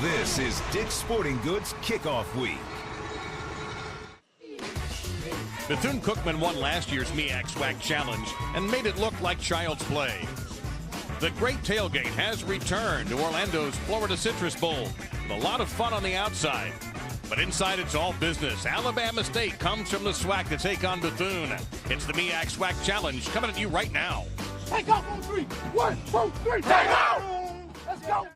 This is Dick's Sporting Goods Kickoff Week. Bethune Cookman won last year's MEAC SWAC Challenge and made it look like child's play. The Great Tailgate has returned to Orlando's Florida Citrus Bowl with a lot of fun on the outside. But inside, it's all business. Alabama State comes from the SWAC to take on Bethune. It's the MEAC SWAC Challenge coming at you right now. Take off on three. 1, 2, 3, take off! Let's go!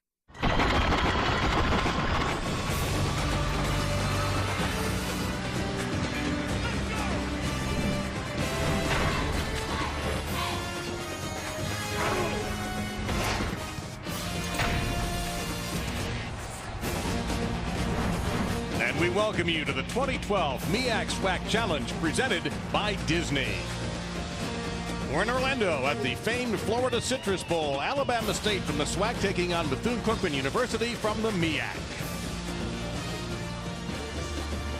And we welcome you to the 2012 MEAC SWAC Challenge presented by Disney. We're in Orlando at the famed Florida Citrus Bowl. Alabama State from the SWAC taking on Bethune Cookman University from the MEAC.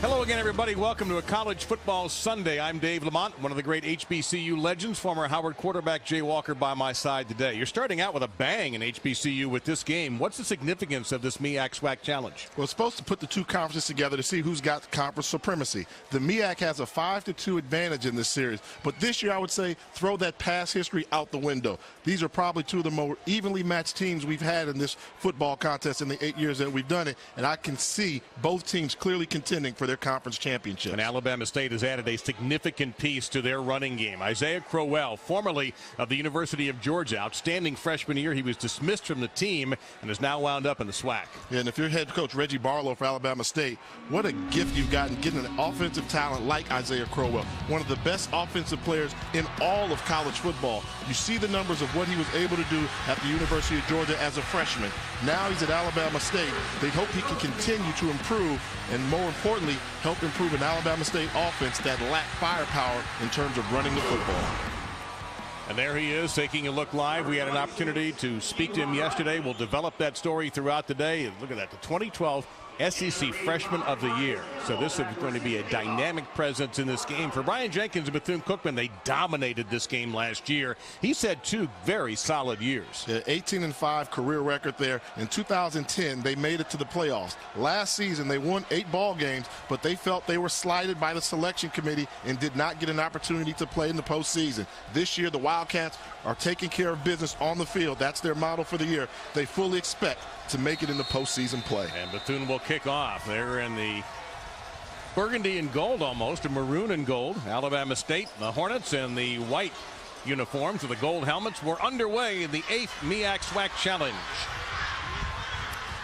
Hello again, everybody. Welcome to a college football Sunday. I'm Dave Lamont, one of the great HBCU legends, former Howard quarterback Jay Walker by my side today. You're starting out with a bang in HBCU with this game. What's the significance of this MEAC SWAC Challenge? Well, it's supposed to put the two conferences together to see who's got conference supremacy. The MEAC has a 5-2 advantage in this series, but this year I would say throw that past history out the window. These are probably two of the more evenly matched teams we've had in this football contest in the 8 years that we've done it, and I can see both teams clearly contending for their conference championship. And Alabama State has added a significant piece to their running game. Isaiah Crowell, formerly of the University of Georgia, outstanding freshman year. He was dismissed from the team and is now wound up in the SWAC. Yeah, and if you're head coach Reggie Barlow for Alabama State, what a gift you've gotten getting an offensive talent like Isaiah Crowell, one of the best offensive players in all of college football. You see the numbers of what he was able to do at the University of Georgia as a freshman. Now he's at Alabama State. They hope he can continue to improve and, more importantly, help improve an Alabama State offense that lacked firepower in terms of running the football. And there he is taking a look live. We had an opportunity to speak to him yesterday. We'll develop that story throughout the day. Look at that, the 2012 SEC Freshman of the Year. So this is going to be a dynamic presence in this game. For Brian Jenkins and Bethune-Cookman, they dominated this game last year. He's had two very solid years. Yeah, 18-5 career record there. In 2010, they made it to the playoffs. Last season, they won 8 ball games, but they felt they were slighted by the selection committee and did not get an opportunity to play in the postseason. This year, the Wildcats are taking care of business on the field. That's their model for the year. They fully expect to make it in the postseason play. And Bethune will kick off. They're in the burgundy and gold almost, and maroon and gold. Alabama State, the Hornets, and the white uniforms with the gold helmets were underway in the 8th MEAC SWAC Challenge.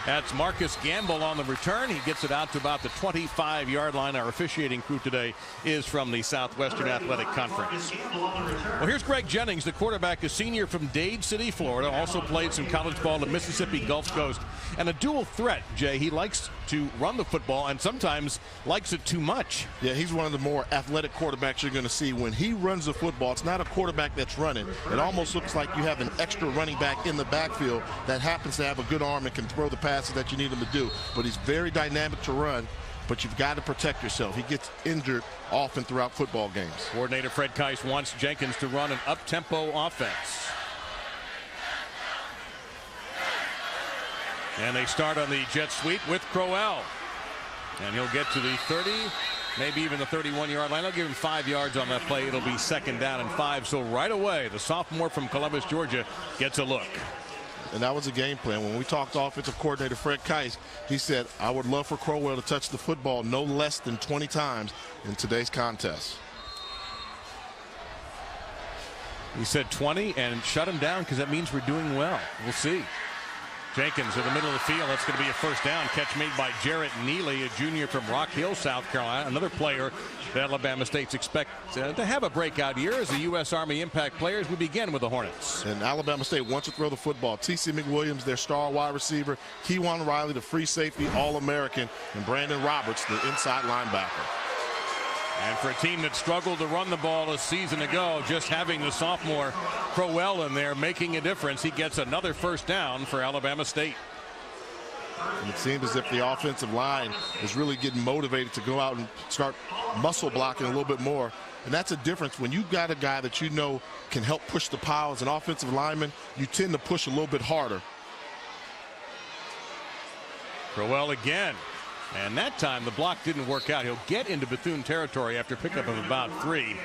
That's Marcus Gamble on the return. He gets it out to about the 25-yard line. Our officiating crew today is from the Southwestern Athletic Conference. Well, here's Greg Jennings, the quarterback, a senior from Dade City, Florida. Also played some college ball at Mississippi Gulf Coast. And a dual threat, Jay. He likes to run the football and sometimes likes it too much. Yeah, he's one of the more athletic quarterbacks you're going to see. When he runs the football, it's not a quarterback that's running. It almost looks like you have an extra running back in the backfield that happens to have a good arm and can throw the passes that you need him to do. But he's very dynamic to run, but you've got to protect yourself. He gets injured often throughout football games. Coordinator Fred Keiss wants Jenkins to run an up-tempo offense. And they start on the jet sweep with Crowell. And he'll get to the 30, maybe even the 31-yard line. I'll give him 5 yards on that play. It'll be 2nd down and 5. So right away, the sophomore from Columbus, Georgia, gets a look. And that was a game plan. When we talked to offensive coordinator Fred Keiss, he said, I would love for Crowell to touch the football no less than 20 times in today's contest. He said 20 and shut him down because that means we're doing well. We'll see. Jenkins in the middle of the field. That's going to be a 1st down. Catch made by Jarrett Neely, a junior from Rock Hill, South Carolina. Another player that Alabama State's expect to have a breakout year as the U.S. Army Impact players. We begin with the Hornets. And Alabama State wants to throw the football. T.C. McWilliams, their star wide receiver. Kewan Riley, the free safety All-American. And Brandon Roberts, the inside linebacker. And for a team that struggled to run the ball a season ago, just having the sophomore Crowell in there making a difference. He gets another 1st down for Alabama State. And it seems as if the offensive line is really getting motivated to go out and start muscle blocking a little bit more. And that's a difference. When you've got a guy that you know can help push the pile as an offensive lineman, you tend to push a little bit harder. Crowell again. And that time the block didn't work out. He'll get into Bethune territory after pickup of about 3.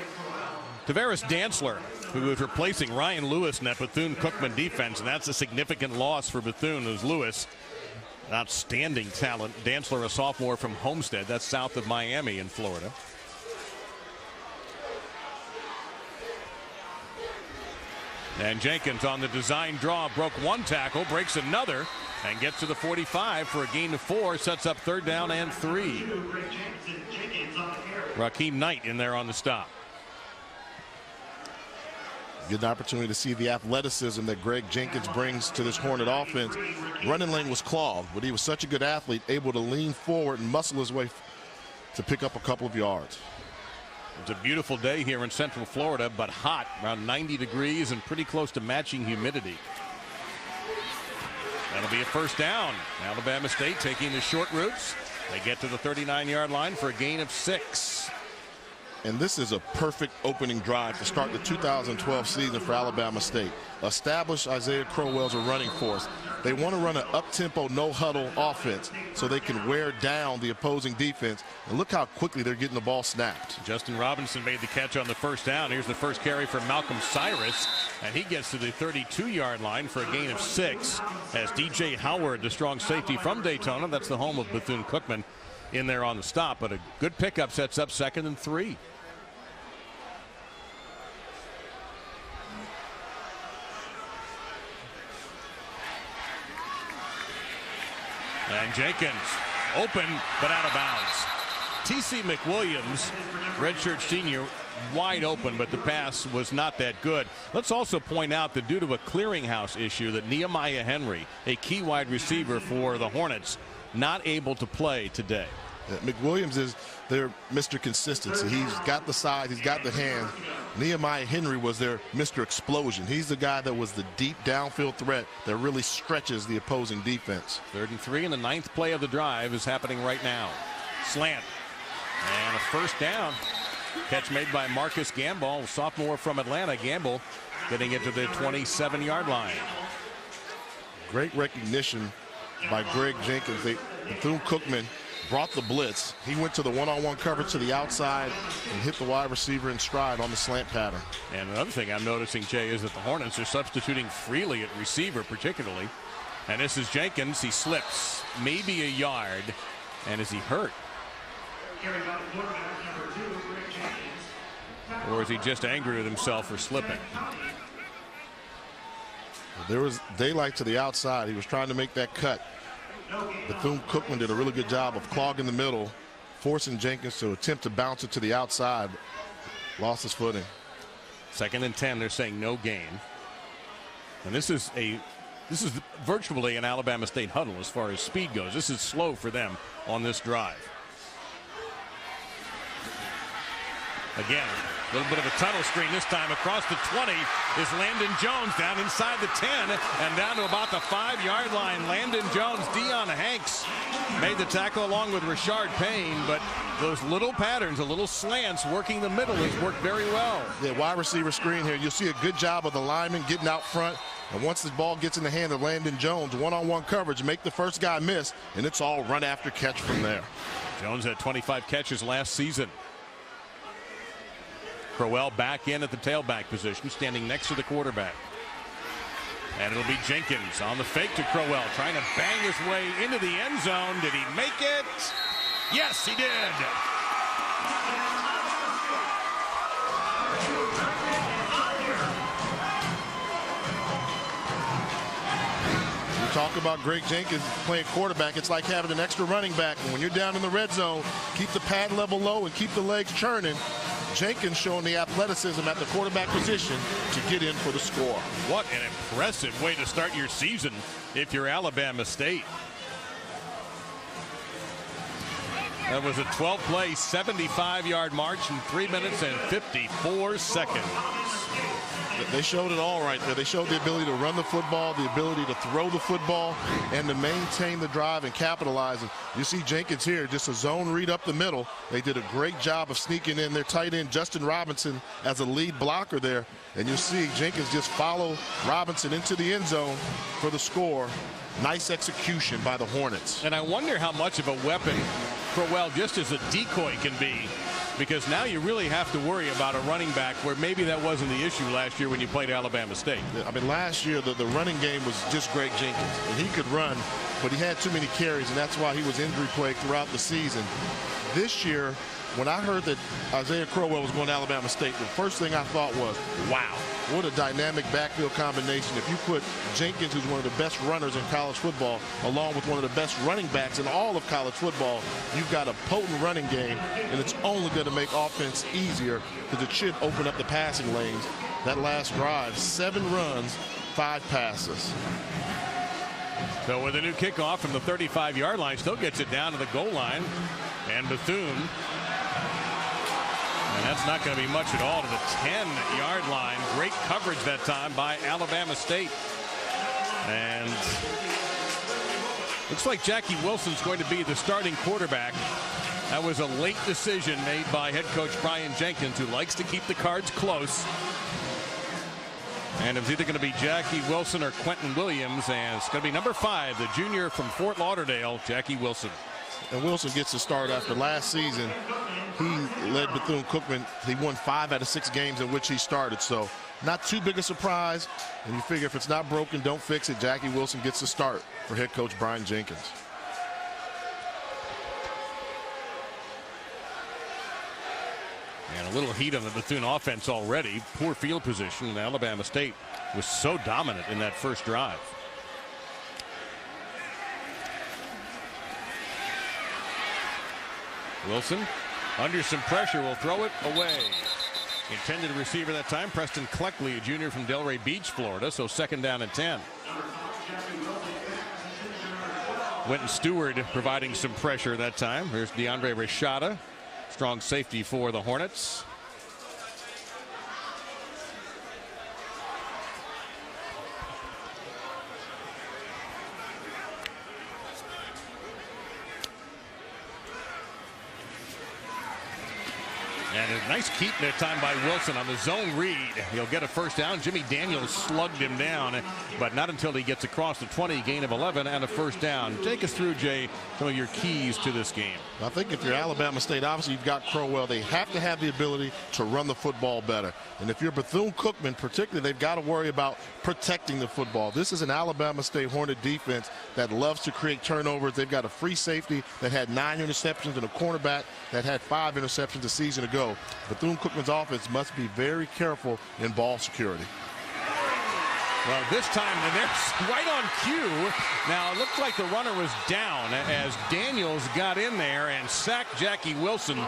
Tavares Dantzler, who is replacing Ryan Lewis in that Bethune Cookman defense, and that's a significant loss for Bethune, as Lewis, outstanding talent. Dantzler, a sophomore from Homestead, that's south of Miami in Florida. And Jenkins on the design draw, broke 1 tackle, breaks another, and gets to the 45 for a gain of 4, sets up 3rd down and 3. Raheem Knight in there on the stop. Good opportunity to see the athleticism that Greg Jenkins brings to this Hornet offense. Running lane was clogged, but he was such a good athlete, able to lean forward and muscle his way to pick up a couple of yards. It's a beautiful day here in Central Florida, but hot, around 90 degrees and pretty close to matching humidity. That'll be a 1st down. Alabama State taking the short routes. They get to the 39-yard line for a gain of 6. And this is a perfect opening drive to start the 2012 season for Alabama State. Establish Isaiah Crowell as a running force. They want to run an up-tempo, no-huddle offense so they can wear down the opposing defense. And look how quickly they're getting the ball snapped. Justin Robinson made the catch on the 1st down. Here's the first carry for Malcolm Cyrus, and he gets to the 32-yard line for a gain of 6 as DJ Howard, the strong safety from Daytona, that's the home of Bethune Cookman, in there on the stop. But a good pickup sets up 2nd and 3. And Jenkins open but out of bounds. T.C. McWilliams, redshirt senior, wide open, but the pass was not that good. Let's also point out that due to a clearinghouse issue, that Nehemiah Henry, a key wide receiver for the Hornets, not able to play today. McWilliams is their Mr. Consistency. He's got the size, he's got the hand. Nehemiah Henry was their Mr. Explosion. He's the guy that was the deep downfield threat that really stretches the opposing defense. 3rd and 3, and the 9th play of the drive is happening right now. Slant. And a 1st down. Catch made by Marcus Gamble, sophomore from Atlanta. Gamble getting it to the 27-yard line. Great recognition by Greg Jenkins. Bethune Cookman brought the blitz. He went to the one-on-one coverage to the outside and hit the wide receiver in stride on the slant pattern. And another thing I'm noticing, Jay, is that the Hornets are substituting freely at receiver particularly. And this is Jenkins. He slips maybe a yard. And is he hurt? Or is he just angry with himself for slipping? There was daylight to the outside. He was trying to make that cut. Bethune Cookman did a really good job of clogging the middle, forcing Jenkins to attempt to bounce it to the outside. Lost his footing. 2nd and 10. They're saying no gain. And this is virtually an Alabama State huddle as far as speed goes. This is slow for them on this drive. Again, a little bit of a tunnel screen this time. Across the 20 is Landon Jones, down inside the 10 and down to about the 5-yard line. Landon Jones, Deion Hanks made the tackle along with Rashard Payne, but those little patterns, the little slants working the middle has worked very well. Yeah, wide receiver screen here. You'll see a good job of the lineman getting out front. And once the ball gets in the hand of Landon Jones, one-on-one coverage, make the first guy miss, and it's all run after catch from there. Jones had 25 catches last season. Crowell back in at the tailback position, standing next to the quarterback. And it'll be Jenkins on the fake to Crowell, trying to bang his way into the end zone. Did he make it? Yes, he did. Talk about Greg Jenkins playing quarterback. It's like having an extra running back. And when you're down in the red zone, keep the pad level low and keep the legs churning. Jenkins showing the athleticism at the quarterback position to get in for the score. What an impressive way to start your season if you're Alabama State. That was a 12-play, 75-yard march in 3 minutes and 54 seconds. They showed it all right there. They showed the ability to run the football, the ability to throw the football, and to maintain the drive and capitalize. And you see Jenkins here, just a zone read up the middle. They did a great job of sneaking in their tight end, Justin Robinson, as a lead blocker there. And you'll see Jenkins just follow Robinson into the end zone for the score. Nice execution by the Hornets. And I wonder how much of a weapon Crowell just as a decoy can be, because now you really have to worry about a running back where maybe that wasn't the issue last year when you played Alabama State. I mean, last year the running game was just Greg Jenkins, and he could run, but he had too many carries, and that's why he was injury plagued throughout the season. This year, when I heard that Isaiah Crowell was going to Alabama State, the first thing I thought was, wow, what a dynamic backfield combination. If you put Jenkins, who's one of the best runners in college football, along with one of the best running backs in all of college football, you've got a potent running game, and it's only going to make offense easier because it should open up the passing lanes. That last drive, 7 runs, 5 passes. So with a new kickoff from the 35-yard line, still gets it down to the goal line. And Bethune, and that's not going to be much at all, to the 10-yard line. Great coverage that time by Alabama State. And looks like Jackie Wilson's going to be the starting quarterback. That was a late decision made by head coach Brian Jenkins, who likes to keep the cards close. And it's either going to be Jackie Wilson or Quentin Williams, and it's going to be number 5, the junior from Fort Lauderdale, Jackie Wilson. And Wilson gets the start after last season. He led Bethune Cookman. He won 5 out of 6 games in which he started. So not too big a surprise. And you figure if it's not broken, don't fix it. Jackie Wilson gets the start for head coach Brian Jenkins. And a little heat on the Bethune offense already. Poor field position, and Alabama State was so dominant in that first drive. Wilson under some pressure will throw it away. Intended receiver that time, Preston Cleckley, a junior from Delray Beach, Florida. So 2nd down and 10. Winton Stewart providing some pressure that time. Here's DeAndre Rashada, strong safety for the Hornets. And a nice keep that time by Wilson on the zone read. He'll get a first down. Jimmy Daniels slugged him down, but not until he gets across the 20, gain of 11 and a first down. Take us through, Jay, some of your keys to this game. I think if you're Alabama State, obviously you've got Crowell. They have to have the ability to run the football better. And if you're Bethune-Cookman, particularly, they've got to worry about protecting the football. This is an Alabama State Hornet defense that loves to create turnovers. They've got a free safety that had 9 interceptions and a cornerback that had 5 interceptions a season ago. Bethune-Cookman's offense must be very careful in ball security. Well, this time, and they're right on cue. Now, it looked like the runner was down as Daniels got in there and sacked Jackie Wilson.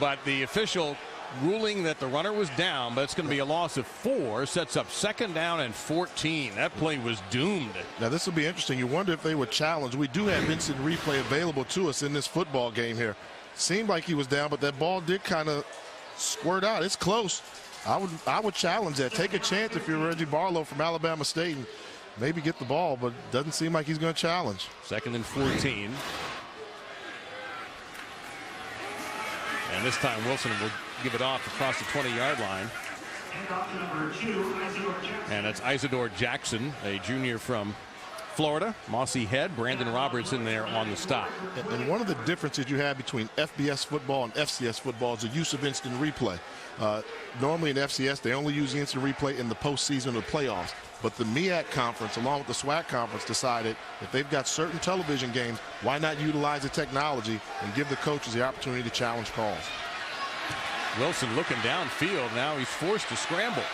But the official ruling that the runner was down, but it's going to be a loss of 4, sets up 2nd down and 14. That play was doomed. Now, this will be interesting. You wonder if they would challenge. We do have instant replay available to us in this football game here. Seemed like he was down, but that ball did kind of squirt out. It's close. I would challenge that. Take a chance if you're Reggie Barlow from Alabama State and maybe get the ball, but it doesn't seem like he's going to challenge. 2nd and 14. And this time Wilson will give it off across the 20-yard line. And that's Isidore Jackson, a junior from Florida. Mossy Head, Brandon Roberts in there on the stop. And one of the differences you have between FBS football and FCS football is the use of instant replay. Normally in FCS, they only use the instant replay in the postseason or playoffs. But the MEAC conference, along with the SWAC conference, decided if they've got certain television games, why not utilize the technology and give the coaches the opportunity to challenge calls. Wilson looking downfield. Now he's forced to scramble.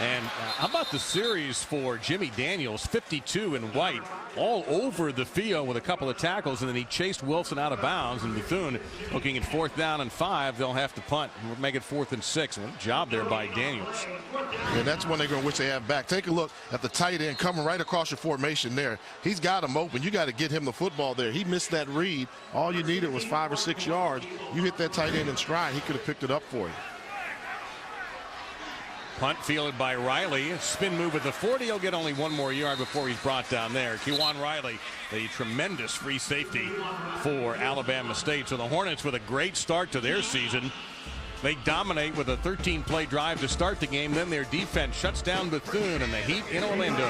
And how about the series for Jimmy Daniels, 52 in white, all over the field with a couple of tackles, and then he chased Wilson out of bounds. And Bethune, looking at 4th down and 5, they'll have to punt. We'll make it 4th and 6. What a job there by Daniels. And that's one they're going to wish they have back. Take a look at the tight end coming right across your formation there. He's got him open. You got to get him the football there. He missed that read. All you needed was 5 or 6 yards. You hit that tight end in stride, he could have picked it up for you. Punt fielded by Riley. Spin move at the 40. He'll get only 1 more yard before he's brought down there. Kewan Riley, a tremendous free safety for Alabama State. So the Hornets with a great start to their season. They dominate with a 13-play drive to start the game. Then their defense shuts down Bethune and the Heat in Orlando.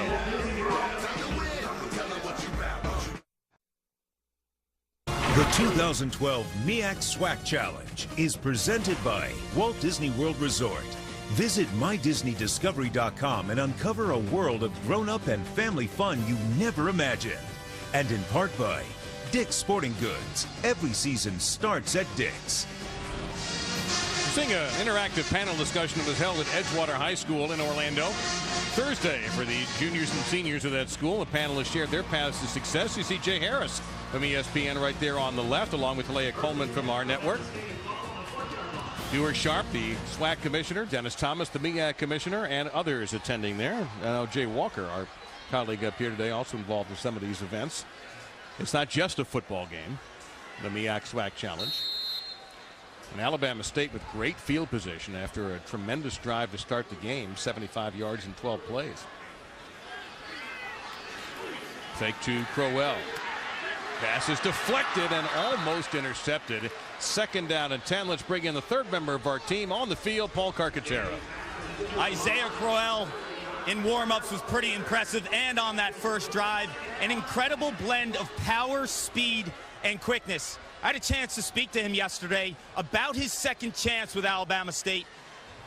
The 2012 MEAC SWAC Challenge is presented by Walt Disney World Resort. Visit MyDisneyDiscovery.com and uncover a world of grown-up and family fun you never imagined. And in part by Dick's Sporting Goods. Every season starts at Dick's. We're seeing an interactive panel discussion that was held at Edgewater High School in Orlando Thursday for the juniors and seniors of that school. The panelists shared their paths to success. You see Jay Harris from ESPN right there on the left, along with Leah Coleman from our network. Dewar Sharp, the SWAC commissioner, Dennis Thomas, the MEAC commissioner, and others attending there. Jay Walker, our colleague up here today, also involved in some of these events. It's not just a football game, the MEAC SWAC Challenge. And Alabama State with great field position after a tremendous drive to start the game, 75 yards in 12 plays. Fake to Crowell. Pass is deflected and almost intercepted. 2nd down and 10. Let's bring in the 3rd member of our team on the field, Paul Carcaterra. Isaiah Crowell in warm-ups was pretty impressive, and on that first drive, an incredible blend of power, speed, and quickness. I had a chance to speak to him yesterday about his second chance with Alabama State.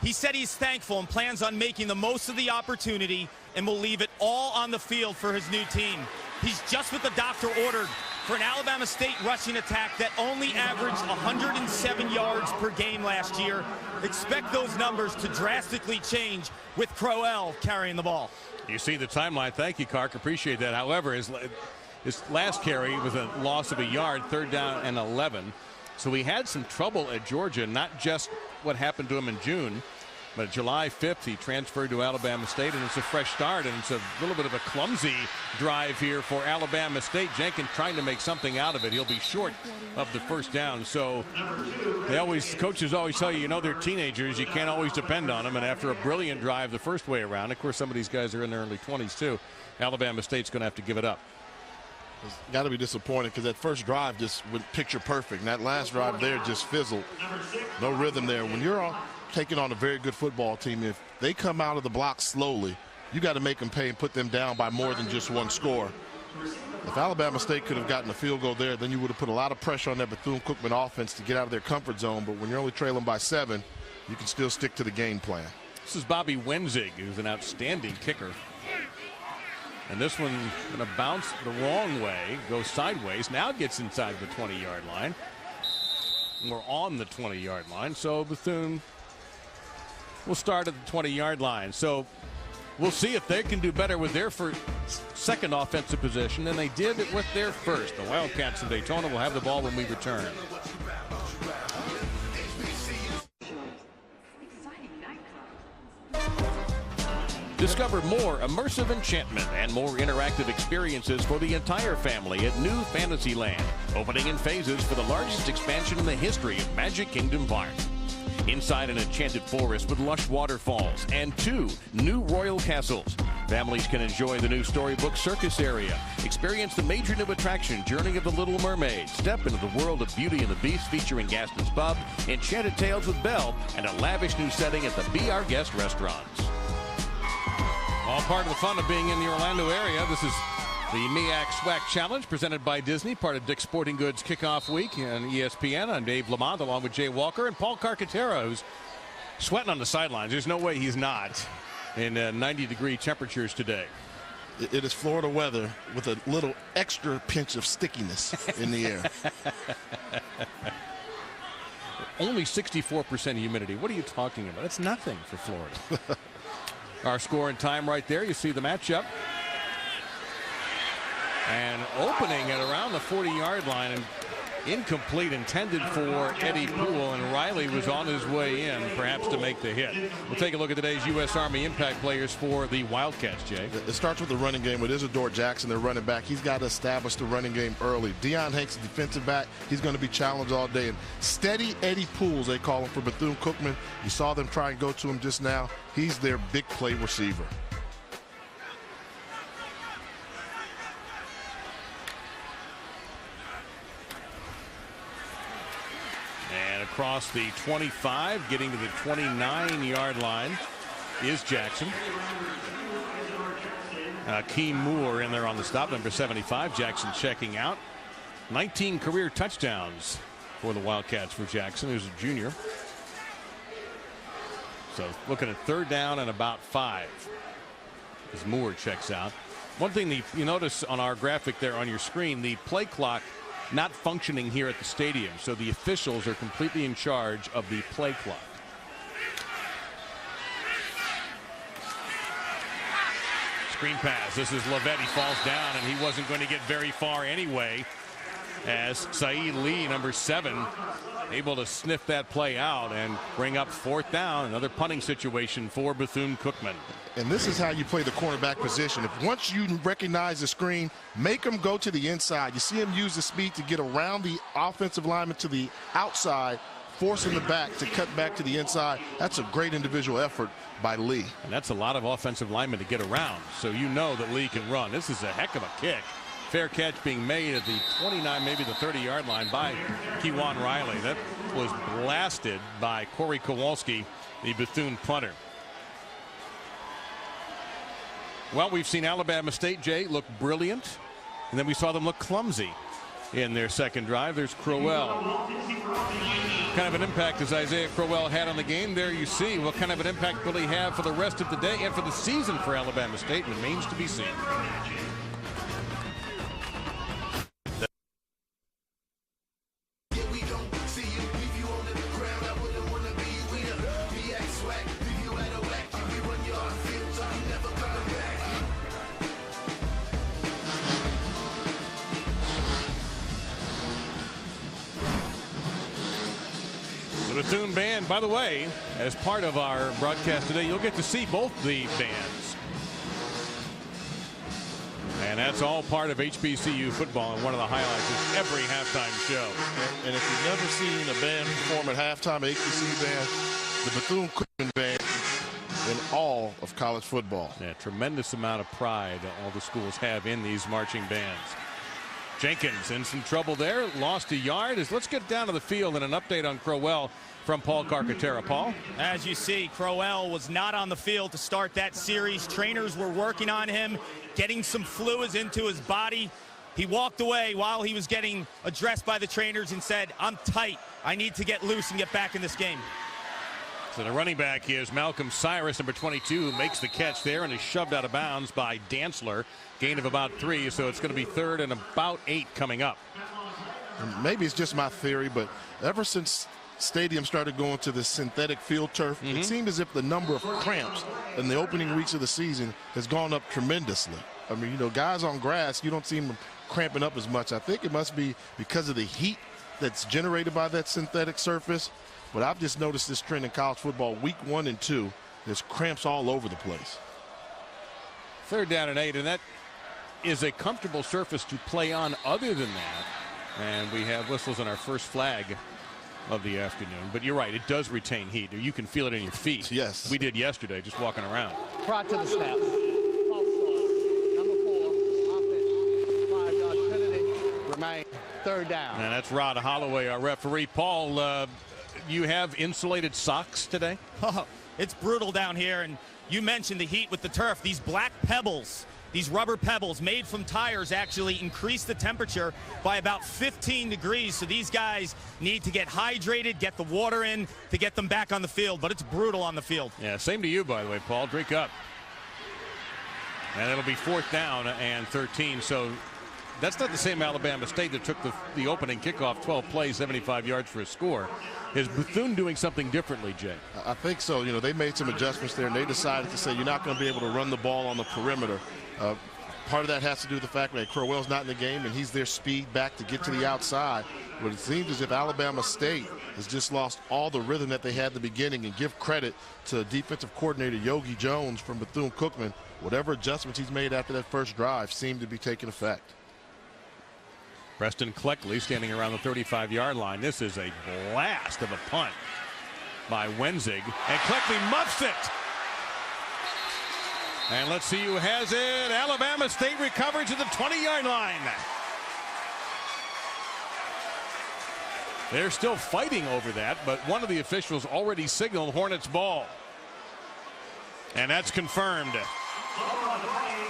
He said he's thankful and plans on making the most of the opportunity and will leave it all on the field for his new team. He's just what the doctor ordered for an Alabama State rushing attack that only averaged 107 yards per game last year. Expect those numbers to drastically change with Crowell carrying the ball. You see the timeline. Thank you, Kark. Appreciate that. However, his last carry was a loss of a yard, 3rd down and 11. So he had some trouble at Georgia, not just what happened to him in June, but July 5th he transferred to Alabama State, and it's a fresh start, and it's a little bit of a clumsy drive here for Alabama State. Jenkins trying to make something out of it. He'll be short of the 1st down. So coaches always tell you, they're teenagers. You can't always depend on them. And after a brilliant drive the first way around, of course, some of these guys are in their early 20s too. Alabama State's going to have to give it up. It's got to be disappointing because that first drive just went picture perfect. And that last drive there just fizzled. No rhythm there. When you're taking on a very good football team, if they come out of the block slowly, you got to make them pay and put them down by more than just one score. If Alabama State could have gotten a field goal there, then you would have put a lot of pressure on that Bethune Cookman offense to get out of their comfort zone. But when you're only trailing by 7, you can still stick to the game plan. This is Bobby Wenzig, who's an outstanding kicker. And this one going to bounce the wrong way, go sideways, now gets inside the 20-yard line. We're on the 20-yard line, so Bethune will start at the 20-yard line. So we'll see if they can do better with their second offensive possession than they did with their first. The Wildcats of Daytona will have the ball when we return. Discover more immersive enchantment and more interactive experiences for the entire family at New Fantasyland, opening in phases for the largest expansion in the history of Magic Kingdom Park. Inside an enchanted forest with lush waterfalls and 2 new royal castles. Families can enjoy the new Storybook Circus area, experience the major new attraction Journey of the Little Mermaid, step into the world of Beauty and the Beast featuring Gaston's Pub, Enchanted Tales with Belle, and a lavish new setting at the Be Our Guest restaurants. All part of the fun of being in the Orlando area. This is the MEAC SWAC Challenge presented by Disney, part of Dick's Sporting Goods Kickoff Week on ESPN. I'm Dave Lamont along with Jay Walker and Paul Carcaterra, who's sweating on the sidelines. There's no way he's not in 90-degree temperatures today. It is Florida weather with a little extra pinch of stickiness in the air. Only 64% humidity. What are you talking about? That's nothing for Florida. Our score and time right there. You see the matchup. And opening at around the 40-yard line, and incomplete, intended for Eddie Poole, and Riley was on his way in, perhaps to make the hit. We'll take a look at today's U.S. Army impact players for the Wildcats, Jay. It starts with the running game with Isidore Jackson, their running back. He's got to establish the running game early. Deion Hanks, defensive back, he's going to be challenged all day. And steady Eddie Poole, they call him, for Bethune-Cookman. You saw them try and go to him just now. He's their big play receiver. Across the 25, getting to the 29-yard line is Jackson. Keem Moore in there on the stop, number 75. Jackson checking out. 19 career touchdowns for the Wildcats for Jackson, who's a junior. So looking at 3rd down and about 5 as Moore checks out. One thing that you notice on our graphic there on your screen, the play clock not functioning here at the stadium. So the officials are completely in charge of the play clock. Screen pass. This is Levitt. He falls down, and he wasn't going to get very far anyway, as Saeed Lee, number 7, able to sniff that play out and bring up 4th down. Another punting situation for Bethune-Cookman. And this is how you play the cornerback position. If once you recognize the screen, make them go to the inside. You see him use the speed to get around the offensive lineman to the outside, forcing the back to cut back to the inside. That's a great individual effort by Lee. And that's a lot of offensive linemen to get around. So you know that Lee can run. This is a heck of a kick. Fair catch being made at the 29, maybe the 30-yard line by Kewan Riley. That was blasted by Corey Kowalski, the Bethune punter. Well, we've seen Alabama State, Jay, look brilliant, and then we saw them look clumsy in their second drive. There's Crowell. Kind of an impact as Isaiah Crowell had on the game. There you see what kind of an impact will he have for the rest of the day and for the season for Alabama State. Remains to be seen. Bethune band, by the way, as part of our broadcast today, you'll get to see both the bands. And that's all part of HBCU football, and one of the highlights is every halftime show. And if you've never seen a band perform at halftime, HBCU band, the Bethune-Cookman band in all of college football. Yeah, tremendous amount of pride all the schools have in these marching bands. Jenkins in some trouble there, lost a yard. Let's get down to the field and an update on Crowell from Paul Carcaterra. Paul? As you see, Crowell was not on the field to start that series. Trainers were working on him, getting some fluids into his body. He walked away while he was getting addressed by the trainers and said, "I'm tight. I need to get loose and get back in this game." So the running back is Malcolm Cyrus, number 22, who makes the catch there and is shoved out of bounds by Dantzler. Gain of about 3, so it's going to be 3rd and about 8 coming up. Maybe it's just my theory, but ever since stadium started going to the synthetic field turf, it seemed as if the number of cramps in the opening weeks of the season has gone up tremendously. I mean, you know, guys on grass, you don't see them cramping up as much. I think it must be because of the heat that's generated by that synthetic surface. But I've just noticed this trend in college football, week 1 and 2, there's cramps all over the place. 3rd down and 8, and that is a comfortable surface to play on other than that. And we have whistles on our first flag of the afternoon. But you're right, it does retain heat. You can feel it in your feet. Yes. We did yesterday, just walking around. Prior to the snap. Number 4, offense, 5-yard penalty, remain 3rd down. And that's Rod Holloway, our referee. Paul, you have insulated socks today? Oh, it's brutal down here, and you mentioned the heat with the turf. These black pebbles, these rubber pebbles made from tires, actually increase the temperature by about 15 degrees. So these guys need to get hydrated, get the water in to get them back on the field. But it's brutal on the field. Yeah, same to you, by the way, Paul. Drink up. And it'll be 4th down and 13. So that's not the same Alabama State that took the opening kickoff, 12 plays, 75 yards for a score. Is Bethune doing something differently, Jay? I think so. You know, they made some adjustments there, and they decided to say you're not going to be able to run the ball on the perimeter. Part of that has to do with the fact that Crowell's not in the game, and he's their speed back to get to the outside. But it seems as if Alabama State has just lost all the rhythm that they had at the beginning, and give credit to defensive coordinator Yogi Jones from Bethune-Cookman. Whatever adjustments he's made after that first drive seem to be taking effect. Preston Cleckley standing around the 35-yard line. This is a blast of a punt by Wenzig, and Cleckley muffs it. And let's see who has it. Alabama State recovered to the 20-yard line. They're still fighting over that, but one of the officials already signaled Hornets ball. And that's confirmed.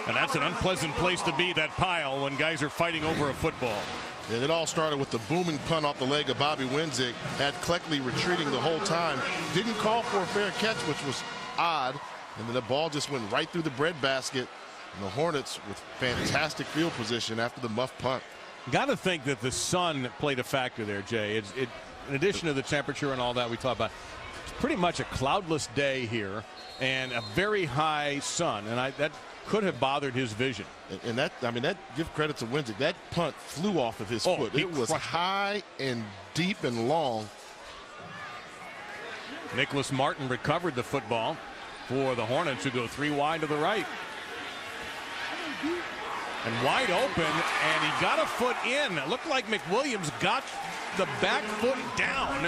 And that's an unpleasant place to be, that pile, when guys are fighting over a football. And it all started with the booming punt off the leg of Bobby Winzig. Had Cleckley retreating the whole time. Didn't call for a fair catch, which was odd. And then the ball just went right through the breadbasket. And the Hornets with fantastic field position after the muff punt. Got to think that the sun played a factor there, Jay. In addition to the temperature and all that we talked about, it's pretty much a cloudless day here and a very high sun. And that could have bothered his vision. And that, I mean, that give credit to Winzig. That punt flew off of his foot. It was high and deep and long. Nicholas Martin recovered the football for the Hornets, who go 3 wide to the right. And wide open, and he got a foot in. It looked like McWilliams got the back foot down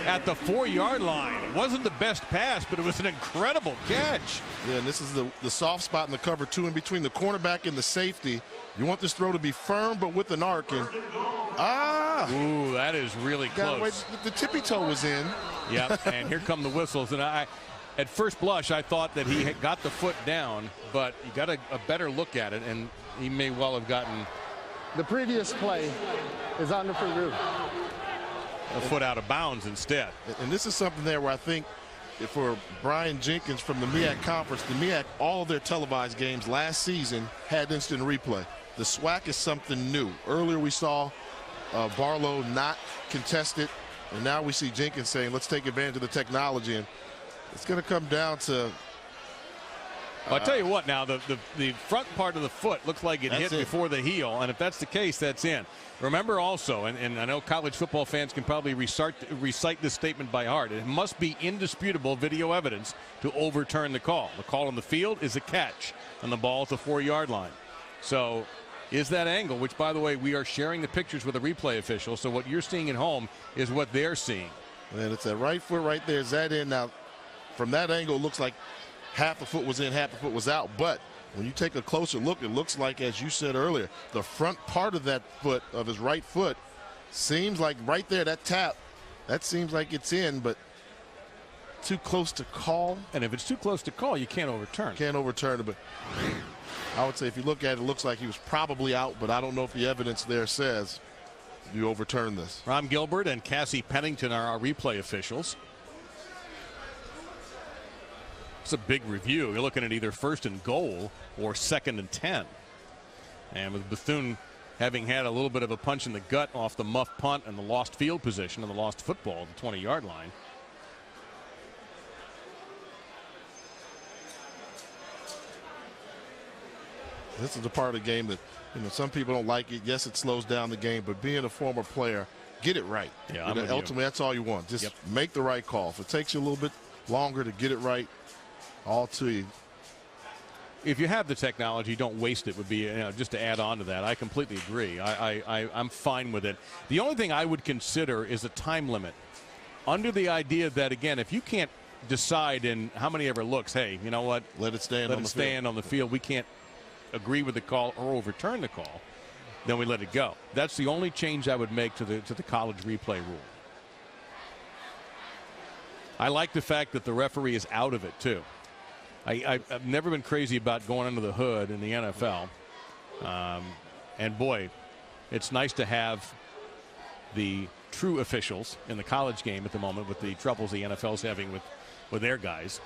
at the 4-yard line. It wasn't the best pass, but it was an incredible catch. Yeah, and this is the soft spot in the cover, too, in between the cornerback and the safety. You want this throw to be firm, but with an arc. And, ooh, that is really close. Wait, the tippy toe was in. Yep, and here come the whistles. And at first blush, I thought that he had got the foot down, but you got a better look at it, and he may well have gotten The previous play is under for review. A foot out of bounds instead. And this is something there where I think for Brian Jenkins from the MEAC conference, the MEAC, all of their televised games last season had instant replay. The SWAC is something new. Earlier we saw Barlow not contested, and now we see Jenkins saying, let's take advantage of the technology. And it's going to come down to I'll tell you what now, the front part of the foot looks like it hit before the heel, and if that's the case, that's in. Remember also, and I know college football fans can probably recite this statement by heart, it must be indisputable video evidence to overturn the call. The call on the field is a catch, and the ball at the 4-yard line. So is that angle, which, by the way, we are sharing the pictures with a replay official, so what you're seeing at home is what they're seeing. And it's that right foot right there. Is that in? Now, from that angle, it looks like half the foot was in, half the foot was out. But when you take a closer look, it looks like, as you said earlier, the front part of that foot, of his right foot, seems like right there, that tap, that seems like it's in, but too close to call. And if it's too close to call, you can't overturn it. Can't overturn it, but I would say if you look at it, it looks like he was probably out, but I don't know if the evidence there says you overturn this. Ron Gilbert and Cassie Pennington are our replay officials. It's a big review. You're looking at either 1st and goal or 2nd and 10. And with Bethune having had a little bit of a punch in the gut off the muff punt and the lost field position and the lost football at the 20-yard line. This is the part of the game that, you know, some people don't like it. Yes, it slows down the game, but being a former player, get it right. Yeah, ultimately, that's all you want. Just make the right call. If it takes you a little bit longer to get it right, all to you. If you have the technology, don't waste it, would be, just to add on to that. I completely agree. I'm fine with it. The only thing I would consider is a time limit. Under the idea that, again, if you can't decide in how many ever looks, hey, you know what? Let it stand on the field. We can't agree with the call or overturn the call. Then we let it go. That's the only change I would make to the college replay rule. I like the fact that the referee is out of it, too. I've never been crazy about going under the hood in the NFL. And boy, it's nice to have the true officials in the college game at the moment with the troubles the NFL's having with their guys.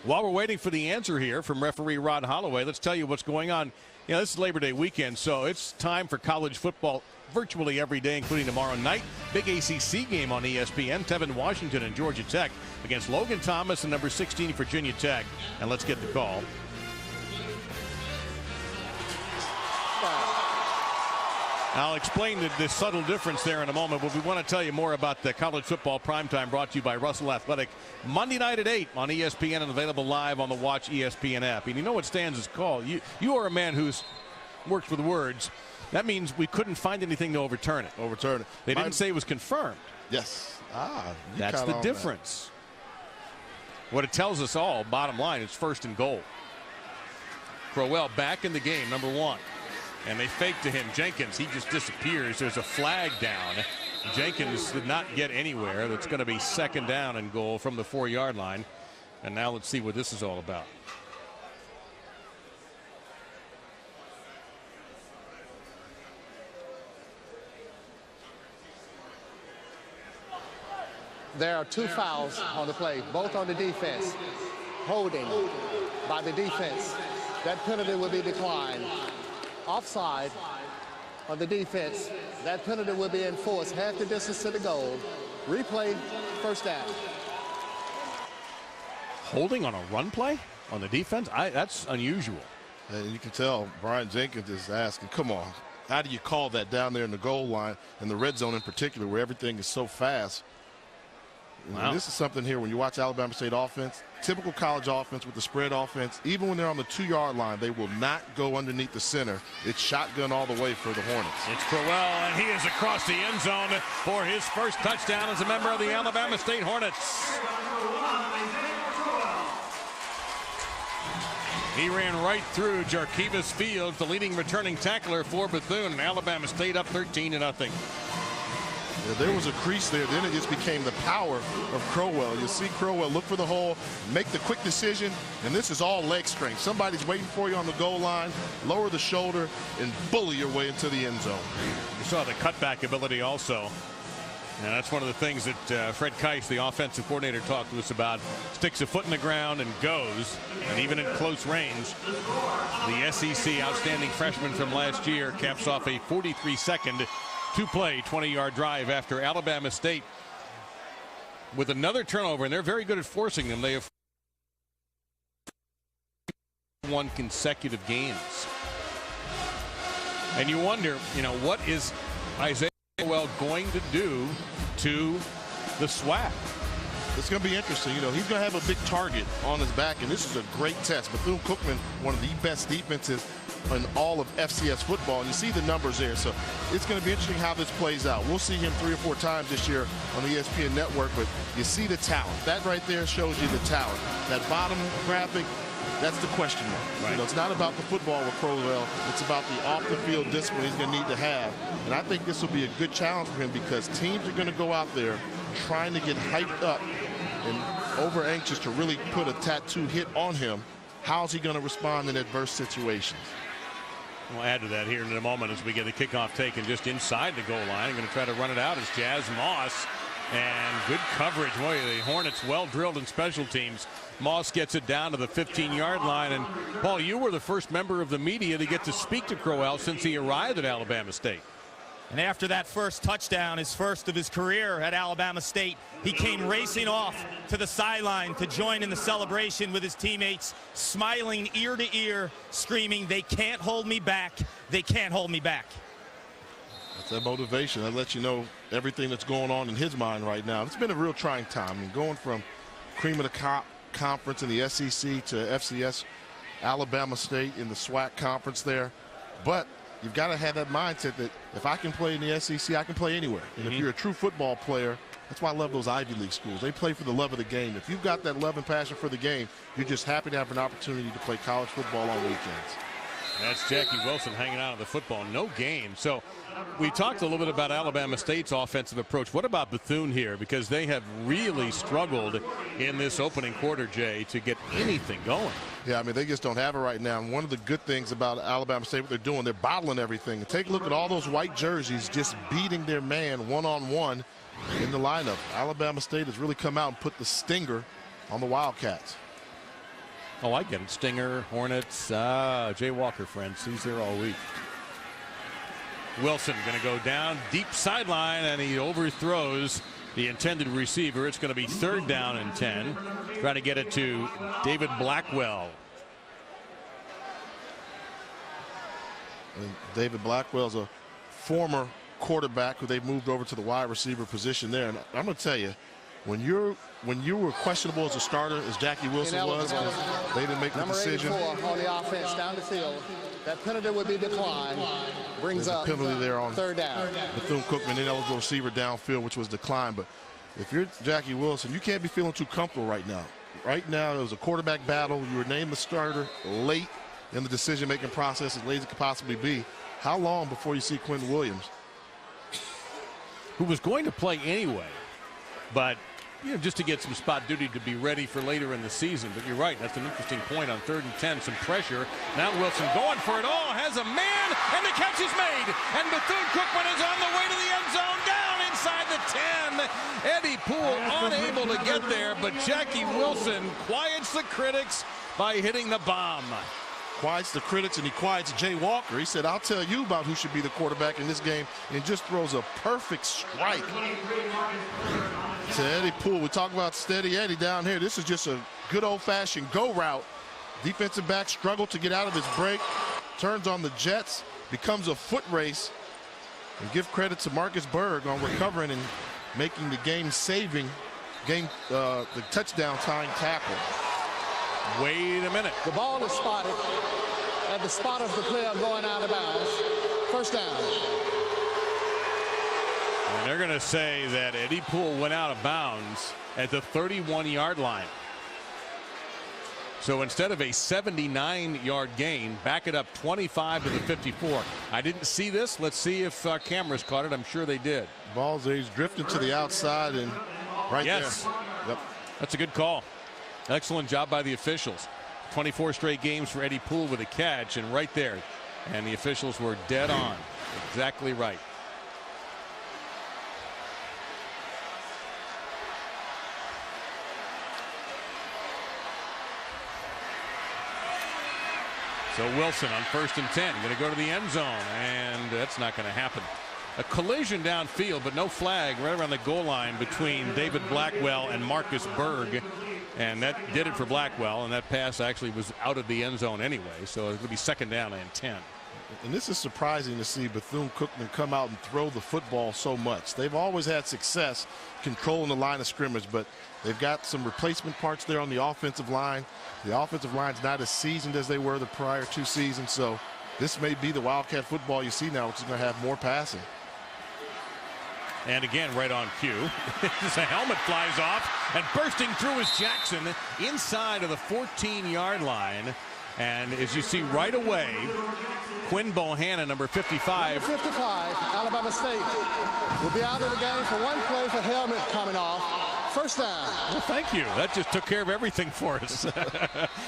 While we're waiting for the answer here from referee Rod Holloway, let's tell you what's going on. You know, this is Labor Day weekend, so it's time for college football virtually every day, including tomorrow night. Big ACC game on ESPN. Tevin Washington and Georgia Tech against Logan Thomas and number 16 Virginia Tech. And let's get the call. I'll explain the subtle difference there in a moment, but we want to tell you more about the college football primetime brought to you by Russell Athletic. Monday night at 8 on ESPN and available live on the Watch ESPN app. And you know what stands as call. You are a man who's works with words. That means we couldn't find anything to overturn it. They didn't say it was confirmed. Yes. That's the difference. What it tells us all, bottom line, it's 1st and goal. Crowell back in the game, number 1. And they fake to him. Jenkins, he just disappears. There's a flag down. Jenkins did not get anywhere. That's going to be 2nd down and goal from the 4-yard line. And now let's see what this is all about. There are 2 fouls on the play, both on the defense. Holding by the defense. That penalty will be declined. Offside on the defense. That penalty will be enforced half the distance to the goal. Replay, first down. Holding on a run play on the defense? That's unusual. And you can tell Brian Jenkins is asking, come on, how do you call that down there in the goal line, in the red zone in particular, where everything is so fast? Wow. This is something here when you watch Alabama State offense, typical college offense with the spread offense, even when they're on the 2-yard line, they will not go underneath the center. It's shotgun all the way for the Hornets. It's Crowell, and he is across the end zone for his first touchdown as a member of the Alabama State Hornets. He ran right through Jarkevis Fields, the leading returning tackler for Bethune, and Alabama State up 13-0. Yeah, there was a crease there. Then it just became the power of Crowell. You see Crowell look for the hole, make the quick decision, and this is all leg strength. Somebody's waiting for you on the goal line, lower the shoulder, and bully your way into the end zone. You saw the cutback ability also. And that's one of the things that Fred Keiss, the offensive coordinator, talked to us about. Sticks a foot in the ground and goes. And even in close range, the SEC outstanding freshman from last year caps off a 43-second two-play 20-yard drive after Alabama State with another turnover. And they're very good at forcing them. They have won consecutive games. And you wonder, what is Isaiah Crowell going to do to the SWAC? It's going to be interesting. He's going to have a big target on his back, and this is a great test. Bethune Cookman, one of the best defenses in all of FCS football, and you see the numbers there. So it's going to be interesting how this plays out. We'll see him 3 or 4 times this year on the ESPN network, but you see the talent. That right there shows you the talent. That bottom graphic, that's the question mark. Right. It's not about the football with Crowell. It's about the off-the-field discipline he's going to need to have. And I think this will be a good challenge for him because teams are going to go out there trying to get hyped up and over anxious to really put a tattoo hit on him. How's he going to respond in adverse situations? We'll add to that here in a moment as we get the kickoff taken just inside the goal line. Going to try to run it out as Jazz Moss. And good coverage. Boy, the Hornets well drilled in special teams. Moss gets it down to the 15-yard line. And Paul, you were the first member of the media to get to speak to Crowell since he arrived at Alabama State. And after that first touchdown, his first of his career at Alabama State, he came racing off to the sideline to join in the celebration with his teammates, smiling ear to ear, screaming, "They can't hold me back. They can't hold me back." That's that motivation. That lets you know everything that's going on in his mind right now. It's been a real trying time. I mean, going from cream of the conference in the SEC to FCS, Alabama State in the SWAC conference there. But you've got to have that mindset that if I can play in the SEC, I can play anywhere. And if you're a true football player, that's why I love those Ivy League schools. They play for the love of the game. If you've got that love and passion for the game, you're just happy to have an opportunity to play college football on weekends. That's Jackie Wilson hanging out on the football. No game. So we talked a little bit about Alabama State's offensive approach. What about Bethune here? Because they have really struggled in this opening quarter, Jay, to get anything going. Yeah, I mean, they just don't have it right now. And one of the good things about Alabama State, what they're doing, they're bottling everything. And take a look at all those white jerseys just beating their man one-on-one in the lineup. Alabama State has really come out and put the stinger on the Wildcats. Oh, I get it. Stinger, Hornets, Jay Walker, friends. He's there all week. Wilson going to go down deep sideline, and he overthrows the intended receiver. It's going to be 3rd down and 10. Trying to get it to David Blackwell. And David Blackwell's a former quarterback who they moved over to the wide receiver position there. And I'm going to tell you, when you were questionable as a starter, as Jackie Wilson was, they didn't make the decision. Number 84 on the offense down the field. That penalty would be declined. Brings up penalty there on 3rd down. Bethune Cookman, ineligible receiver downfield, which was declined. But if you're Jackie Wilson, you can't be feeling too comfortable right now. Right now, it was a quarterback battle. You were named the starter late in the decision-making process, as late as it could possibly be. How long before you see Quentin Williams? Who was going to play anyway, but just to get some spot duty to be ready for later in the season. But you're right, that's an interesting point on 3rd and 10, some pressure. Now Wilson going for it all, has a man, and the catch is made. And Bethune Cookman is on the way to the end zone, down inside the 10. Eddie Poole unable to get there, but Jackie Wilson quiets the critics by hitting the bomb. Quiets the critics, and he quiets Jay Walker. He said, I'll tell you about who should be the quarterback in this game, and just throws a perfect strike to Eddie Poole. We talk about steady Eddie down here. This is just a good old-fashioned go route. Defensive back struggled to get out of his break, turns on the Jets, becomes a foot race, and give credit to Marcus Berg on recovering and making the game-saving, the touchdown tying tackle. Wait a minute. The ball is spotted at the spot of the player going out of bounds. First down. And they're going to say that Eddie Poole went out of bounds at the 31-yard line. So instead of a 79-yard gain, back it up 25 to the 54. I didn't see this. Let's see if cameras caught it. I'm sure they did. Ball's there. He's drifting to the outside and right there. Yep. That's a good call. Excellent job by the officials. 24 straight games for Eddie Poole with a catch, and right there. And the officials were dead on. Exactly right. So Wilson on 1st and 10, going to go to the end zone, and that's not going to happen. A collision downfield, but no flag right around the goal line between David Blackwell and Marcus Berg. And that did it for Blackwell, and that pass actually was out of the end zone anyway, so it's going to be 2nd down and 10. And this is surprising to see Bethune-Cookman come out and throw the football so much. They've always had success controlling the line of scrimmage, but they've got some replacement parts there on the offensive line. The offensive line's not as seasoned as they were the prior 2 seasons, so this may be the Wildcat football you see now, which is going to have more passing. And again, right on cue, the helmet flies off, and bursting through is Jackson inside of the 14-yard line. And as you see right away, Quinn Bohannon, number 55. 55, Alabama State will be out of the game for one play for helmet coming off. First down. Well, thank you. That just took care of everything for us.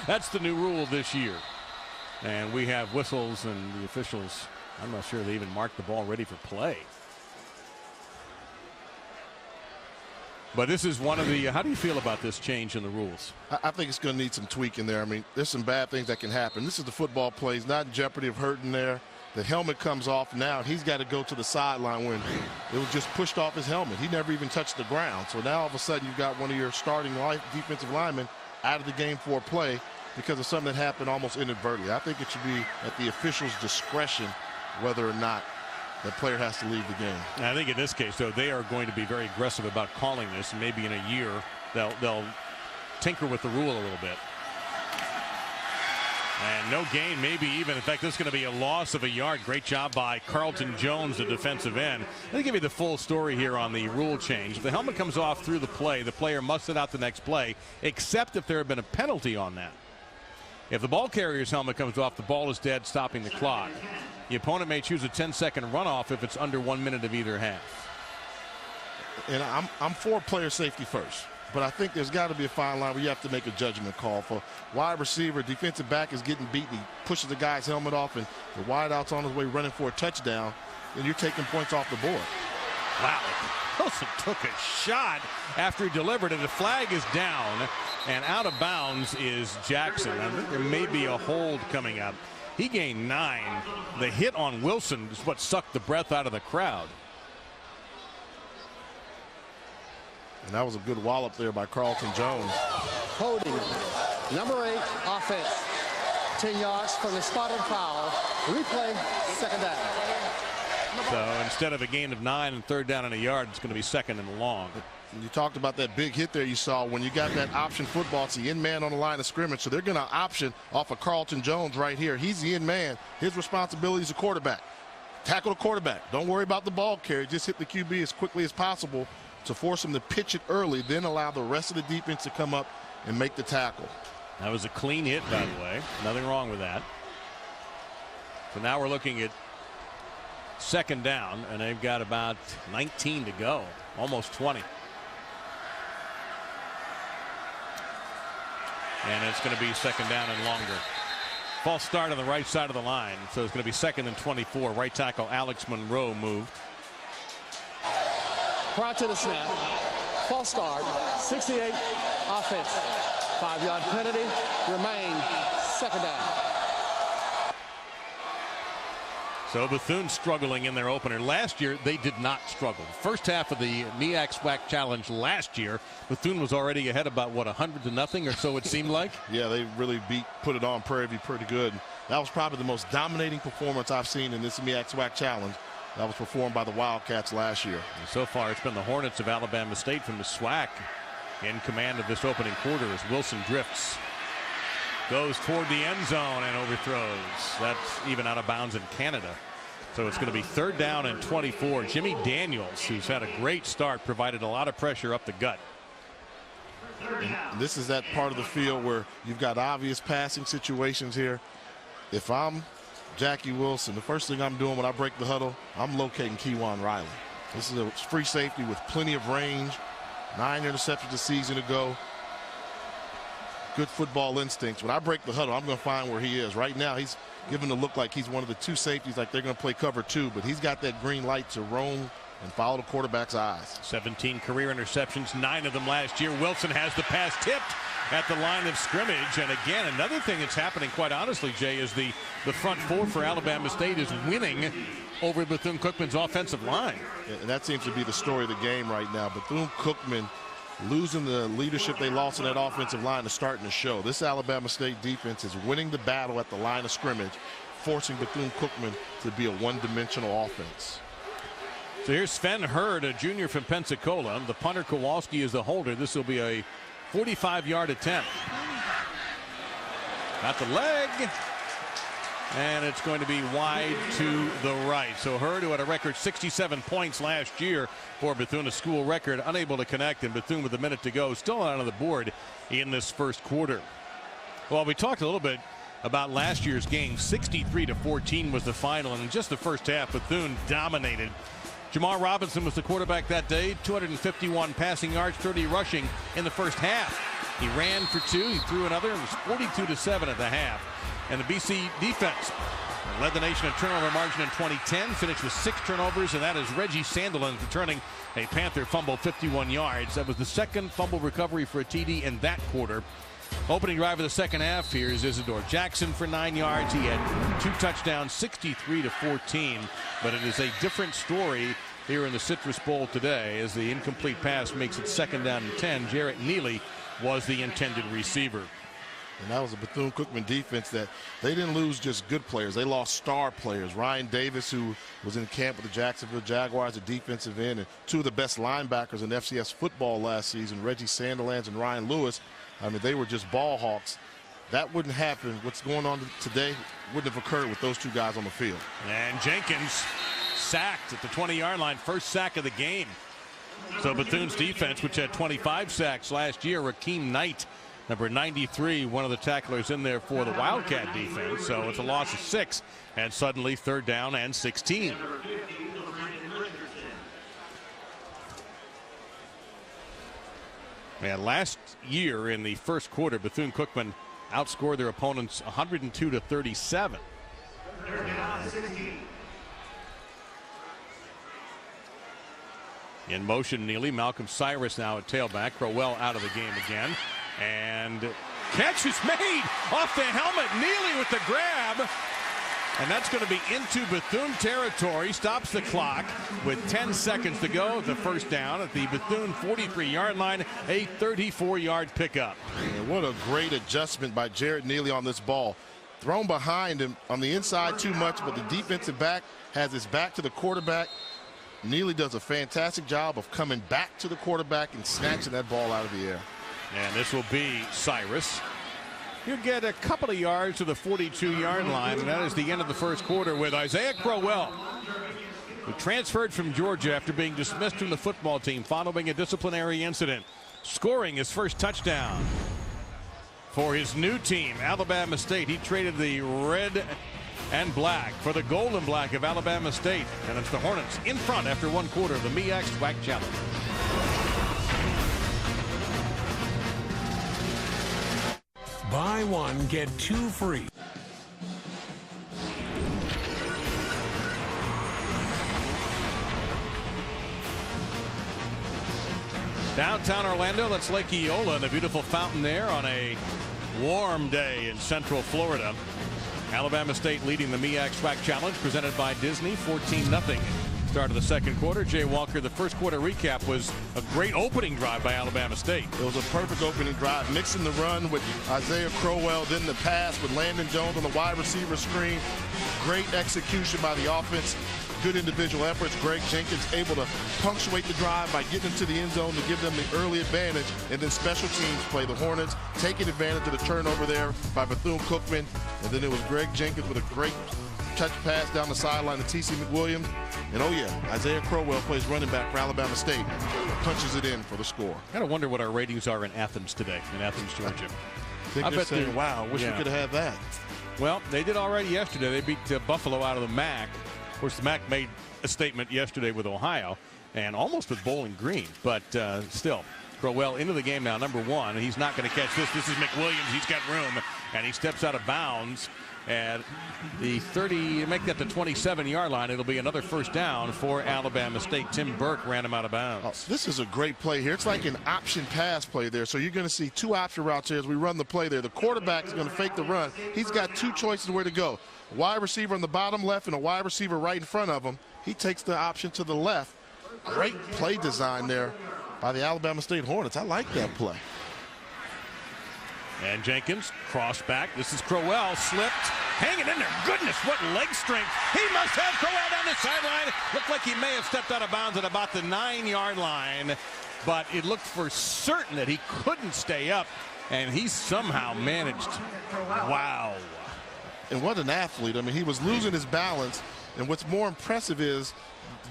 That's the new rule this year. And we have whistles, and the officials, I'm not sure they even marked the ball ready for play. But this is one of the, how do you feel about this change in the rules? I think it's going to need some tweaking there. I mean, there's some bad things that can happen. This is the football play. He's not in jeopardy of hurting there. The helmet comes off now. He's got to go to the sideline when it was just pushed off his helmet. He never even touched the ground. So now all of a sudden you've got one of your starting defensive linemen out of the game for a play because of something that happened almost inadvertently. I think it should be at the official's discretion whether or not the player has to leave the game. And I think in this case, though, they are going to be very aggressive about calling this. And maybe in a year, they'll tinker with the rule a little bit. And no gain, maybe even. In fact, this is going to be a loss of a yard. Great job by Carlton Jones, the defensive end. Let me give you the full story here on the rule change. If the helmet comes off through the play, the player must sit out the next play, except if there had been a penalty on that. If the ball carrier's helmet comes off, the ball is dead, stopping the clock. The opponent may choose a 10-second runoff if it's under 1 minute of either half. And I'm for player safety first, but I think there's got to be a fine line where you have to make a judgment call. For wide receiver, defensive back is getting beaten. He pushes the guy's helmet off, and the wideout's on his way running for a touchdown, and you're taking points off the board. Wow. Wilson took a shot after he delivered it. The flag is down, and out of bounds is Jackson. I think there may be a hold coming up. He gained 9. The hit on Wilson is what sucked the breath out of the crowd. And that was a good wallop there by Carlton Jones. Holding, number 8, offense. 10 yards from the spotted foul. Replay, 2nd down. So instead of a gain of 9 and 3rd down and a yard, it's going to be 2nd and long. You talked about that big hit there you saw when you got that option football. It's the in man on the line of scrimmage, so they're going to option off of Carlton Jones right here. He's the in man. His responsibility is a quarterback. Tackle the quarterback. Don't worry about the ball carry. Just hit the QB as quickly as possible to force him to pitch it early, then allow the rest of the defense to come up and make the tackle. That was a clean hit, by the way. Nothing wrong with that. So now we're looking at 2nd down, and they've got about 19 to go, almost 20. And it's going to be 2nd down and longer. False start on the right side of the line, so it's going to be 2nd and 24. Right tackle Alex Monroe moved. prior to the snap. False start, 68 offense. 5-yard penalty, remain second down. So Bethune struggling in their opener. Last year, they did not struggle. First half of the MEAC SWAC Challenge last year, Bethune was already ahead about, what, 100-0 or so it seemed like? Yeah, they really put it on Prairie View pretty good. That was probably the most dominating performance I've seen in this MEAC SWAC Challenge. That was performed by the Wildcats last year. And so far, it's been the Hornets of Alabama State from the SWAC in command of this opening quarter as Wilson drifts. Goes toward the end zone and overthrows. That's even out of bounds in Canada. So it's going to be 3rd down and 24. Jimmy Daniels, who's had a great start, provided a lot of pressure up the gut. And this is that part of the field where you've got obvious passing situations here. If I'm Jackie Wilson, the first thing I'm doing when I break the huddle, I'm locating Kewan Riley. This is a free safety with plenty of range. 9 interceptions a season ago. Good football instincts. When I break the huddle, I'm going to find where he is. Right now, he's given to look like he's one of the 2 safeties, like they're going to play cover 2, but he's got that green light to roam and follow the quarterback's eyes. 17 career interceptions, 9 of them last year. Wilson has the pass tipped at the line of scrimmage. And again, another thing that's happening, quite honestly, Jay, is the front 4 for Alabama State is winning over Bethune Cookman's offensive line. And that seems to be the story of the game right now. Bethune Cookman losing the leadership they lost in that offensive line is starting to show. This Alabama State defense is winning the battle at the line of scrimmage, forcing Bethune Cookman to be a one-dimensional offense. So here's Sven Hurd, a junior from Pensacola. The punter Kowalski is the holder. This will be a 45-yard attempt. Got the leg. And it's going to be wide to the right. So Hurd, who had a record 67 points last year for Bethune, a school record, unable to connect. And Bethune with a minute to go, still not on the board in this first quarter. Well, we talked a little bit about last year's game. 63-14 was the final. And in just the first half, Bethune dominated. Jamar Robinson was the quarterback that day. 251 passing yards, 30 rushing in the first half. He ran for 2. He threw another. It was 42-7 at the half. And the BC defense led the nation in turnover margin in 2010, finished with 6 turnovers, and that is Reggie Sandilands returning a Panther fumble, 51 yards. That was the second fumble recovery for a TD in that quarter. Opening drive of the second half, here's Isidore Jackson for 9 yards. He had 2 touchdowns, 63-14, but it is a different story here in the Citrus Bowl today as the incomplete pass makes it 2nd down and 10. Jarrett Neely was the intended receiver. And that was a Bethune-Cookman defense that they didn't lose just good players. They lost star players. Ryan Davis, who was in camp with the Jacksonville Jaguars, a defensive end, and 2 of the best linebackers in FCS football last season, Reggie Sandilands and Ryan Lewis. I mean, they were just ball hawks. That wouldn't happen. What's going on today wouldn't have occurred with those 2 guys on the field. And Jenkins sacked at the 20-yard line, first sack of the game. So Bethune's defense, which had 25 sacks last year, Rakeem Knight, number 93, one of the tacklers in there for the Wildcat defense. So it's a loss of 6, and suddenly 3rd down and 16. And last year in the first quarter, Bethune-Cookman outscored their opponents 102-37. In motion, Neely. Malcolm Cyrus now at tailback. Crowell out of the game again. And catch is made off the helmet. Neely with the grab. And that's going to be into Bethune territory. Stops the clock with 10 seconds to go. The first down at the Bethune 43-yard line. A 34-yard pickup. And what a great adjustment by Jarrett Neely on this ball. Thrown behind him on the inside too much, but the defensive back has his back to the quarterback. Neely does a fantastic job of coming back to the quarterback and snatching that ball out of the air. And this will be Cyrus. He'll get a couple of yards to the 42-yard line, and that is the end of the first quarter with Isaiah Crowell, who transferred from Georgia after being dismissed from the football team following a disciplinary incident, scoring his first touchdown for his new team, Alabama State. He traded the red and black for the gold and black of Alabama State, and it's the Hornets in front after one quarter of the MEAC SWAC Challenge. Buy 1, get 2 free. Downtown Orlando, that's Lake Eola and the beautiful fountain there on a warm day in Central Florida. Alabama State leading the MEAC SWAC Challenge presented by Disney, 14-0. Start of the second quarter. Jay Walker, the first quarter recap was a great opening drive by Alabama State. It was a perfect opening drive, mixing the run with Isaiah Crowell, then the pass with Landon Jones on the wide receiver screen. Great execution by the offense. Good individual efforts. Greg Jenkins able to punctuate the drive by getting into the end zone to give them the early advantage. And then special teams play the Hornets, taking advantage of the turnover there by Bethune-Cookman. And then it was Greg Jenkins with a great touch pass down the sideline to T.C. McWilliams. And oh yeah, Isaiah Crowell plays running back for Alabama State. Punches it in for the score. Gotta wonder what our ratings are in Athens today, in Athens, Georgia. I bet they're, wow, wish we could have had that. Well, they did already yesterday. They beat Buffalo out of the MAC. Of course, the MAC made a statement yesterday with Ohio and almost with Bowling Green, but still, Crowell into the game now, number one. He's not going to catch this. This is McWilliams. He's got room, and he steps out of bounds at the 30, make that the 27-yard line. It'll be another first down for Alabama State. Tim Burke ran him out of bounds. Oh, this is a great play here. It's like an option pass play there. So you're going to see two option routes here as we run the play there. The quarterback is going to fake the run. He's got two choices where to go. A wide receiver on the bottom left and a wide receiver right in front of him. He takes the option to the left. Great play design there by the Alabama State Hornets. I like that play. And Jenkins, cross back. This is Crowell, slipped, hanging in there. Goodness, what leg strength. He must have Crowell down the sideline. Looked like he may have stepped out of bounds at about the 9-yard line, but it looked for certain that he couldn't stay up, and he somehow managed. Wow. And what an athlete. I mean, he was losing his balance, and what's more impressive is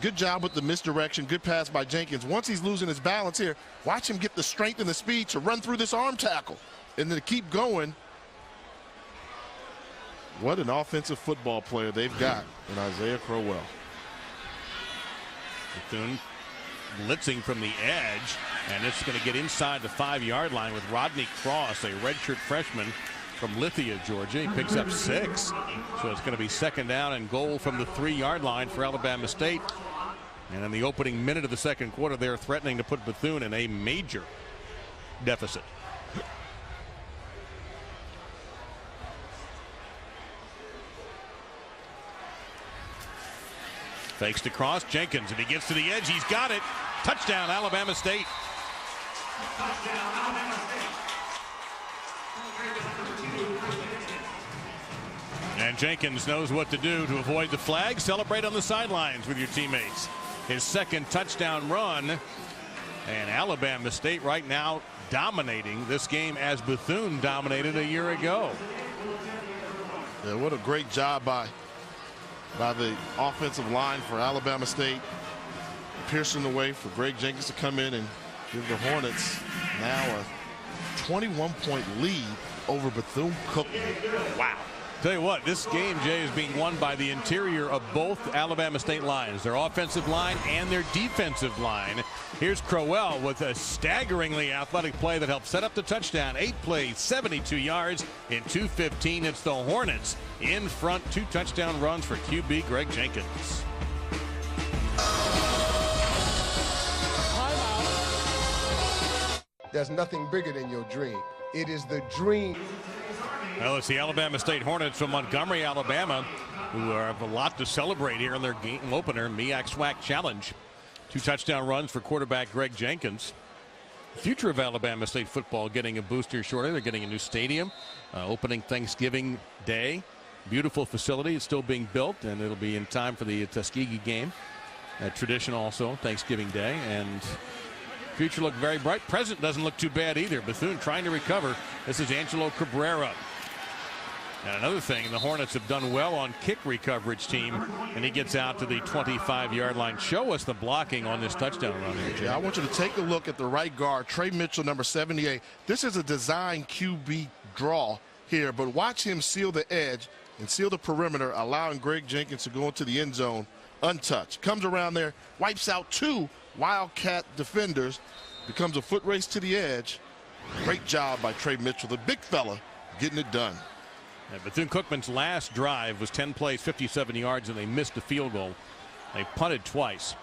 good job with the misdirection, good pass by Jenkins. Once he's losing his balance here, watch him get the strength and the speed to run through this arm tackle. And then to keep going. What an offensive football player they've got in Isaiah Crowell. Bethune blitzing from the edge, and it's going to get inside the 5-yard line with Rodney Cross, a redshirt freshman from Lithia, Georgia. He picks up 6. So it's going to be second down and goal from the 3-yard line for Alabama State. And in the opening minute of the second quarter, they're threatening to put Bethune in a major deficit. Fakes to Cross. Jenkins, if he gets to the edge, he's got it. Touchdown, Alabama State. And Jenkins knows what to do to avoid the flag. Celebrate on the sidelines with your teammates. His second touchdown run. And Alabama State right now dominating this game as Bethune dominated a year ago. Yeah, what a great job by the offensive line for Alabama State. Piercing the way for Greg Jenkins to come in and give the Hornets now a 21-point lead over Bethune-Cookman. Wow. Tell you what, this game, Jay, is being won by the interior of both Alabama State lines, their offensive line and their defensive line. Here's Crowell with a staggeringly athletic play that helped set up the touchdown. 8 plays, 72 yards in 2:15. It's the Hornets in front. 2 touchdown runs for QB Greg Jenkins. There's nothing bigger than your dream. It is the dream. Well, it's the Alabama State Hornets from Montgomery, Alabama, who have a lot to celebrate here in their game opener, MEAC SWAC Challenge. 2 touchdown runs for quarterback Greg Jenkins. The future of Alabama State football getting a boost here shortly. They're getting a new stadium, opening Thanksgiving Day. Beautiful facility. It's still being built, and it'll be in time for the Tuskegee game. Tradition also, Thanksgiving Day. And future look very bright. Present doesn't look too bad either. Bethune trying to recover. This is Angelo Cabrera. And another thing, the Hornets have done well on kick recoverage team, and he gets out to the 25-yard line. Show us the blocking on this touchdown run here, Jay. Yeah, I want you to take a look at the right guard, Trey Mitchell, number 78. This is a design QB draw here, but watch him seal the edge and seal the perimeter, allowing Greg Jenkins to go into the end zone untouched. Comes around there, wipes out 2 Wildcat defenders, becomes a foot race to the edge. Great job by Trey Mitchell, the big fella, getting it done. And Bethune-Cookman's last drive was 10 plays, 57 yards, and they missed a field goal. They punted twice.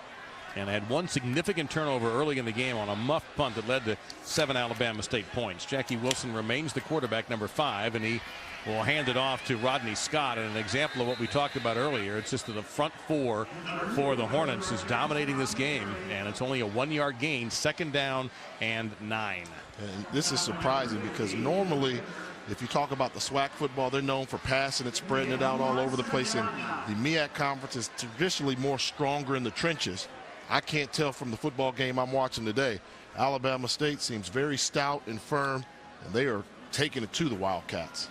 and had one significant turnover early in the game on a muff punt that led to 7 Alabama State points. Jackie Wilson remains the quarterback, number 5, and he will hand it off to Rodney Scott. And an example of what we talked about earlier, it's just that the front 4 for the Hornets is dominating this game, and it's only a 1-yard gain, 2nd down and 9. And this is surprising because normally, if you talk about the SWAC football, they're known for passing it, spreading it out all over the place. And the MEAC conference is traditionally more stronger in the trenches. I can't tell from the football game I'm watching today. Alabama State seems very stout and firm, and they are taking it to the Wildcats.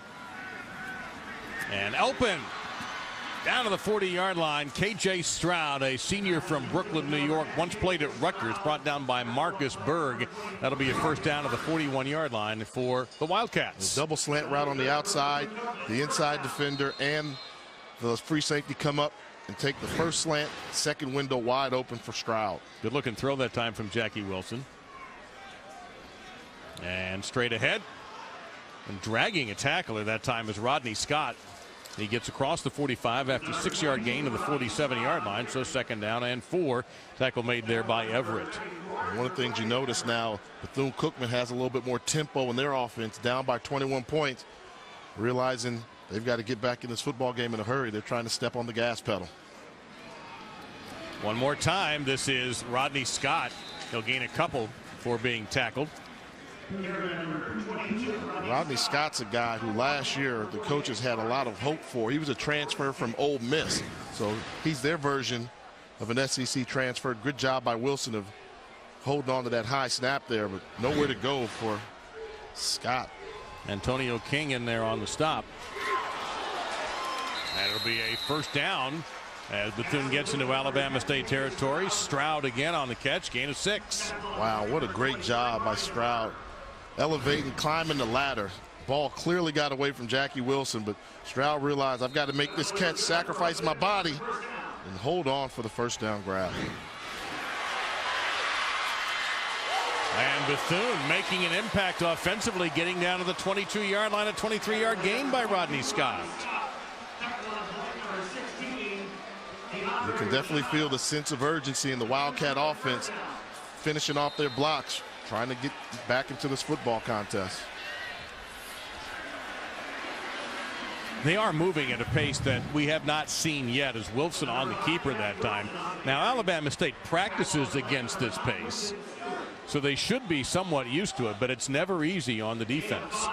And open down to the 40-yard line. KJ Stroud, a senior from Brooklyn, New York, once played at Rutgers, brought down by Marcus Berg. That'll be a first down to the 41-yard line for the Wildcats. The double slant route on the outside, the inside defender and the free safety come up and take the first slant, second window wide open for Stroud. Good looking throw that time from Jackie Wilson. And straight ahead. And dragging a tackler that time is Rodney Scott. He gets across the 45 after 6-yard gain to the 47-yard line. So 2nd down and 4. Tackle made there by Everett. One of the things you notice now, Bethune Cookman has a little bit more tempo in their offense, down by 21 points, realizing they've got to get back in this football game in a hurry. They're trying to step on the gas pedal. One more time. This is Rodney Scott. He'll gain a couple for being tackled. Rodney Scott's a guy who last year the coaches had a lot of hope for. He was a transfer from Ole Miss, so he's their version of an SEC transfer. Good job by Wilson of holding on to that high snap there, but nowhere to go for Scott. Antonio King in there on the stop. That'll be a first down as Bethune gets into Alabama State territory. Stroud again on the catch, gain of 6. Wow, what a great job by Stroud. Elevating, climbing the ladder. Ball clearly got away from Jackie Wilson, but Stroud realized I've got to make this catch, sacrifice my body, and hold on for the first down grab. And Bethune making an impact offensively, getting down to the 22-yard line, a 23-yard gain by Rodney Scott. You can definitely feel the sense of urgency in the Wildcat offense, finishing off their blocks, trying to get back into this football contest. They are moving at a pace that we have not seen yet, as Wilson on the keeper that time. Now Alabama State practices against this pace, so they should be somewhat used to it, but it's never easy on the defense.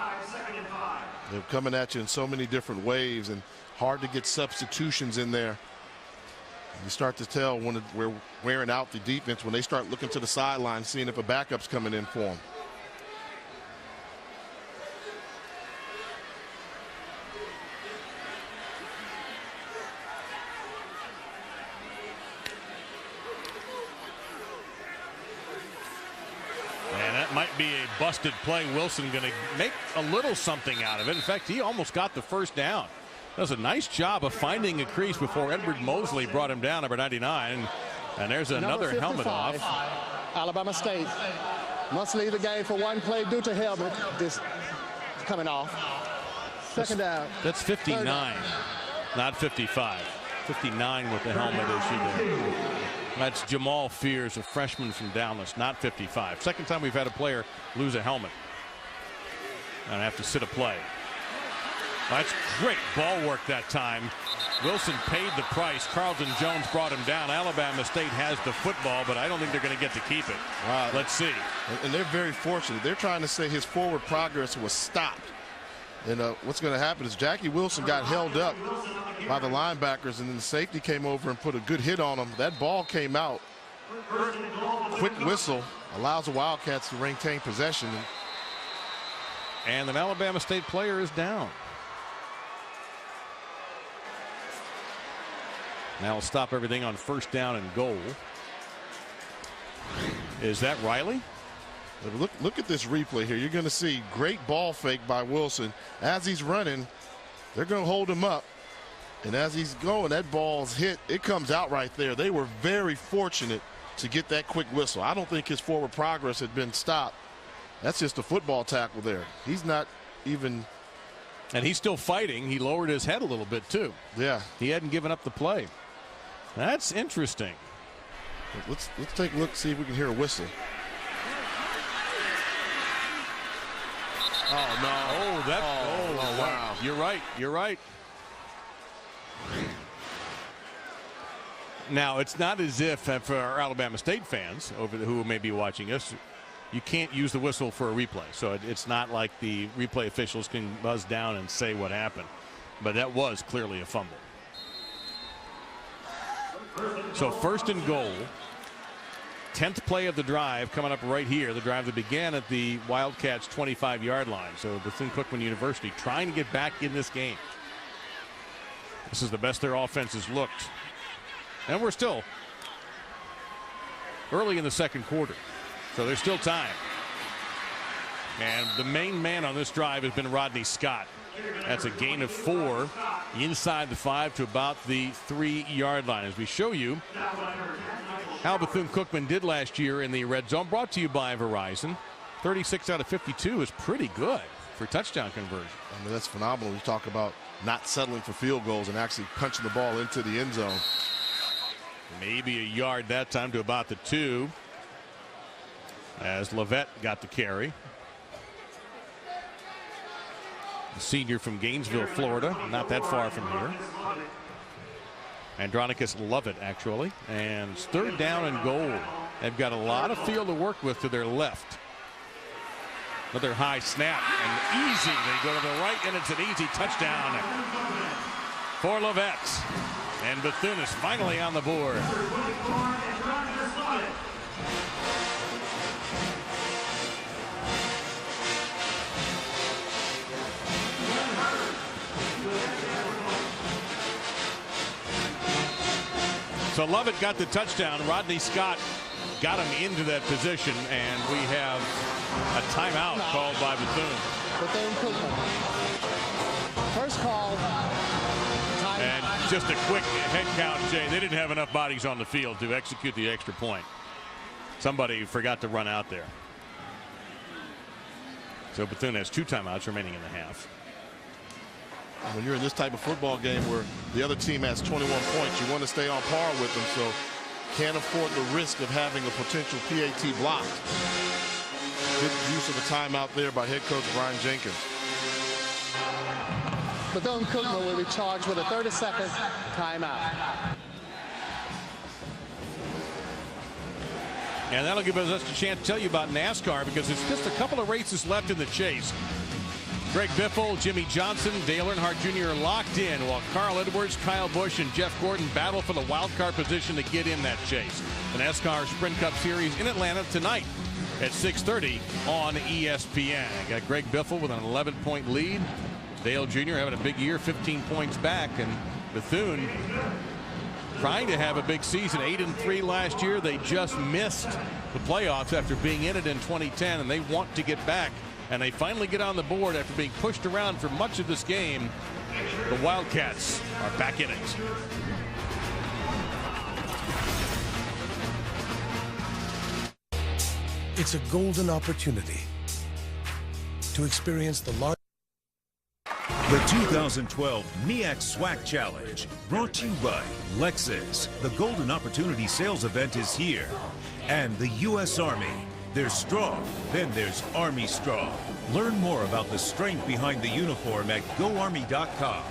They're coming at you in so many different ways and hard to get substitutions in there. You start to tell when we're wearing out the defense when they start looking to the sideline, seeing if a backup's coming in for them. And that might be a busted play. Wilson going to make a little something out of it. In fact, he almost got the first down. Does a nice job of finding a crease before Edward Mosley brought him down, number 99. And there's another helmet off. Alabama State must leave the game for one play due to helmet coming off. 2nd down. That's 59, not 55. 59 with the helmet issue there. That's Jamal Fears, a freshman from Dallas, not 55. Second time we've had a player lose a helmet and have to sit a play. That's great ball work that time. Wilson paid the price. Carlton Jones brought him down. Alabama State has the football, but I don't think they're going to get to keep it. Wow. Let's see. And they're very fortunate. They're trying to say his forward progress was stopped. And what's going to happen is Jackie Wilson got held up by the linebackers, and then the safety came over and put a good hit on him. That ball came out. Quick whistle allows the Wildcats to maintain possession. And an Alabama State player is down. Now we'll stop everything on first down and goal. Is that Riley? Look at this replay here. You're going to see great ball fake by Wilson. As he's running, they're going to hold him up. And as he's going, that ball's hit. It comes out right there. They were very fortunate to get that quick whistle. I don't think his forward progress had been stopped. That's just a football tackle there. He's not even. And he's still fighting. He lowered his head a little bit, too. Yeah. He hadn't given up the play. That's interesting. Let's take a look, see if we can hear a whistle. Oh, no. Oh, wow. You're right. You're right. Now, it's not as if, for our Alabama State fans who may be watching us, you can't use the whistle for a replay. So it's not like the replay officials can buzz down and say what happened. But that was clearly a fumble. So first and goal. 10th play of the drive coming up right here. The drive that began at the Wildcats 25-yard line. So Bethune Cookman University trying to get back in this game. This is the best their offense has looked. And we're still early in the second quarter. So there's still time. And the main man on this drive has been Rodney Scott. That's a gain of 4 inside the 5 to about the 3-yard line. As we show you how Bethune Cookman did last year in the red zone, brought to you by Verizon. 36 out of 52 is pretty good for touchdown conversion. I mean, that's phenomenal. We talk about not settling for field goals and actually punching the ball into the end zone. Maybe a yard that time to about the 2 as Levette got the carry. The senior from Gainesville, Florida, not that far from here. Andronicus Lovett, actually. And it's 3rd down and goal. They've got a lot of field to work with to their left. Another high snap and easy. They go to the right and it's an easy touchdown for Lovett. And Bethune is finally on the board. So Lovett got the touchdown. Rodney Scott got him into that position, and we have a timeout called by Bethune. Bethune Cookman. First call. And just a quick head count, Jay. They didn't have enough bodies on the field to execute the extra point. Somebody forgot to run out there. So Bethune has 2 timeouts remaining in the half. When you're in this type of football game where the other team has 21 points, you want to stay on par with them, so can't afford the risk of having a potential PAT blocked. Good use of the timeout there by head coach Brian Jenkins. Bethune Cookman will be charged with a 30-second timeout. And that'll give us a chance to tell you about NASCAR, because it's just a couple of races left in the chase. Greg Biffle, Jimmy Johnson, Dale Earnhardt Jr. are locked in, while Carl Edwards, Kyle Busch, and Jeff Gordon battle for the wild card position to get in that chase. The NASCAR Sprint Cup Series in Atlanta tonight at 6:30 on ESPN. Got Greg Biffle with an 11-point lead. Dale Jr. having a big year, 15 points back, and Bethune trying to have a big season. 8-3 last year. They just missed the playoffs after being in it in 2010, and they want to get back. And they finally get on the board after being pushed around for much of this game. The Wildcats are back in it. It's a golden opportunity to experience the large. The 2012 MEAC SWAC Challenge, brought to you by Lexus. The Golden Opportunity Sales Event is here. And the U.S. Army. There's strong, then there's Army strong. Learn more about the strength behind the uniform at GoArmy.com.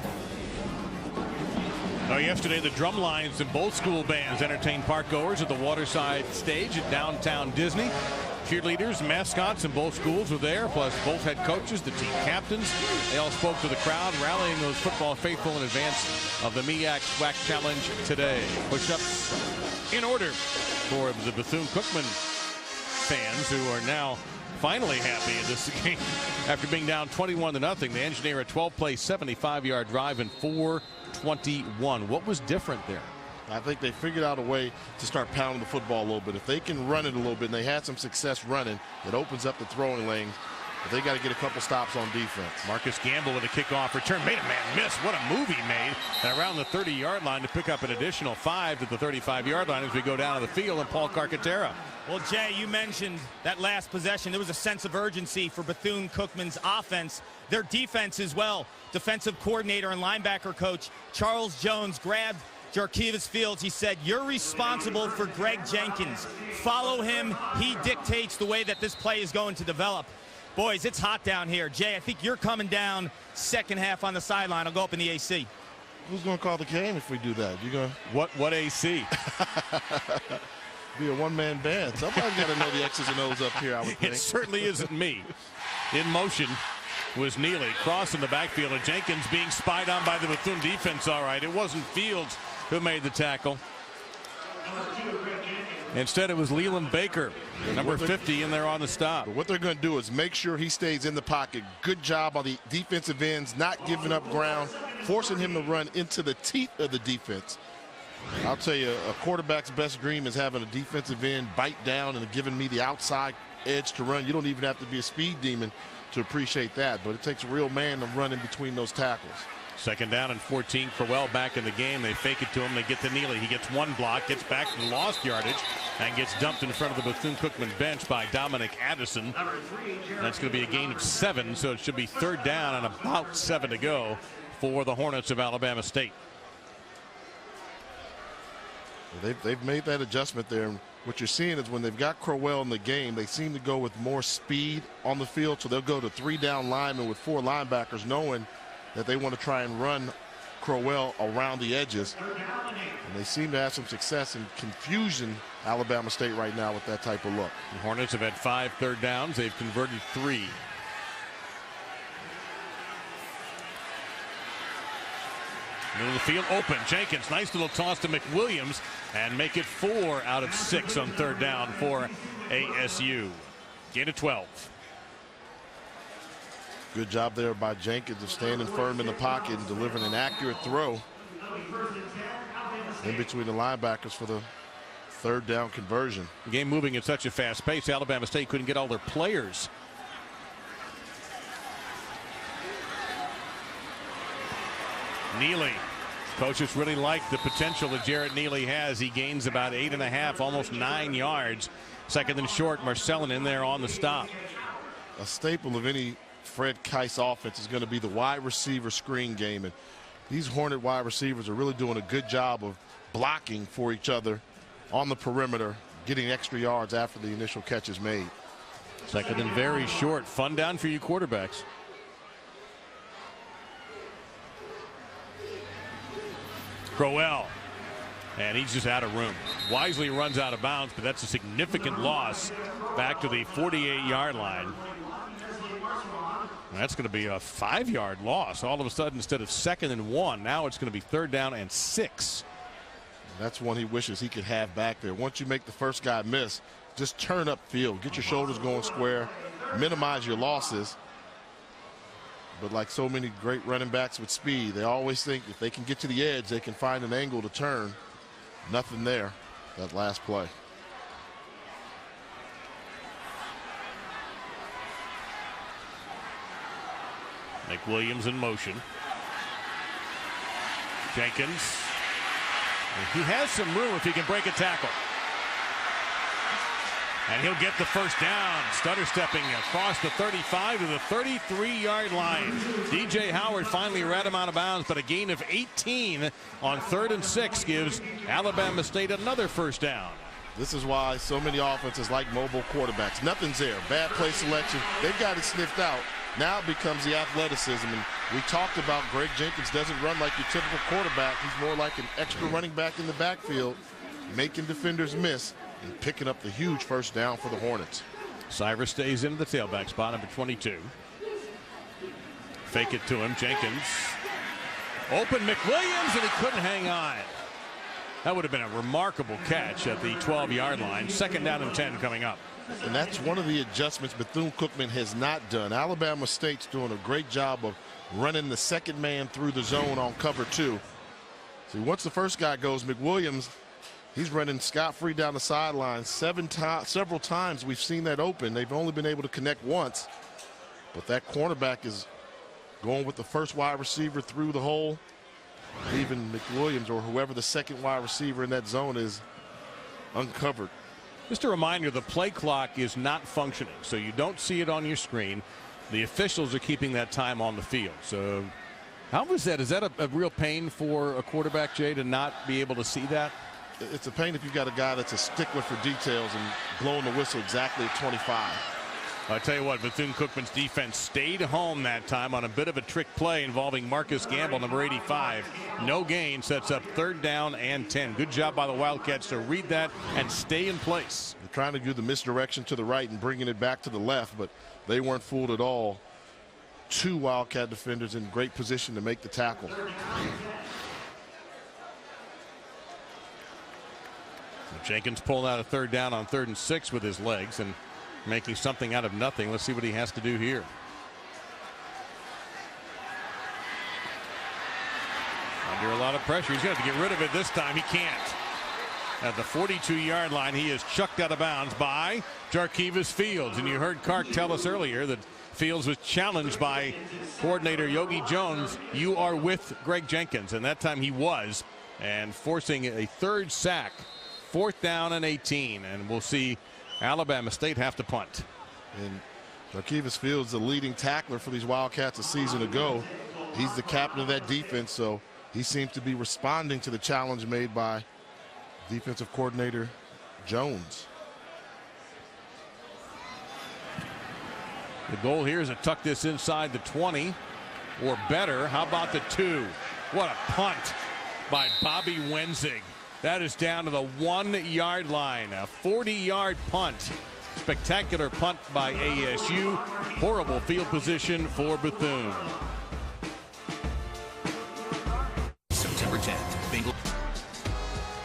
Now, yesterday, the drum lines and both school bands entertained parkgoers at the Waterside stage at downtown Disney. Cheerleaders, mascots in both schools were there, plus both head coaches, the team captains. They all spoke to the crowd, rallying those football faithful in advance of the MEAC SWAC Challenge today. Push-ups in order for the Bethune-Cookman fans, who are now finally happy in this game after being down 21-0. They engineer a 12-play 75-yard drive in 4:21. What was different there? I think they figured out a way to start pounding the football a little bit. If they can run it a little bit, and they had some success running, it opens up the throwing lanes. But they got to get a couple stops on defense. Marcus Gamble with a kickoff return. Made a man miss. What a move he made. And around the 30-yard line to pick up an additional 5 at the 35-yard line as we go down to the field, and Paul Carcaterra. Well, Jay, you mentioned that last possession. There was a sense of urgency for Bethune-Cookman's offense. Their defense as well. Defensive coordinator and linebacker coach Charles Jones grabbed Jarkevis Fields, he said, "You're responsible for Greg Jenkins. Follow him. He dictates the way that this play is going to develop." Boys, it's hot down here. Jay, I think you're coming down second half on the sideline. I'll go up in the AC. Who's going to call the game if we do that? You going what AC? Be a one-man band. Somebody's got to know the X's and O's up here, I would think. It certainly isn't me. In motion was Neely, crossing the backfield, and Jenkins being spied on by the Bethune defense. All right, it wasn't Fields who made the tackle. Instead, it was Leland Baker, number 50, in there on the stop. But what they're going to do is make sure he stays in the pocket. Good job on the defensive ends, not giving up ground, forcing him to run into the teeth of the defense. I'll tell you, a quarterback's best dream is having a defensive end bite down and giving me the outside edge to run. You don't even have to be a speed demon to appreciate that, but it takes a real man to run in between those tackles. Second down and 14. Crowell back in the game. They fake it to him. They get to Neely. He gets one block, gets back and lost yardage, and gets dumped in front of the Bethune-Cookman bench by Dominic Addison. That's going to be a gain of 7, so it should be third down and about 7 to go for the Hornets of Alabama State. They've made that adjustment there. And what you're seeing is when they've got Crowell in the game, they seem to go with more speed on the field, so they'll go to 3 down linemen with 4 linebackers, knowing that they want to try and run Crowell around the edges. And they seem to have some success in confusing Alabama State right now with that type of look. The Hornets have had 5 third downs. They've converted 3. Middle of the field open. Jenkins, nice little toss to McWilliams, and make it 4 out of 6 on third down for ASU. Gain of 12. Good job there by Jenkins of standing firm in the pocket and delivering an accurate throw in between the linebackers for the third down conversion. The game moving at such a fast pace, Alabama State couldn't get all their players. Neely. Coaches really like the potential that Jarrett Neely has. He gains about 8.5, almost 9 yards. Second and short, Marcellin in there on the stop. A staple of any Fred Kice offense is going to be the wide receiver screen game. And these Hornet wide receivers are really doing a good job of blocking for each other on the perimeter, getting extra yards after the initial catch is made. Second and very short. Fun down for you quarterbacks. Crowell, and he's just out of room. Wisely runs out of bounds, but that's a significant loss back to the 48-yard line. That's going to be a 5-yard loss. All of a sudden, instead of 2nd and 1, now it's going to be 3rd down and 6. That's one he wishes he could have back there. Once you make the first guy miss, just turn up field, get your shoulders going square, minimize your losses. But like so many great running backs with speed, they always think if they can get to the edge, they can find an angle to turn. Nothing there that last play. McWilliams in motion. Jenkins. He has some room if he can break a tackle. And he'll get the first down. Stutter stepping across the 35 to the 33-yard line. DJ Howard finally ran him out of bounds, but a gain of 18 on 3rd and 6 gives Alabama State another first down. This is why so many offenses like mobile quarterbacks. Nothing's there. Bad play selection. They've got it sniffed out. Now it becomes the athleticism. And we talked about Greg Jenkins doesn't run like your typical quarterback. He's more like an extra running back in the backfield, making defenders miss and picking up the huge first down for the Hornets. Cyrus stays in the tailback spot, number 22. Fake it to him. Jenkins. Open McWilliams, and he couldn't hang on. That would have been a remarkable catch at the 12-yard line. 2nd down and 10 coming up. And that's one of the adjustments Bethune-Cookman has not done. Alabama State's doing a great job of running the second man through the zone on cover 2. See, once the first guy goes, McWilliams, he's running scot-free down the sideline. Several times we've seen that open. They've only been able to connect once. But that cornerback is going with the first wide receiver through the hole, leaving McWilliams or whoever the second wide receiver in that zone is uncovered. Just a reminder, the play clock is not functioning, so you don't see it on your screen. The officials are keeping that time on the field. So How was that? Is that a real pain for a quarterback, Jay, to not be able to see that? It's a pain if you've got a guy that's a stickler for details and blowing the whistle exactly at 25. I tell you what, Bethune-Cookman's defense stayed home that time on a bit of a trick play involving Marcus Gamble, number 85. No gain, sets up 3rd down and 10. Good job by the Wildcats to read that and stay in place. They're trying to do the misdirection to the right and bringing it back to the left, but they weren't fooled at all. 2 Wildcat defenders in great position to make the tackle. Jenkins pulling out a 3rd down on 3rd and 6 with his legs and making something out of nothing. Let's see what he has to do here. Under a lot of pressure. He's going to have to get rid of it this time. He can't. At the 42-yard line, he is chucked out of bounds by Jarkevis Fields. And you heard Clark tell us earlier that Fields was challenged by coordinator Yogi Jones. You are with Greg Jenkins. And that time he was. And forcing a 3rd sack. 4th down and 18. And we'll see Alabama State have to punt. And Jarkevis Fields, the leading tackler for these Wildcats a season ago. He's the captain of that defense, so he seems to be responding to the challenge made by defensive coordinator Jones. The goal here is to tuck this inside the 20 or better. How about the 2? What a punt by Bobby Wenzig. That is down to the 1-yard line. A 40-yard punt. Spectacular punt by ASU. Horrible field position for Bethune. September 10th.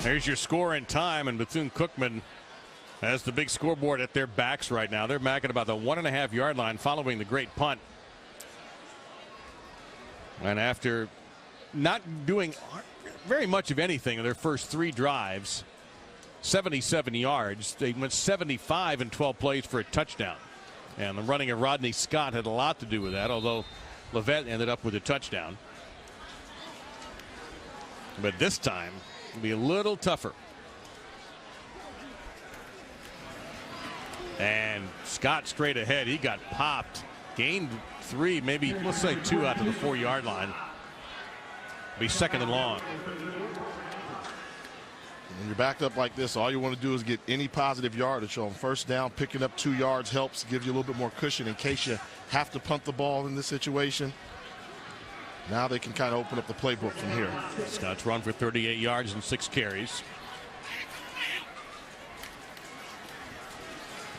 There's your score and time, and Bethune-Cookman has the big scoreboard at their backs right now. They're back at about the 1.5-yard line following the great punt. And after not doing very much of anything in their first 3 drives, 77 yards, they went 75 in 12 plays for a touchdown. And the running of Rodney Scott had a lot to do with that, although Levette ended up with a touchdown. But this time it'll be a little tougher. And Scott straight ahead. He got popped, gained 3, maybe let's say 2 out to the 4-yard line. Be 2nd and long. When you're backed up like this, all you want to do is get any positive yardage on 1st down. Picking up 2 yards helps, gives you a little bit more cushion in case you have to punt the ball in this situation. Now they can kind of open up the playbook from here. Scott's run for 38 yards and 6 carries.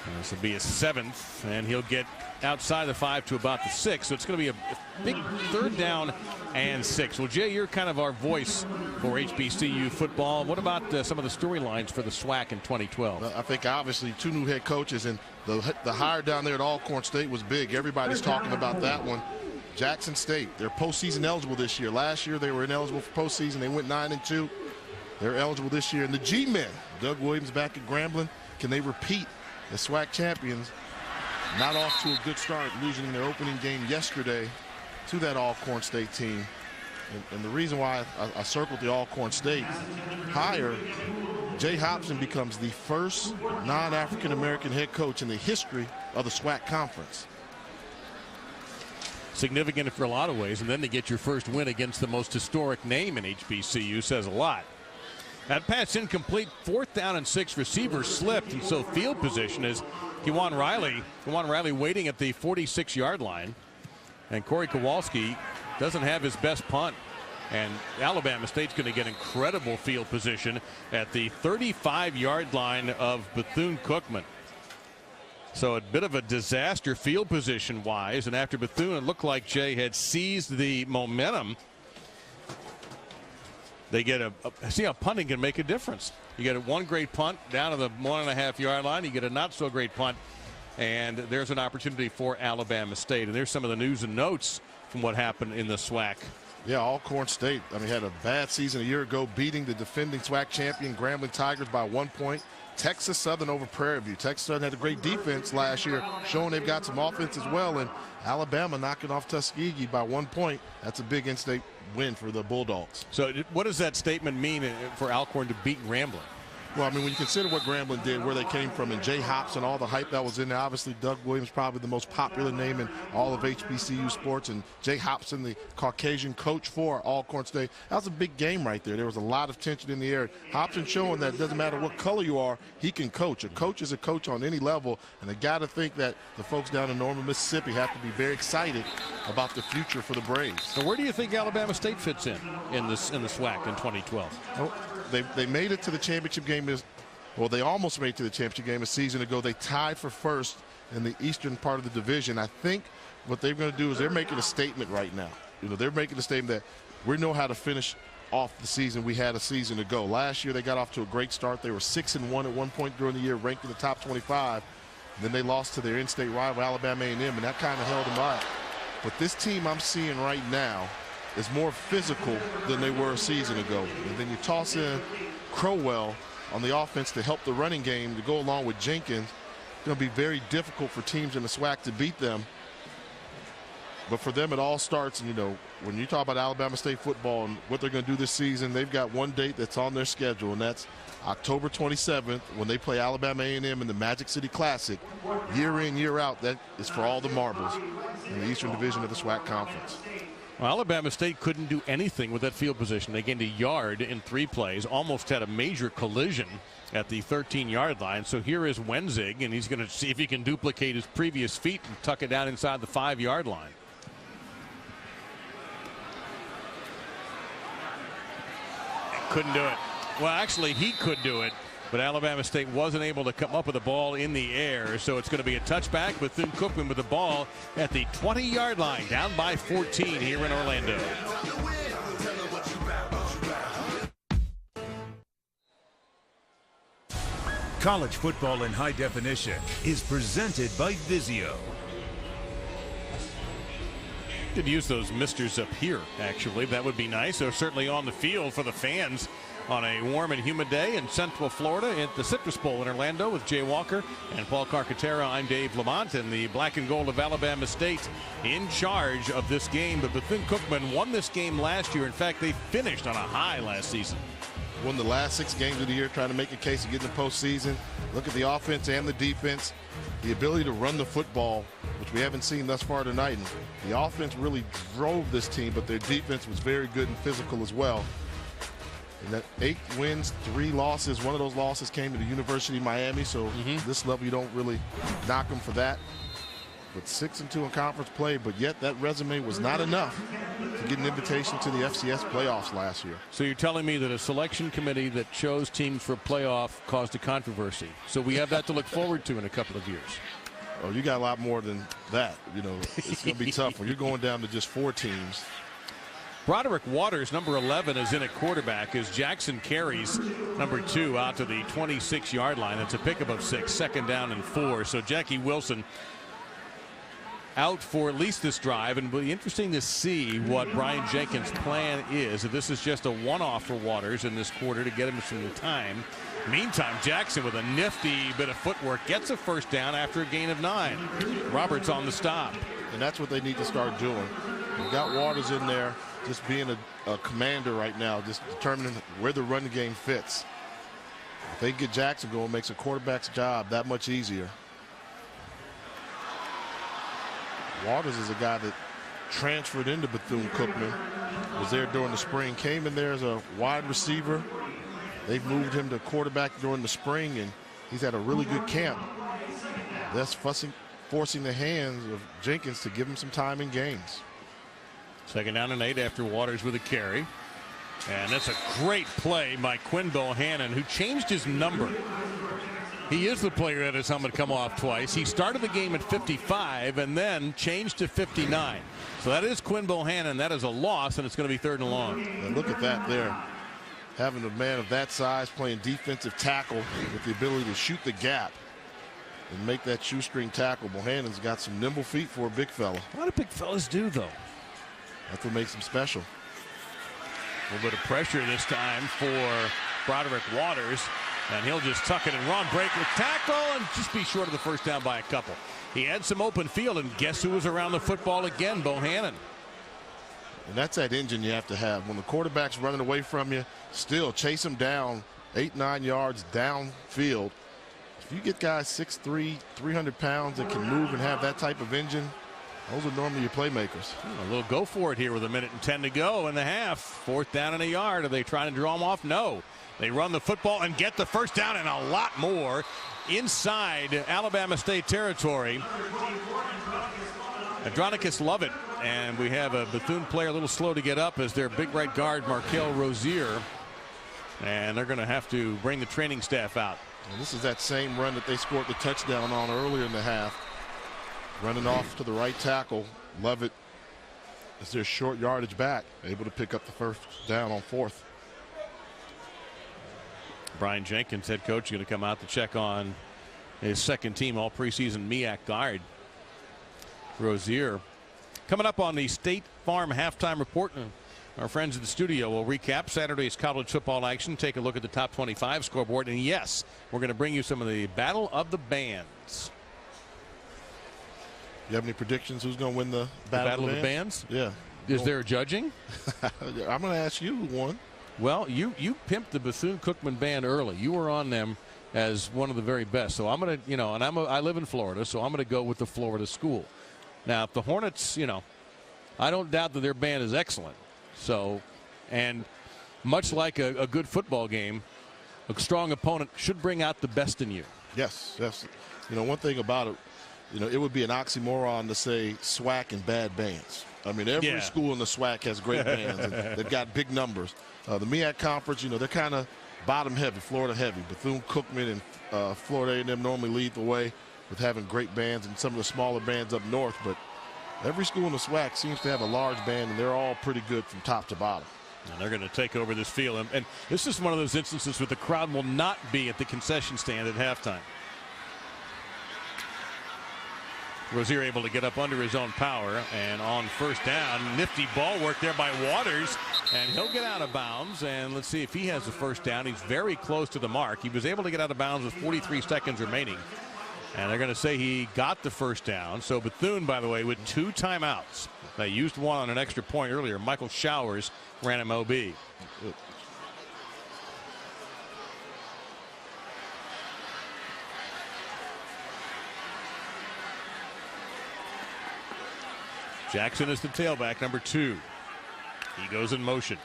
And this will be his 7th, and he'll get outside the 5 to about the 6. So it's going to be a big 3rd down and 6. Well, Jay, you're kind of our voice for HBCU football. What about some of the storylines for the SWAC in 2012? Well, I think obviously 2 new head coaches, and the hire down there at Alcorn State was big. Everybody's talking about that one. Jackson State, they're postseason eligible this year. Last year they were ineligible for postseason. They went 9-2. They're eligible this year. And the G-men, Doug Williams back at Grambling, can they repeat as SWAC champions? Not off to a good start, losing their opening game yesterday to that Alcorn State team. And the reason why I circled the Alcorn State hire, Jay Hobson becomes the first non-African American head coach in the history of the SWAC conference. Significant for a lot of ways, and then to get your first win against the most historic name in HBCU says a lot. That pass incomplete, 4th down and 6. Receiver slipped, and so field position is Kewan Riley waiting at the 46-yard line, and Corey Kowalski doesn't have his best punt, and Alabama State's going to get incredible field position at the 35-yard line of Bethune-Cookman. So a bit of a disaster field position wise, and after Bethune, it looked like Jay had seized the momentum. They get see how punting can make a difference. You get one great punt down to the 1.5-yard line. You get a not so great punt, and there's an opportunity for Alabama State. And there's some of the news and notes from what happened in the SWAC. Yeah, Alcorn State, had a bad season a year ago, beating the defending SWAC champion Grambling Tigers by 1 point. Texas Southern over Prairie View. Texas Southern had a great defense last year, showing they've got some offense as well. And Alabama knocking off Tuskegee by 1 point. That's a big in-state win for the Bulldogs. So what does that statement mean for Alcorn to beat Grambling? Well, I mean, when you consider what Grambling did, where they came from, and Jay Hopson, all the hype that was in there, obviously Doug Williams, probably the most popular name in all of HBCU sports, and Jay Hopson, the Caucasian coach for Alcorn State. That was a big game right there. There was a lot of tension in the air. Hopson showing that it doesn't matter what color you are, he can coach. A coach is a coach on any level, and I got to think that the folks down in Norman, Mississippi have to be very excited about the future for the Braves. So where do you think Alabama State fits in the SWAC in 2012? Oh, they made it to the championship game. Well, they almost made it to the championship game a season ago. They tied for first in the eastern part of the division. I think what they're going to do is they're making a statement right now. You know, they're making a statement that we know how to finish off the season we had a season ago. Last year they got off to a great start. They were 6-1 at one point during the year, ranked in the top 25. And then they lost to their in-state rival Alabama A&M, and that kind of held them up. But this team I'm seeing right now is more physical than they were a season ago. And then you toss in Crowell on the offense to help the running game to go along with Jenkins. It's going to be very difficult for teams in the SWAC to beat them. But for them, it all starts, you know, when you talk about Alabama State football and what they're going to do this season, they've got one date that's on their schedule, and that's October 27th when they play Alabama A&M in the Magic City Classic. Year in, year out, that is for all the marbles in the Eastern Division of the SWAC Conference. Well, Alabama State couldn't do anything with that field position. They gained a yard in 3 plays, almost had a major collision at the 13-yard line. So here is Wenzig, and he's going to see if he can duplicate his previous feat and tuck it down inside the 5-yard line. Couldn't do it. Well, actually, he could do it, but Alabama State wasn't able to come up with the ball in the air. So it's going to be a touchback. Bethune Cookman with the ball at the 20-yard line, down by 14 here in Orlando. College football in high definition is presented by Vizio. Could use those misters up here, actually. That would be nice. So certainly on the field for the fans on a warm and humid day in Central Florida at the Citrus Bowl in Orlando with Jay Walker and Paul Carcaterra. I'm Dave Lamont, and the black and gold of Alabama State in charge of this game. But Bethune Cookman won this game last year. In fact, they finished on a high last season. Won the last 6 games of the year, trying to make a case of getting the postseason. Look at the offense and the defense. The ability to run the football, which we haven't seen thus far tonight. And the offense really drove this team, but their defense was very good and physical as well. And that 8 wins, 3 losses. One of those losses came to the University of Miami, so this level you don't really knock them for that. But 6-2 in conference play, but yet that resume was not enough to get an invitation to the FCS playoffs last year. So you're telling me that a selection committee that chose teams for playoff caused a controversy. So we have that to look forward to in a couple of years. Oh, you got a lot more than that. You know, it's going to be tough when you're going down to just 4 teams. Broderick Waters, number 11, is in at quarterback as Jackson carries number 2 out to the 26-yard line. That's a pickup of 6, 2nd down and 4. So Jackie Wilson out for at least this drive, and it'll be interesting to see what Brian Jenkins' plan is. If this is just a one-off for Waters in this quarter to get him some time. Meantime, Jackson with a nifty bit of footwork gets a 1st down after a gain of 9. Roberts on the stop. And that's what they need to start doing. You've got Waters in there just being a commander right now, just determining where the running game fits. If they get Jackson going, it makes a quarterback's job that much easier. Waters is a guy that transferred into Bethune Cookman, was there during the spring, came in there as a wide receiver. They've moved him to quarterback during the spring, and he's had a really good camp. That's forcing the hands of Jenkins to give him some time in games. 2nd down and 8 after Waters with a carry. And that's a great play by Quinn Bohannon, who changed his number. He is the player that has helmet come off twice. He started the game at 55 and then changed to 59. So that is Quinn Bohannon. That is a loss, and it's going to be 3rd and long. And look at that there. Having a man of that size playing defensive tackle with the ability to shoot the gap and make that shoestring tackle. Bohannon's got some nimble feet for a big fella. A lot of big fellas do, though. That's what makes him special. A little bit of pressure this time for Broderick Waters. And he'll just tuck it and run, break with tackle, and just be short of the 1st down by a couple. He had some open field, and guess who was around the football again? Bohannon. And that's that engine you have to have. When the quarterback's running away from you, still chase him down, 8-9 yards downfield. If you get guys 6'3", 300 pounds that can move and have that type of engine, those are normally your playmakers. A little go for it here with 1:10 to go in the half. 4th down and a yard. Are they trying to draw them off? No. They run the football and get the first down and a lot more inside Alabama State territory. Andronicus Lovett, and we have a Bethune player a little slow to get up as their big right guard Markel Rozier, and they're going to have to bring the training staff out. And this is that same run that they scored the touchdown on earlier in the half. Running off to the right tackle. Lovett is their short yardage back, able to pick up the first down on 4th. Brian Jenkins, head coach, going to come out to check on his second team all preseason MEAC guard Rozier. Coming up on the State Farm halftime report, our friends in the studio will recap Saturday's college football action, take a look at the top 25 scoreboard, and yes, we're going to bring you some of the Battle of the Bands. You have any predictions? Who's going to win the Battle of the Bands? Yeah. Is there judging? I'm going to ask you who won. Well, you pimped the Bethune Cookman band early. You were on them as one of the very best. So I'm going to, and I live in Florida, so I'm going to go with the Florida school. Now, if the Hornets, I don't doubt that their band is excellent. So, and much like a good football game, a strong opponent should bring out the best in you. Yes. One thing about it, it would be an oxymoron to say SWAC and bad bands. I mean, every school in the SWAC has great bands, and they've got big numbers. The MEAC conference, they're kind of bottom heavy, Florida heavy. Bethune Cookman and Florida A&M normally lead the way with having great bands and some of the smaller bands up north. But every school in the SWAC seems to have a large band, and they're all pretty good from top to bottom. And they're going to take over this field. And this is one of those instances where the crowd will not be at the concession stand at halftime. Rozier able to get up under his own power, and on first down, nifty ball work there by Waters, and he'll get out of bounds. And let's see if he has the first down. He's very close to the mark. He was able to get out of bounds with 43 seconds remaining, and they're going to say he got the first down. So Bethune, by the way, with 2 timeouts. They used one on an extra point earlier. Michael Showers ran him OB. Jackson is the tailback, number 2. He goes in motion.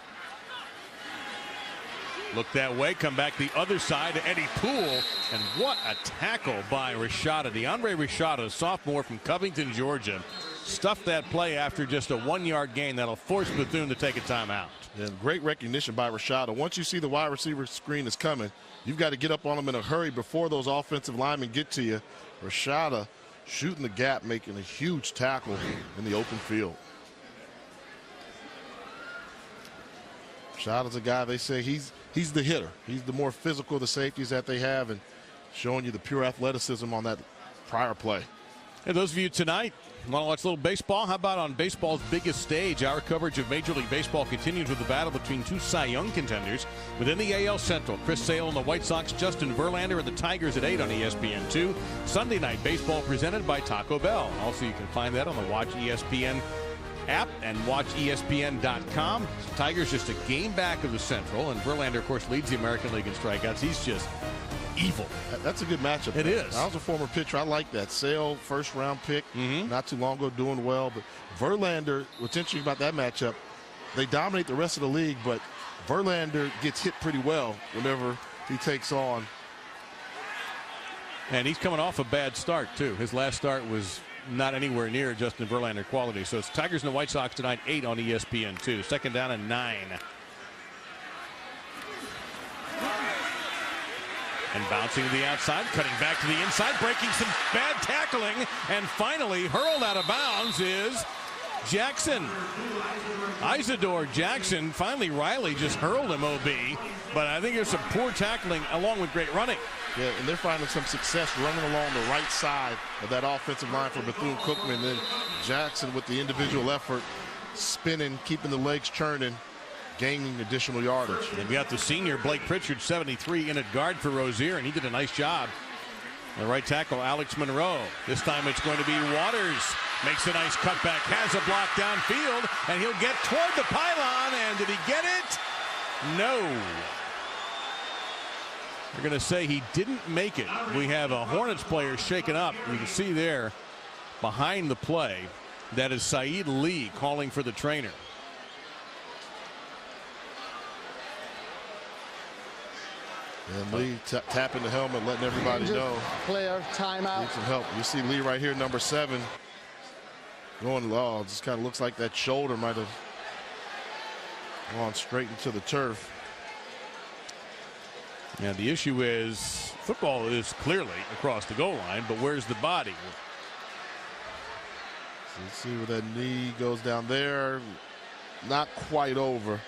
Look that way, come back the other side to Eddie Poole, and what a tackle by Rashada. DeAndre Rashada, sophomore from Covington, Georgia, stuffed that play after just a 1-yard gain that'll force Bethune to take a timeout. And great recognition by Rashada. Once you see the wide receiver screen is coming, you've got to get up on them in a hurry before those offensive linemen get to you. Rashada shooting the gap, making a huge tackle in the open field. Rashada's a guy they say he's the hitter. He's the more physical of the safeties that they have, and showing you the pure athleticism on that prior play. Hey, those of you tonight want to watch a little baseball? How about on baseball's biggest stage? Our coverage of Major League Baseball continues with the battle between 2 Cy Young contenders within the AL Central. Chris Sale and the White Sox, Justin Verlander and the Tigers at 8 on ESPN2. Sunday night baseball presented by Taco Bell. Also, you can find that on the Watch ESPN app and watchespn.com. Tigers just a game back of the Central, and Verlander, of course, leads the American League in strikeouts. He's just evil. That's a good matchup. It is. I was a former pitcher. I like that. Sale, first-round pick, not too long ago, doing well. But Verlander, what's interesting about that matchup, they dominate the rest of the league, but Verlander gets hit pretty well whenever he takes on. And he's coming off a bad start, too. His last start was not anywhere near Justin Verlander quality. So it's Tigers and the White Sox tonight, 8 on ESPN2. Second down and 9. And bouncing to the outside, cutting back to the inside, breaking some bad tackling, and finally hurled out of bounds is Jackson. Isidore Jackson. Finally, Riley just hurled him OB, but I think there's some poor tackling along with great running. Yeah, and they're finding some success running along the right side of that offensive line for Bethune-Cookman. Then Jackson with the individual effort, spinning, keeping the legs churning, gaining additional yardage. And we got the senior Blake Pritchard, 73, in at guard for Rozier, and he did a nice job. The right tackle, Alex Monroe. This time it's going to be Waters. Makes a nice cutback, has a block downfield, and he'll get toward the pylon. And did he get it? No. They're going to say he didn't make it. We have a Hornets player shaken up. You can see there behind the play that is Saeed Lee calling for the trainer. And Lee tapping the helmet, letting everybody know. Player, timeout. Need some help. You see Lee right here, number 7. Going low. Just kind of looks like that shoulder might have gone straight into the turf. Yeah, the issue is football is clearly across the goal line, but where's the body? So let's see where that knee goes down there. Not quite over.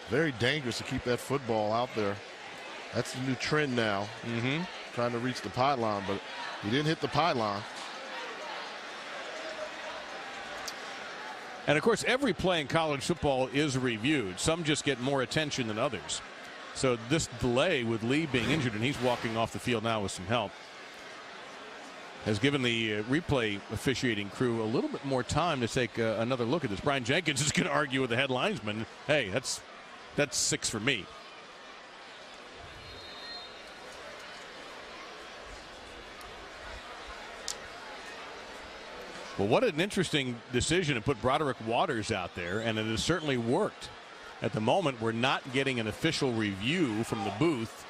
Very dangerous to keep that football out there. That's the new trend now. Trying to reach the pylon, but he didn't hit the pylon. And of course, every play in college football is reviewed. Some just get more attention than others. So this delay with Lee being injured, and he's walking off the field now with some help, has given the replay officiating crew a little bit more time to take another look at this. Brian Jenkins is going to argue with the head linesman, hey, that's 6 for me. Well, what an interesting decision to put Broderick Waters out there, and it has certainly worked. At the moment, we're not getting an official review from the booth.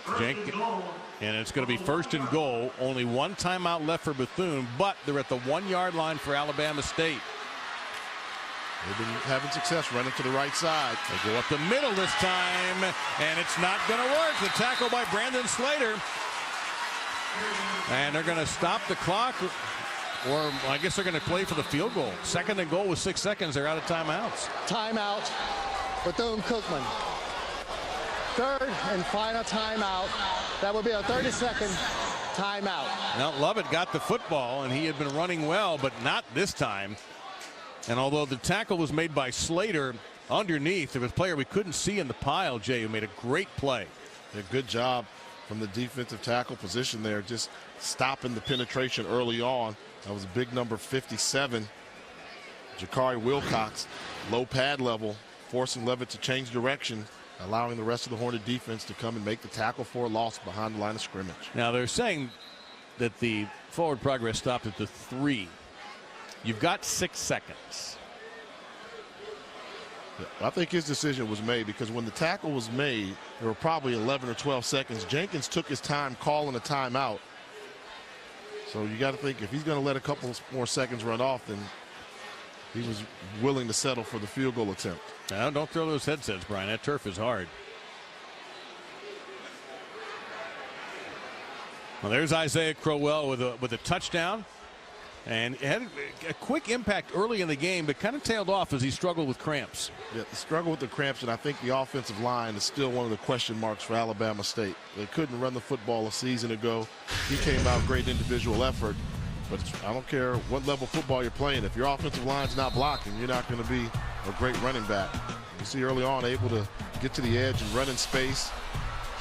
And it's going to be 1st and goal. Only one timeout left for Bethune, but they're at the 1-yard line for Alabama State. They've been having success running to the right side. They go up the middle this time, and it's not going to work. The tackle by Brandon Slater. And they're going to stop the clock. Or I guess they're going to play for the field goal. 2nd and goal with 6 seconds. They're out of timeouts. Timeout. Bethune Cookman. 3rd and final timeout. That will be a 30-second timeout. Now Lovett got the football, and he had been running well, but not this time. And although the tackle was made by Slater underneath, there was a player we couldn't see in the pile, Jay, who made a great play. A good job from the defensive tackle position there, just stopping the penetration early on. That was a big number 57. Jakari Wilcox, low pad level, forcing Levitt to change direction, allowing the rest of the Hornet defense to come and make the tackle for a loss behind the line of scrimmage. Now they're saying that the forward progress stopped at the 3. You've got 6 seconds. Yeah, I think his decision was made because when the tackle was made, there were probably 11 or 12 seconds. Jenkins took his time calling a timeout. So you got to think if he's going to let a couple more seconds run off, then he was willing to settle for the field goal attempt. Now, don't throw those headsets, Brian. That turf is hard. Well, there's Isaiah Crowell with a touchdown. And it had a quick impact early in the game, but kind of tailed off as he struggled with cramps. Yeah, the struggle with the cramps, and I think the offensive line is still one of the question marks for Alabama State. They couldn't run the football a season ago. He came out great individual effort, but I don't care what level of football you're playing. If your offensive line's not blocking, you're not going to be a great running back. You see early on able to get to the edge and run in space,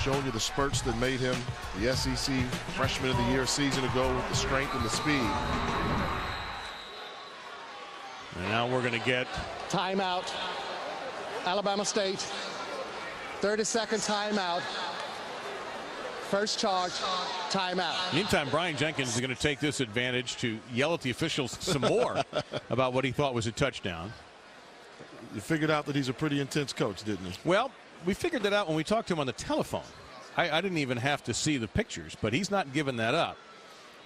showing you the spurts that made him the SEC Freshman of the Year a season ago with the strength and the speed. And now we're going to get timeout. Alabama State. 30-second timeout. First charge, timeout. Meantime, Brian Jenkins is going to take this advantage to yell at the officials some more about what he thought was a touchdown. You figured out that he's a pretty intense coach, didn't he? Well, we figured that out when we talked to him on the telephone. I didn't even have to see the pictures, but he's not giving that up.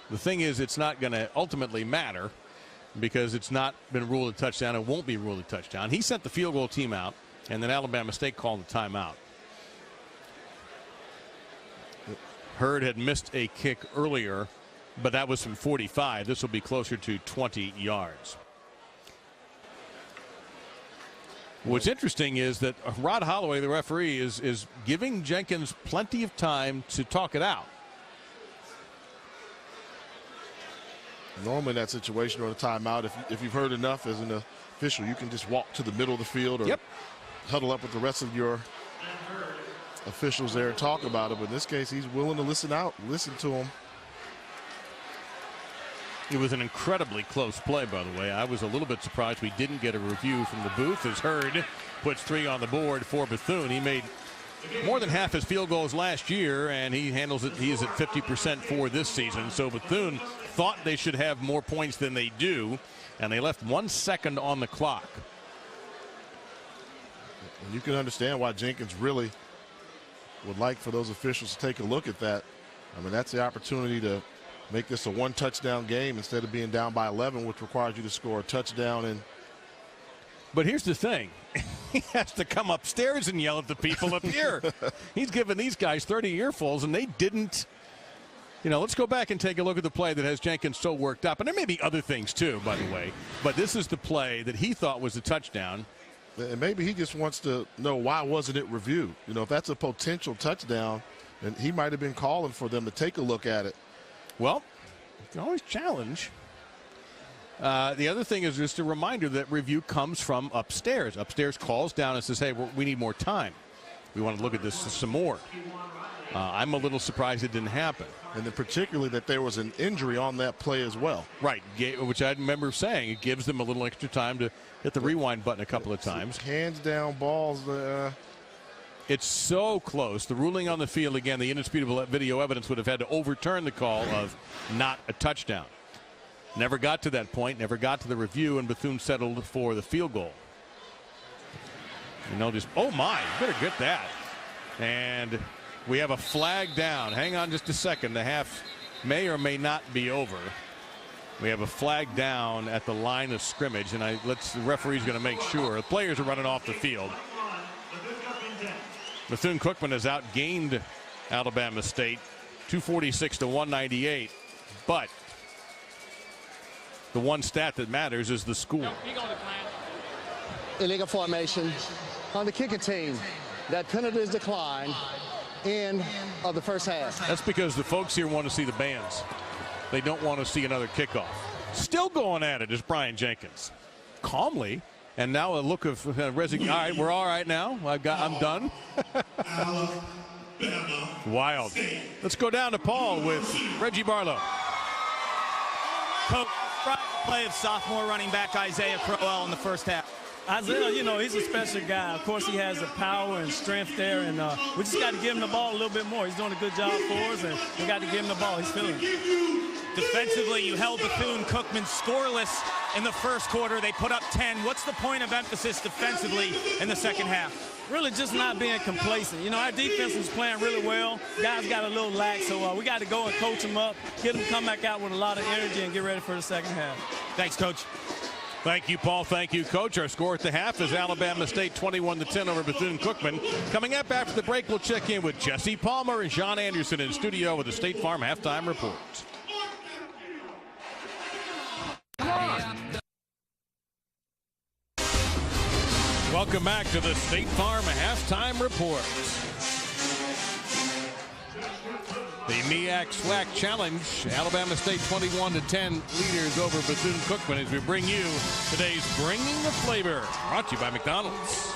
The thing is, it's not going to ultimately matter because it's not been ruled a touchdown. It won't be ruled a touchdown. He sent the field goal team out, and then Alabama State called the timeout. Hurd had missed a kick earlier, but that was from 45. This will be closer to 20 yards. What's interesting is that Rod Holloway, the referee, is giving Jenkins plenty of time to talk it out. Normally in that situation or a timeout, if you've heard enough as an official, you can just walk to the middle of the field or huddle up with the rest of your officials there and talk about it. But in this case, he's willing to listen to them. It was an incredibly close play, by the way. I was a little bit surprised we didn't get a review from the booth as Hurd puts 3 on the board for Bethune. He made more than half his field goals last year, and he handles it. He is at 50% for this season. So Bethune thought they should have more points than they do, and they left 1 second on the clock. And you can understand why Jenkins really would like for those officials to take a look at that. I mean, that's the opportunity to make this a 1-touchdown game instead of being down by 11, which requires you to score a touchdown. And but here's the thing. He has to come upstairs and yell at the people up here. He's given these guys 30 earfuls, and they didn't. You know, let's go back and take a look at the play that has Jenkins so worked up. And there may be other things, too, by the way. But this is the play that he thought was a touchdown. And maybe he just wants to know, why wasn't it reviewed? You know, if that's a potential touchdown, then he might have been calling for them to take a look at it. Well, you can always challenge. The other thing is just a reminder that review comes from upstairs. Upstairs calls down and says, hey, we need more time. We want to look at this some more. I'm a little surprised it didn't happen. And then particularly that there was an injury on that play as well. Right, which I remember saying. It gives them a little extra time to hit the rewind button a couple of times. Hands down balls. It's so close. The ruling on the field, again, the indisputable video evidence would have had to overturn the call of not a touchdown. Never got to that point, never got to the review, and Bethune settled for the field goal. And they'll just, oh my, you better get that. And we have a flag down. Hang on just a second. The half may or may not be over. We have a flag down at the line of scrimmage, and the referee's going to make sure. The players are running off the field. Bethune Cookman has outgained Alabama State 246 to 198, but the one stat that matters is the score. Illegal formation on the kicking team. That penalty is declined. End of the first half. That's because the folks here want to see the bands. They don't want to see another kickoff. Still going at it is Brian Jenkins. Calmly. And now a look of resignation. All right, we're all right now. I'm done. Wild. Let's go down to Paul with Reggie Barlow. Coach, play of sophomore running back Isaiah Crowell in the first half. Isaiah, you know, he's a special guy. Of course, he has the power and strength there, and we just got to give him the ball a little bit more. He's doing a good job for us, and we got to give him the ball. He's feeling it. Defensively, you held Bethune Cookman scoreless in the first quarter. They put up 10. What's the point of emphasis defensively in the second half? Really just not being complacent. You know, our defense was playing really well. Guys got a little lax, so we got to go and coach them up, get them come back out with a lot of energy and get ready for the second half. Thanks, Coach. Thank you, Paul. Thank you, Coach. Our score at the half is Alabama State 21-10 over Bethune Cookman. Coming up after the break, we'll check in with Jesse Palmer and John Anderson in studio with the State Farm Halftime Report. Welcome back to the State Farm Halftime Report. The MEAC SWAC Challenge, Alabama State 21-10 leaders over Bethune Cookman as we bring you today's Bringing the Flavor, brought to you by McDonald's.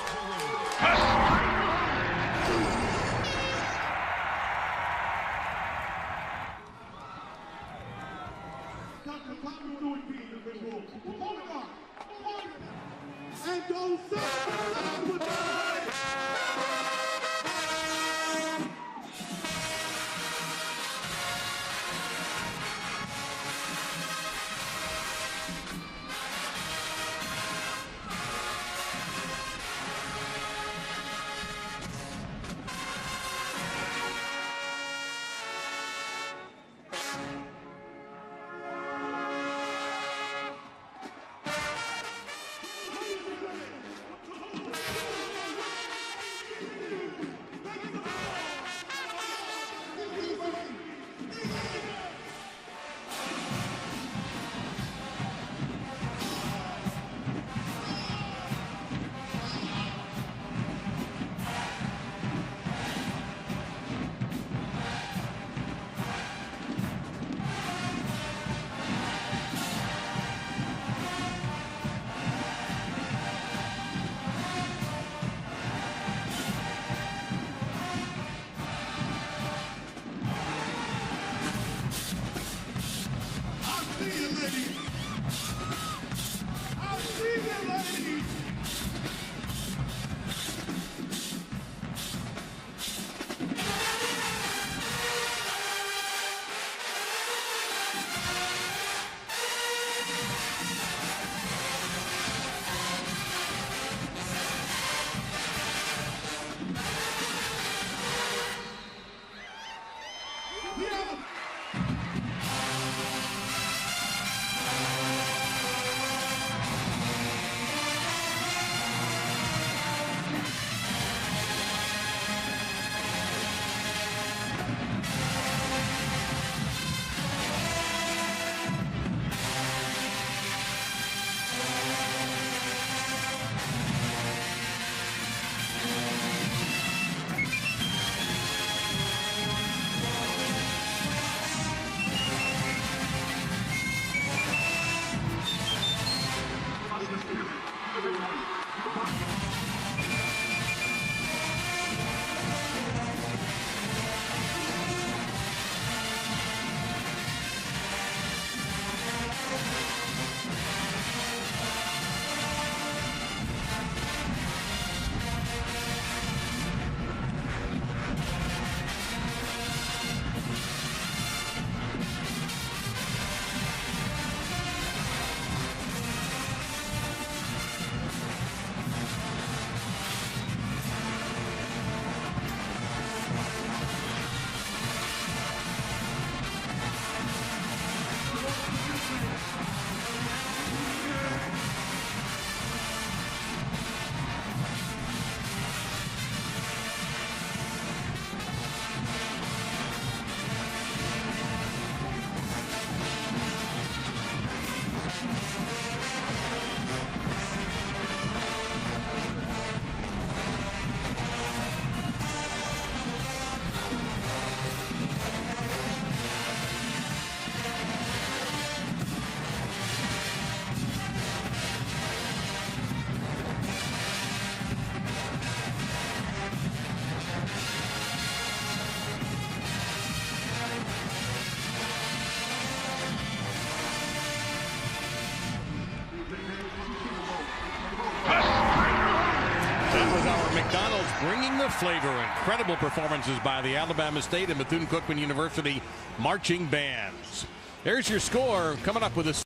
McDonald's bringing the flavor. Incredible performances by the Alabama State and Bethune Cookman University marching bands. There's your score. Coming up with a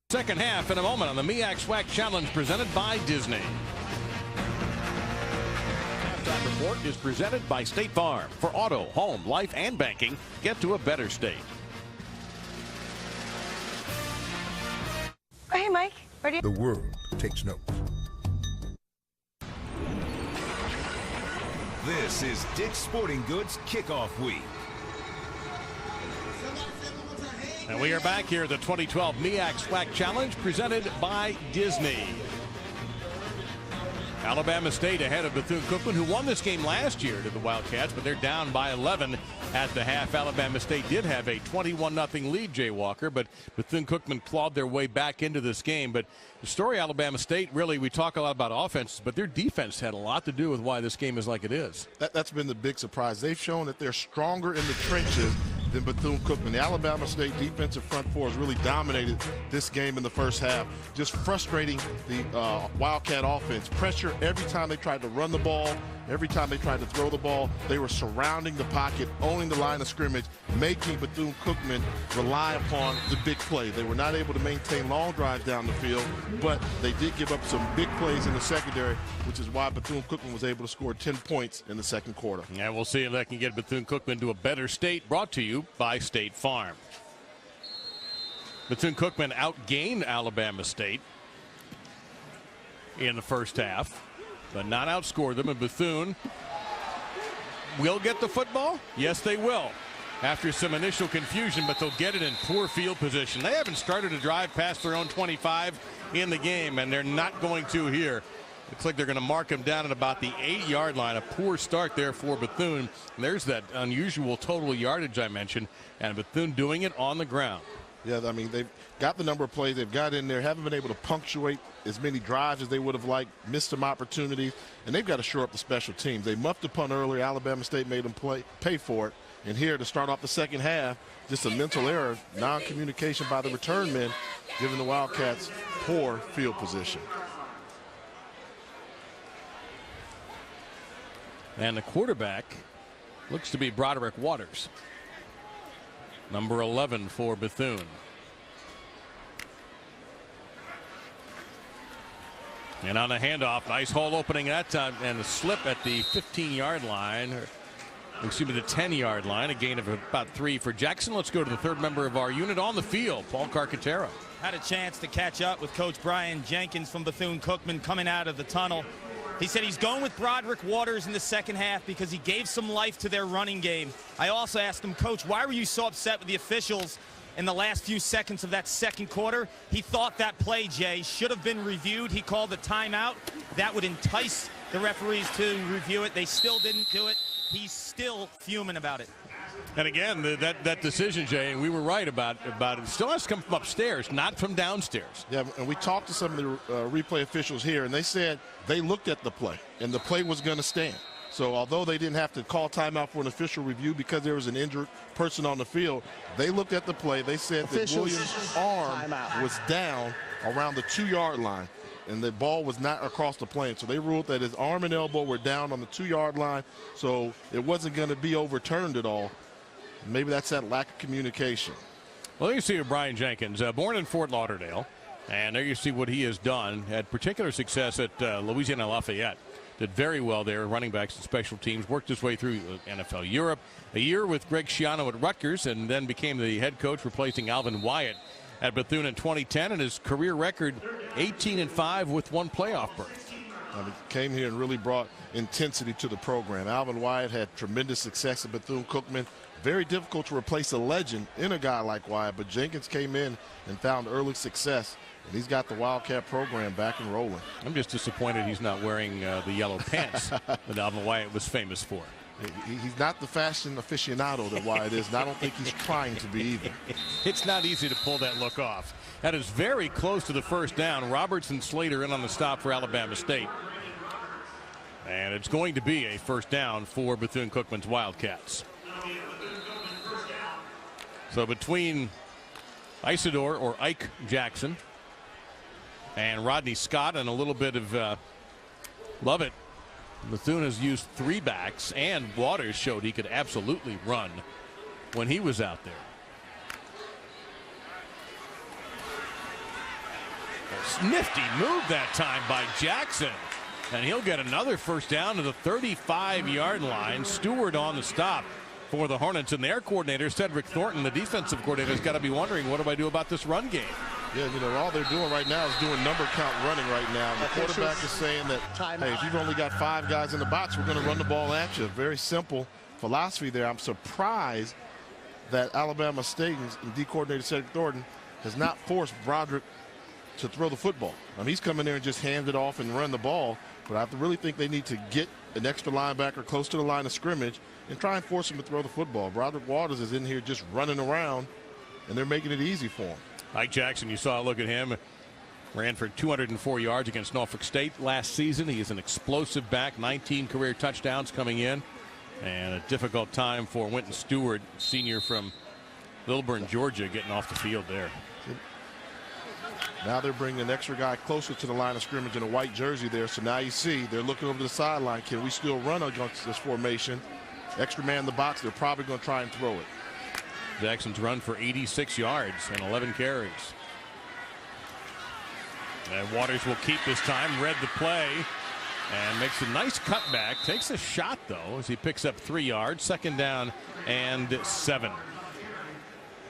second half in a moment on the MEAC SWAC Challenge presented by Disney. Halftime report is presented by State Farm. For auto, home, life, and banking, get to a better state. Hey, Mike. Ready? The world takes note. This is Dick's Sporting Goods Kickoff Week. And we are back here at the 2012 MEAC SWAC Challenge presented by Disney. Alabama State ahead of Bethune-Cookman, who won this game last year to the Wildcats, but they're down by 11 at the half. Alabama State did have a 21-0 lead, Jay Walker, but Bethune-Cookman clawed their way back into this game. But the story, Alabama State, really, we talk a lot about offenses, but their defense had a lot to do with why this game is like it is. That's been the big surprise. They've shown that they're stronger in the trenches than Bethune-Cookman. The Alabama State defensive front four has really dominated this game in the first half, just frustrating the Wildcat offense. Pressure every time they tried to run the ball, every time they tried to throw the ball. They were surrounding the pocket, owning the line of scrimmage, making Bethune-Cookman rely upon the big play. They were not able to maintain long drives down the field, but they did give up some big plays in the secondary, which is why Bethune-Cookman was able to score 10 points in the second quarter. And we'll see if that can get Bethune-Cookman to a better state, brought to you by State Farm. Bethune-Cookman outgained Alabama State in the first half, but not outscored them. And Bethune will get the football. Yes, they will. After some initial confusion, but they'll get it in poor field position. They haven't started to drive past their own 25 in the game, and they're not going to here. Looks like they're going to mark them down at about the 8-yard line. A poor start there for Bethune. And there's that unusual total yardage I mentioned, and Bethune doing it on the ground. Yeah, I mean, they've got the number of plays they've got in there, haven't been able to punctuate as many drives as they would have liked, missed some opportunities, and they've got to shore up the special teams. They muffed a punt earlier. Alabama State made them pay for it. And here to start off the second half, just a mental error, non-communication by the return men, giving the Wildcats poor field position. And the quarterback looks to be Broderick Waters, number 11 for Bethune. And on the handoff, nice hole opening that time, and a slip at the 15-yard line. excuse me, the 10-yard line, a gain of about 3 for Jackson. Let's go to the third member of our unit on the field, Paul Carcaterra. Had a chance to catch up with Coach Brian Jenkins from Bethune-Cookman coming out of the tunnel. He said he's going with Broderick Waters in the second half because he gave some life to their running game. I also asked him, Coach, why were you so upset with the officials in the last few seconds of that second quarter? He thought that play, Jay, should have been reviewed. He called a timeout. That would entice the referees to review it. They still didn't do it. He's still fuming about it. And again, that decision, Jay, and we were right about it, still has to come from upstairs, not from downstairs. Yeah, and we talked to some of the replay officials here, and they said they looked at the play, and the play was going to stand. So although they didn't have to call timeout for an official review because there was an injured person on the field, they looked at the play. They said that Williams' arm was down around the 2-yard line, and the ball was not across the plane. So they ruled that his arm and elbow were down on the 2-yard line, so it wasn't going to be overturned at all. Maybe that's that lack of communication. Well, there you see Brian Jenkins, born in Fort Lauderdale, and there you see what he has done. Had particular success at Louisiana Lafayette. Did very well there, running backs and special teams. Worked his way through NFL Europe. A year with Greg Schiano at Rutgers, and then became the head coach, replacing Alvin Wyatt at Bethune in 2010. And his career record, 18-5 with 1 playoff berth. He came here and really brought intensity to the program. Alvin Wyatt had tremendous success at Bethune-Cookman. Very difficult to replace a legend in a guy like Wyatt, but Jenkins came in and found early success, and he's got the Wildcat program back and rolling. I'm just disappointed he's not wearing the yellow pants that Alvin Wyatt was famous for. He's not the fashion aficionado that Wyatt is, and I don't think he's trying to be either. It's not easy to pull that look off. That is very close to the first down. Roberts and Slater in on the stop for Alabama State. And it's going to be a first down for Bethune-Cookman's Wildcats. So between Isidore or Ike Jackson and Rodney Scott and a little bit of Lovett, Bethune has used 3 backs, and Waters showed he could absolutely run when he was out there. A nifty move that time by Jackson, and he'll get another first down to the 35-yard line. Stewart on the stop for the Hornets, and their coordinator, Cedric Thornton, the defensive coordinator, has got to be wondering, what do I do about this run game? Yeah, you know, all they're doing right now is doing number count running right now. The quarterback is saying that, hey, if you've only got 5 guys in the box, we're going to run the ball at you. Very simple philosophy there. I'm surprised that Alabama State and D coordinator Cedric Thornton has not forced Broderick to throw the football. He's coming there and just hand it off and run the ball, but I really think they need to get an extra linebacker close to the line of scrimmage and try and force him to throw the football. Broderick Waters is in here just running around, and they're making it easy for him. Ike Jackson, you saw a look at him. Ran for 204 yards against Norfolk State last season. He is an explosive back, 19 career touchdowns coming in. And a difficult time for Winton Stewart, senior from Lilburn, Georgia, getting off the field there. Now they're bringing an extra guy closer to the line of scrimmage in a white jersey there. So now you see they're looking over the sideline. Can we still run against this formation? Extra man in the box. They're probably going to try and throw it. Jackson's run for 86 yards and 11 carries. And Waters will keep this time. Read the play and makes a nice cutback. Takes a shot, though, as he picks up 3 yards. Second down and 7.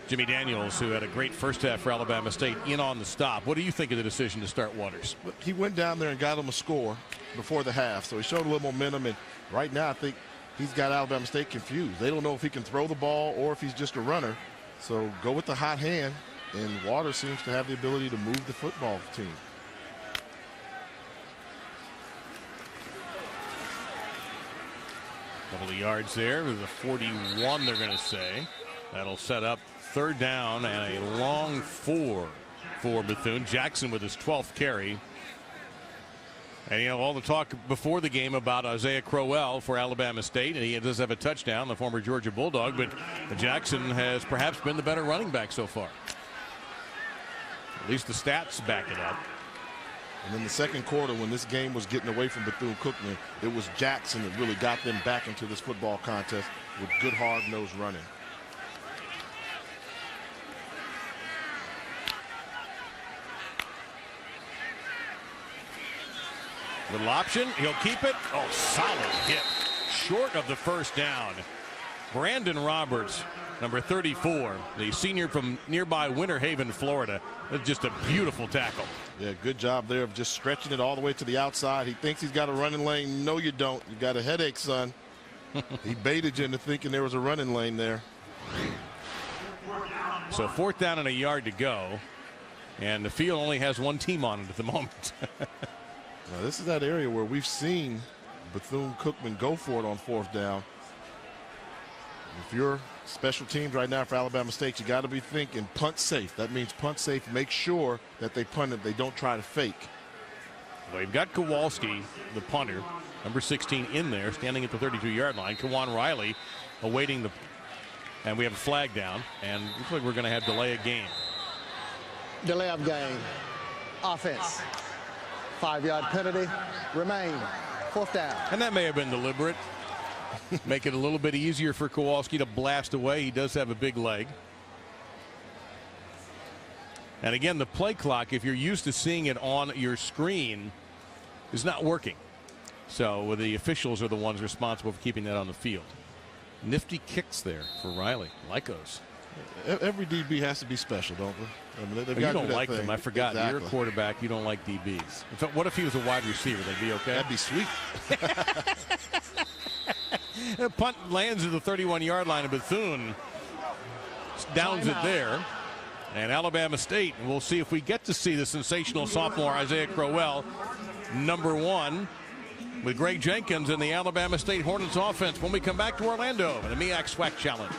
Jimmy Daniels, who had a great first half for Alabama State, in on the stop. What do you think of the decision to start Waters? He went down there and got him a score before the half, so he showed a little momentum. And right now, I think he's got Alabama State confused. They don't know if he can throw the ball or if he's just a runner. So go with the hot hand, and Waters seems to have the ability to move the football team. Couple of yards there with the 41, they're going to say. That'll set up third down and a long 4 for Bethune. Jackson with his 12th carry. And, you know, all the talk before the game about Isaiah Crowell for Alabama State, and he does have a touchdown, the former Georgia Bulldog, but Jackson has perhaps been the better running back so far. At least the stats back it up. And in the second quarter, when this game was getting away from Bethune-Cookman, it was Jackson that really got them back into this football contest with good hard-nosed running. Little option, he'll keep it. Oh, solid hit. short of the first down. Brandon Roberts, number 34, the senior from nearby Winter Haven, Florida. That's just a beautiful tackle. Yeah, good job there of just stretching it all the way to the outside. He thinks he's got a running lane. No, you don't. You got a headache, son. He baited you into thinking there was a running lane there. So 4th down and a yard to go. And the field only has one team on it at the moment. Now, this is that area where we've seen Bethune-Cookman go for it on 4th down. If you're special teams right now for Alabama State, you got to be thinking punt safe. That means punt safe. Make sure that they punt it. They don't try to fake. Well, you've got Kowalski, the punter, number 16, in there, standing at the 32-yard line. Kawan Riley awaiting the, and we have a flag down, and it looks like we're going to have delay of game. Delay of game. Offense. 5-yard penalty. Remain. 4th down. And that may have been deliberate. Make it a little bit easier for Kowalski to blast away. He does have a big leg. And again, the play clock, if you're used to seeing it on your screen, is not working. So the officials are the ones responsible for keeping that on the field. Nifty kicks there for Riley. Lycos. Every DB has to be special, don't they? I mean, you don't like them. I forgot. Exactly. You're a quarterback. You don't like DBs. What if he was a wide receiver? They'd be okay? That'd be sweet. The punt lands at the 31-yard line of Bethune. Downs it there. And Alabama State, and we'll see if we get to see the sensational sophomore Isaiah Crowell, number 1, with Greg Jenkins and the Alabama State Hornets offense when we come back to Orlando in the MEAC SWAC Challenge.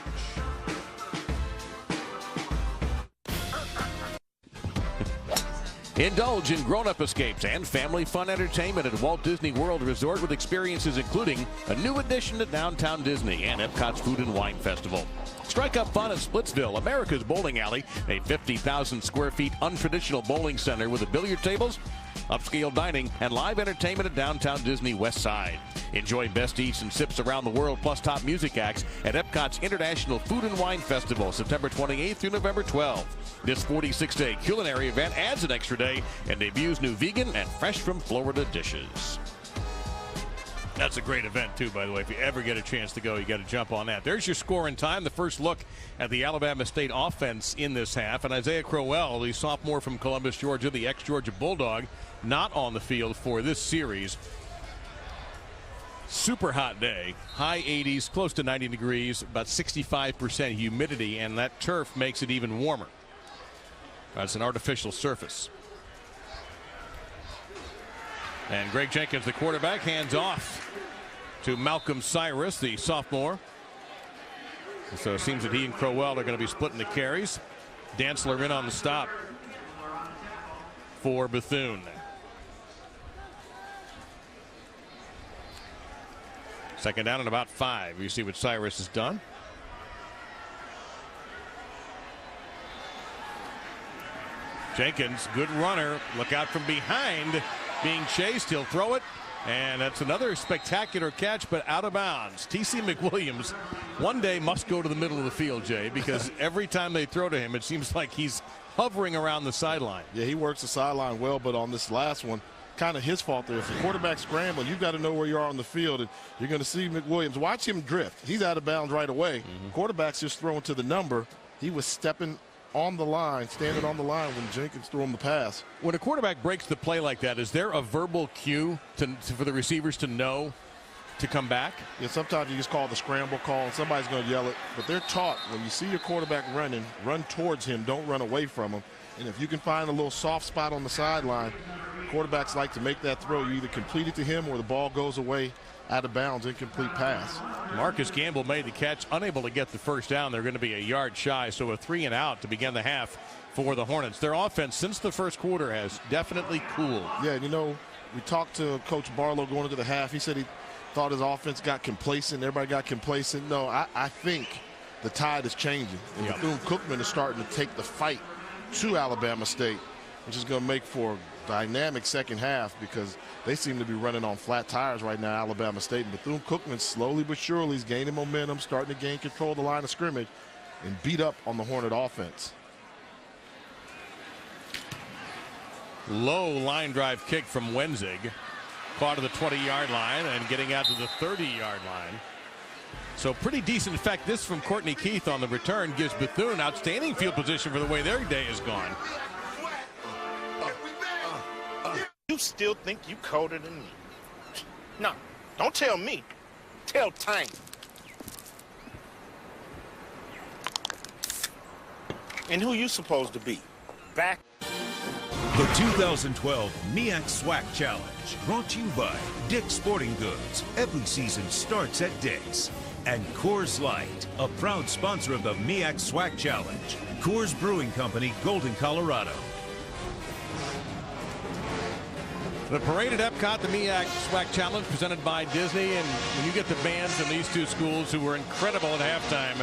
Indulge in grown-up escapes and family fun entertainment at Walt Disney World Resort with experiences including a new addition to Downtown Disney and Epcot's Food and Wine Festival. Strike up fun at Splitsville, America's bowling alley, a 50,000 square feet untraditional bowling center with the billiard tables, upscale dining, and live entertainment at Downtown Disney West Side. Enjoy best eats and sips around the world plus top music acts at Epcot's International Food and Wine Festival, September 28th through November 12th. This 46-day culinary event adds an extra day and debuts new vegan and fresh from Florida dishes. That's a great event, too, by the way. If you ever get a chance to go, you got to jump on that. There's your score and time. The first look at the Alabama State offense in this half. And Isaiah Crowell, the sophomore from Columbus, Georgia, the ex-Georgia Bulldog, not on the field for this series. Super hot day. High 80s, close to 90 degrees, about 65% humidity, and that turf makes it even warmer. That's an artificial surface. And Greg Jenkins, the quarterback, hands off to Malcolm Cyrus, the sophomore. So it seems that he and Crowell are going to be splitting the carries. Dantzler in on the stop for Bethune. Second down and about 5. You see what Cyrus has done. Jenkins, good runner. Look out from behind. Being chased, he'll throw it, and that's another spectacular catch, but out of bounds. T.C. McWilliams one day must go to the middle of the field, Jay, because every time they throw to him, it seems like he's hovering around the sideline. Yeah, he works the sideline well, but on this last one, kind of his fault there. If the quarterback's scrambling, you've got to know where you are on the field, and you're going to see McWilliams. Watch him drift. He's out of bounds right away. Quarterback's just throwing to the number. He was stepping on the line, standing on the line when Jenkins threw him the pass. When a quarterback breaks the play like that, is there a verbal cue for the receivers to know to come back? Yeah, sometimes you just call the scramble call, and somebody's going to yell it. But they're taught when you see your quarterback running, run towards him, don't run away from him. And if you can find a little soft spot on the sideline, quarterbacks like to make that throw. You either complete it to him or the ball goes away out of bounds, incomplete pass. Marcus Gamble made the catch, unable to get the first down. They're going to be a yard shy, so a 3 and out to begin the half for the Hornets. Their offense since the first quarter has definitely cooled. Yeah, you know, we talked to Coach Barlow going into the half. He said he thought his offense got complacent. Everybody got complacent. No, I think the tide is changing. And Bethune-Cookman is starting to take the fight to Alabama State, which is going to make for a dynamic second half because they seem to be running on flat tires right now, Alabama State. And Bethune-Cookman slowly but surely is gaining momentum, starting to gain control of the line of scrimmage and beat up on the Hornet offense. Low line drive kick from Wenzig. Caught to the 20-yard line and getting out to the 30-yard line. So pretty decent. In fact, this from Courtney Keith on the return gives Bethune outstanding field position for the way their day is gone. You still think you colder than me? No, don't tell me. Tell Tank. And who you supposed to be? Back. The 2012 MEAC SWAC Challenge, brought to you by Dick's Sporting Goods. Every season starts at Dick's. And Coors Light, a proud sponsor of the MEAC SWAC Challenge. Coors Brewing Company, Golden, Colorado. The parade at Epcot, the MEAC SWAC Challenge presented by Disney. And when you get the bands from these two schools who were incredible at halftime,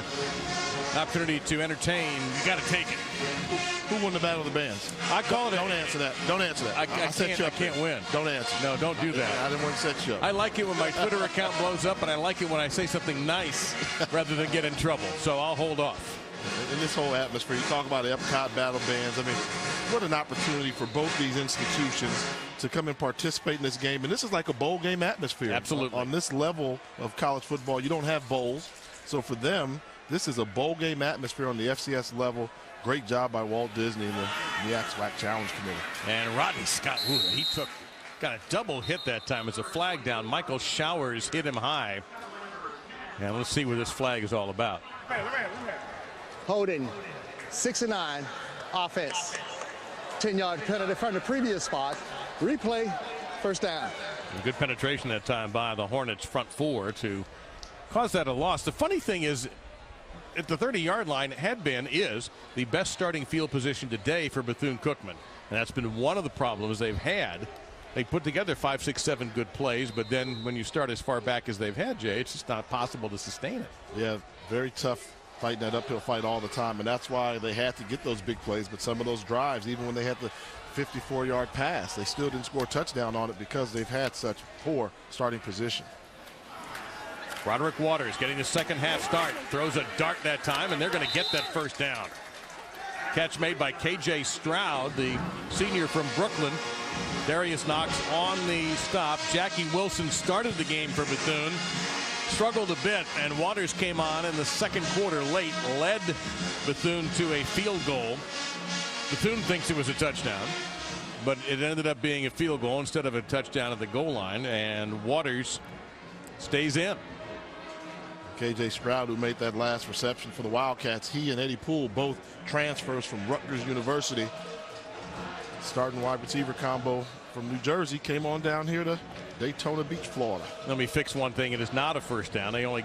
opportunity to entertain, you got to take it. Who won the battle of the bands? I call it. Don't answer that. Don't answer that. I can't win. Don't answer. No, don't do that. I didn't want to set you up. I like it when my Twitter account blows up, and I like it when I say something nice rather than get in trouble. So I'll hold off. In this whole atmosphere, you talk about Epcot battle bands. I mean, what an opportunity for both these institutions to come and participate in this game. And this is like a bowl game atmosphere. Absolutely. On this level of college football, you don't have bowls. So for them, this is a bowl game atmosphere on the FCS level. Great job by Walt Disney and the MEAC SWAC Challenge Committee. And Rodney Scott, he got a double hit that time as a flag down. Michael Showers hit him high. And let's see what this flag is all about. Holding 6-9 offense. 10-yard penalty from the previous spot. Replay, first down. Good penetration that time by the Hornets front four to cause that a loss. The funny thing is, at the 30-yard line is the best starting field position today for Bethune-Cookman. And that's been one of the problems they've had. They put together 5, 6, 7 good plays, but then when you start as far back as they've had, Jay, it's just not possible to sustain it. Yeah, very tough fighting that uphill fight all the time, and that's why they had to get those big plays. But some of those drives, even when they had the 54-yard pass, they still didn't score a touchdown on it because they've had such poor starting position. Broderick Waters getting the second half start, throws a dart that time, and they're going to get that first down. Catch made by KJ Stroud, the senior from Brooklyn. Darius Knox on the stop. Jackie Wilson started the game for Bethune. Struggled a bit, and Waters came on in the second quarter late, led Bethune to a field goal. Bethune thinks it was a touchdown, but it ended up being a field goal instead of a touchdown at the goal line, and Waters stays in. KJ Stroud, who made that last reception for the Wildcats, he and Eddie Poole, both transfers from Rutgers University. Starting wide receiver combo from New Jersey came on down here to Daytona Beach, Florida. Let me fix one thing. It is not a first down. They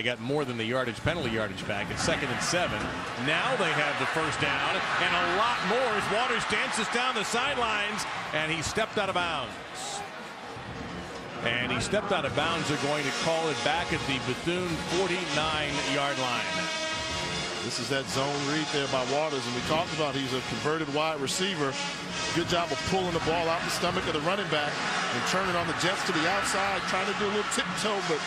got more than the penalty yardage back. It's 2nd and 7. Now they have the first down and a lot more as Waters dances down the sidelines, and he stepped out of bounds. And he stepped out of bounds. They're going to call it back at the Bethune 49-yard line. This is that zone read there by Waters, and we talked about he's a converted wide receiver. Good job of pulling the ball out the stomach of the running back and turning on the jets to the outside, trying to do a little tiptoe, but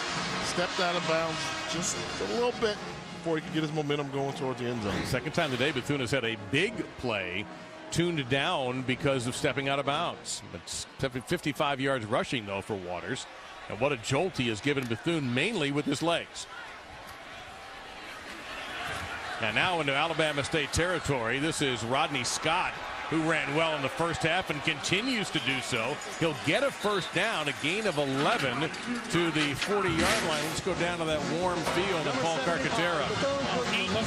stepped out of bounds just a little bit before he could get his momentum going towards the end zone. Second time today, Bethune has had a big play tuned down because of stepping out of bounds. It's 55 yards rushing, though, for Waters. And what a jolt he has given Bethune, mainly with his legs. And now into Alabama State territory. This is Rodney Scott, who ran well in the first half and continues to do so. He'll get a first down, a gain of 11 to the 40-yard line. Let's go down to that warm field and Paul Carcaterra.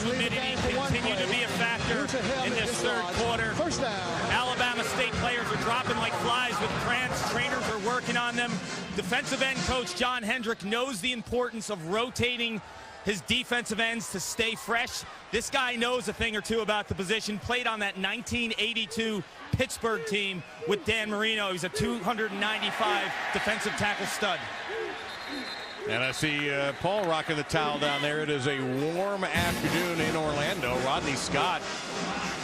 Humidity continued to be a factor in this third quarter. First down. Alabama State players are dropping like flies with cramps. Trainers are working on them. Defensive end coach John Hendrick knows the importance of rotating his defensive ends to stay fresh. This guy knows a thing or two about the position. Played on that 1982 Pittsburgh team with Dan Marino. He's a 295 defensive tackle stud. And I see Paul rocking the towel down there. It is a warm afternoon in Orlando. Rodney Scott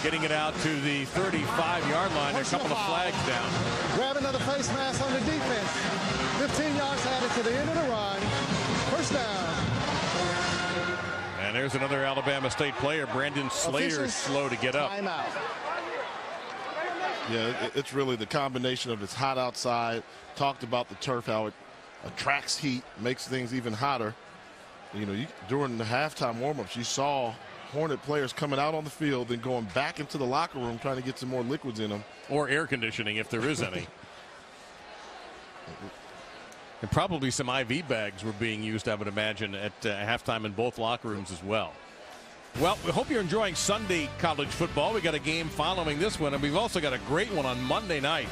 getting it out to the 35-yard line. A couple of flags down. Grab another face mask on the defense. 15 yards added to the end of the run. First down. And there's another Alabama State player. Brandon Slater is slow to get up. Timeout. Yeah, it's really the combination of it's hot outside. Talked about the turf, how it attracts heat, makes things even hotter. You know, during the halftime warm-ups, you saw Hornet players coming out on the field and going back into the locker room trying to get some more liquids in them. Or air conditioning, if there is any. And probably some IV bags were being used, I would imagine, at halftime in both locker rooms as well. Well, we hope you're enjoying Sunday college football. We got a game following this one, and we've also got a great one on Monday night.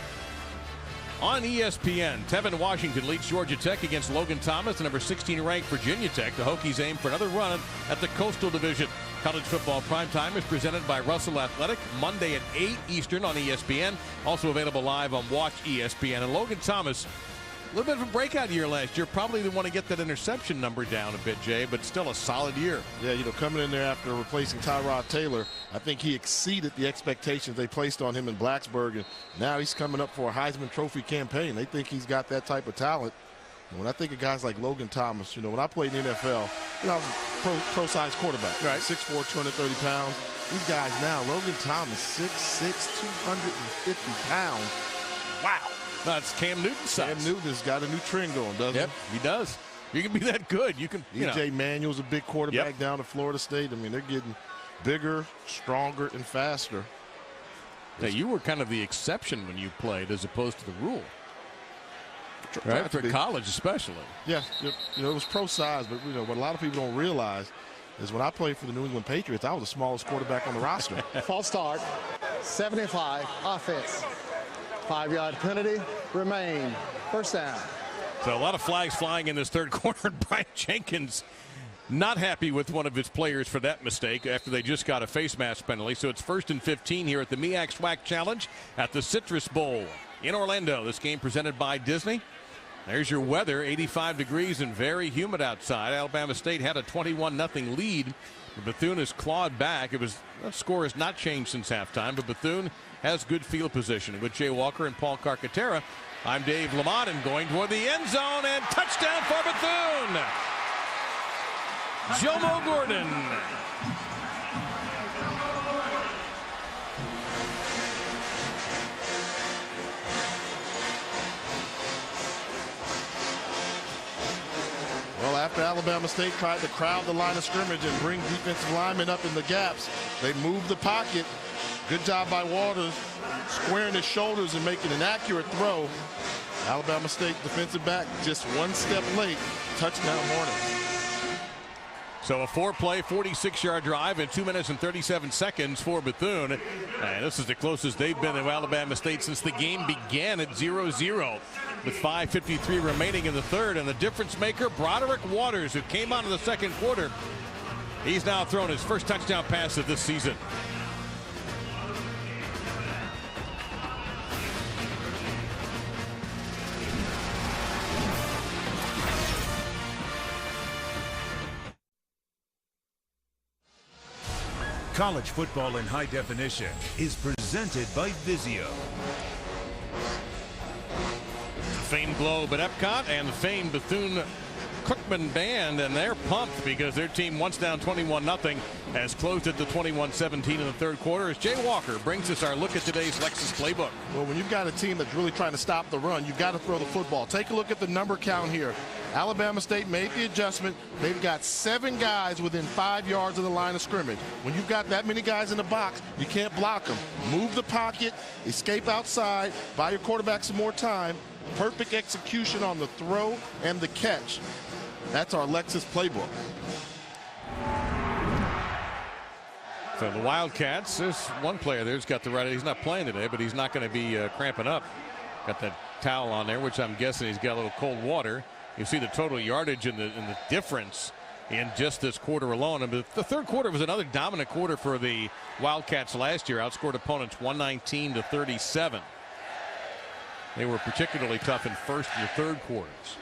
On ESPN, Tevin Washington leads Georgia Tech against Logan Thomas, the number 16 ranked Virginia Tech. The Hokies aim for another run at the Coastal Division. College football primetime is presented by Russell Athletic, Monday at 8 Eastern on ESPN. Also available live on Watch ESPN. And Logan Thomas, a little bit of a breakout year last year. Probably didn't want to get that interception number down a bit, Jay, but still a solid year. Yeah, you know, coming in there after replacing Tyrod Taylor, I think he exceeded the expectations they placed on him in Blacksburg, and now he's coming up for a Heisman Trophy campaign. They think he's got that type of talent. And when I think of guys like Logan Thomas, you know, when I played in the NFL, you know, I was a pro-size quarterback, right? 6'4", 230 pounds. These guys now, Logan Thomas, 6'6", 250 pounds. Wow. That's Cam Newton's size. Cam Newton's got a new trend going, doesn't he? Yep, he does. You can be that good. You can. E.J. Manuel's a big quarterback down at Florida State. I mean, they're getting bigger, stronger, and faster. Now, you were kind of the exception when you played as opposed to the rule. Right, for college especially. Yeah, you know, it was pro size, but you know what a lot of people don't realize is when I played for the New England Patriots, I was the smallest quarterback on the roster. False start, 75, offense. 5-yard penalty, remain, first down. So a lot of flags flying in this third quarter. Brian Jenkins not happy with one of his players for that mistake after they just got a face mask penalty. So it's 1st and 15 here at the MEAC SWAC Challenge at the Citrus Bowl in Orlando. This game presented by Disney. There's your weather, 85 degrees and very humid outside. Alabama State had a 21-0 lead. Bethune has clawed back. The score has not changed since halftime, but Bethune has good field position. With Jay Walker and Paul Carcaterra, I'm Dave Lamont, and going toward the end zone, and touchdown for Bethune. Jomo Gordon. Well, after Alabama State tried to crowd the line of scrimmage and bring defensive linemen up in the gaps, they moved the pocket. Good job by Waters, squaring his shoulders and making an accurate throw. Alabama State defensive back just one step late. Touchdown Hornets. So a 4-play, 46-yard drive in 2 minutes and 37 seconds for Bethune. And this is the closest they've been to Alabama State since the game began at 0-0. With 5:53 remaining in the third. And the difference maker, Broderick Waters, who came out of the second quarter. He's now thrown his first touchdown pass of this season. College football in high definition is presented by Vizio. The famed Globe at Epcot and the famed Bethune Cookman Band, and they're pumped because their team, once down 21-0, has closed it to 21-17 in the third quarter. As Jay Walker brings us our look at today's Lexus Playbook. Well, when you've got a team that's really trying to stop the run, you've got to throw the football. Take a look at the number count here. Alabama State made the adjustment. They've got 7 guys within 5 yards of the line of scrimmage. When you've got that many guys in the box, you can't block them. Move the pocket, escape outside, buy your quarterback some more time. Perfect execution on the throw and the catch. That's our Lexus Playbook. So the Wildcats, there's one player there's got the right. He's not playing today, but he's not going to be cramping up. Got that towel on there, which I'm guessing he's got a little cold water. You see the total yardage and the difference in just this quarter alone. And the third quarter was another dominant quarter for the Wildcats last year. Outscored opponents 119-37. They were particularly tough in first and third quarters.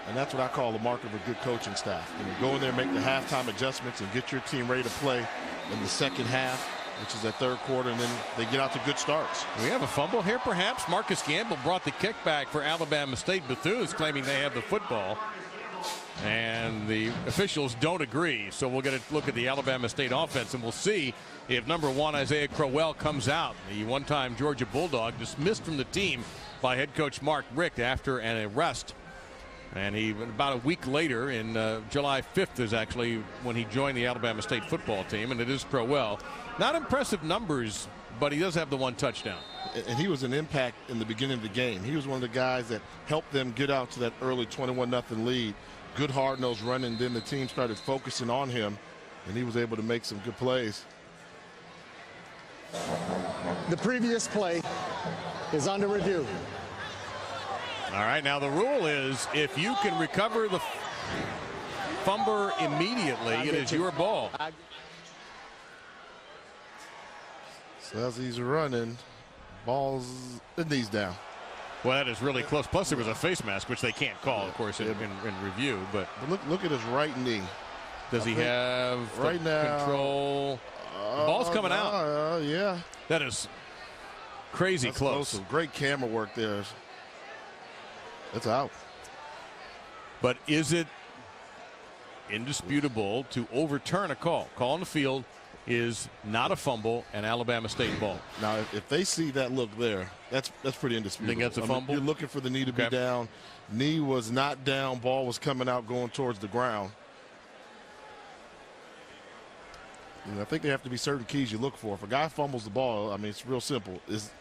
And that's what I call the mark of a good coaching staff. When you go in there, make the halftime adjustments, and get your team ready to play in the second half, which is that third quarter, and then they get out to good starts. We have a fumble here, perhaps. Marcus Gamble brought the kickback for Alabama State. Bethune is claiming they have the football. And the officials don't agree. So we'll get a look at the Alabama State offense, and we'll see if number 1 Isaiah Crowell comes out. The one-time Georgia Bulldog dismissed from the team by head coach Mark Richt after an arrest. And he, about a week later, in July 5th is actually when he joined the Alabama State football team, and it is Crowell. Not impressive numbers, but he does have the 1 touchdown. And he was an impact in the beginning of the game. He was one of the guys that helped them get out to that early 21-0 lead. Good hard-nosed running. Then the team started focusing on him, and he was able to make some good plays. The previous play is under review. All right, now the rule is if you can recover the fumble immediately, it is your ball. So as he's running, ball's the knees down. Well, that is really close. Plus, there was a face mask, which they can't call, of course, in review. But look at his right knee. Does he have right now control? The ball's coming out. Yeah. That is crazy close. Some great camera work there. It's out. But is it indisputable to overturn a call? Call on the field is not a fumble, and Alabama State ball. Now, if they see that look there, that's pretty indisputable. Think that's a fumble? You're looking for the knee to be down. Knee was not down. Ball was coming out, going towards the ground. And I think there have to be certain keys you look for. If a guy fumbles the ball, I mean, it's real simple. Is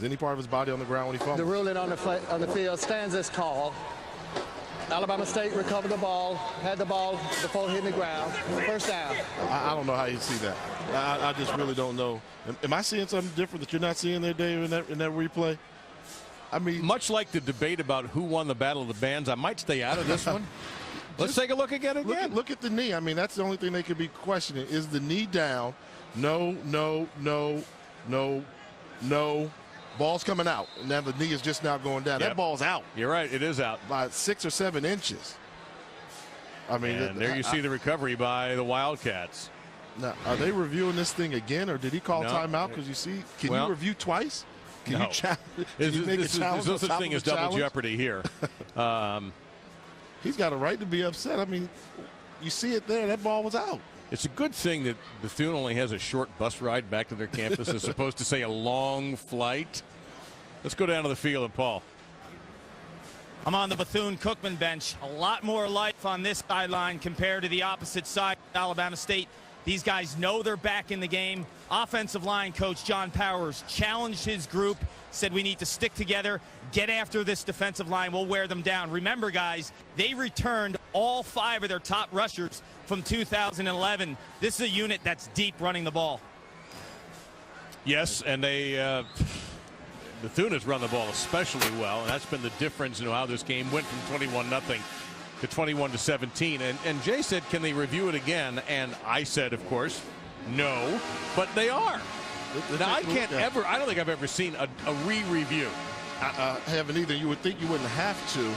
any part of his body on the ground when he fumbles? The ruling on the field stands as call. Alabama State recovered the ball, had the ball before hitting the ground. First down. I don't know how you see that. I just really don't know. Am I seeing something different that you're not seeing there, Dave, in that replay? I mean, much like the debate about who won the Battle of the Bands, I might stay out of this one. Let's take a look again. Look at the knee. I mean, that's the only thing they could be questioning. Is the knee down? No. Ball's coming out. Now the knee is just now going down. That ball's out. You're right. It is out. By 6 or 7 inches. I mean, and there you see the recovery by the Wildcats. Now, are they reviewing this thing again, or did he call timeout? Because you see, can you review twice? Can you challenge? There's no such thing as double jeopardy here. He's got a right to be upset. I mean, you see it there. That ball was out. It's a good thing that Bethune only has a short bus ride back to their campus as opposed to, say, a long flight. Let's go down to the field and Paul. I'm on the Bethune Cookman bench. A lot more life on this sideline compared to the opposite side of Alabama State. These guys know they're back in the game. Offensive line coach John Powers challenged his group, said we need to stick together, get after this defensive line, we'll wear them down. Remember, guys, they returned all 5 of their top rushers from 2011. This is a unit that's deep running the ball. Yes, and they Bethune has run the ball especially well, and that's been the difference in how this game went from 21-0 to 21-17. And Jay said, can they review it again? And I said, of course, no, but they are. Now, I don't think I've ever seen a re-review. I haven't either. You would think you wouldn't have to,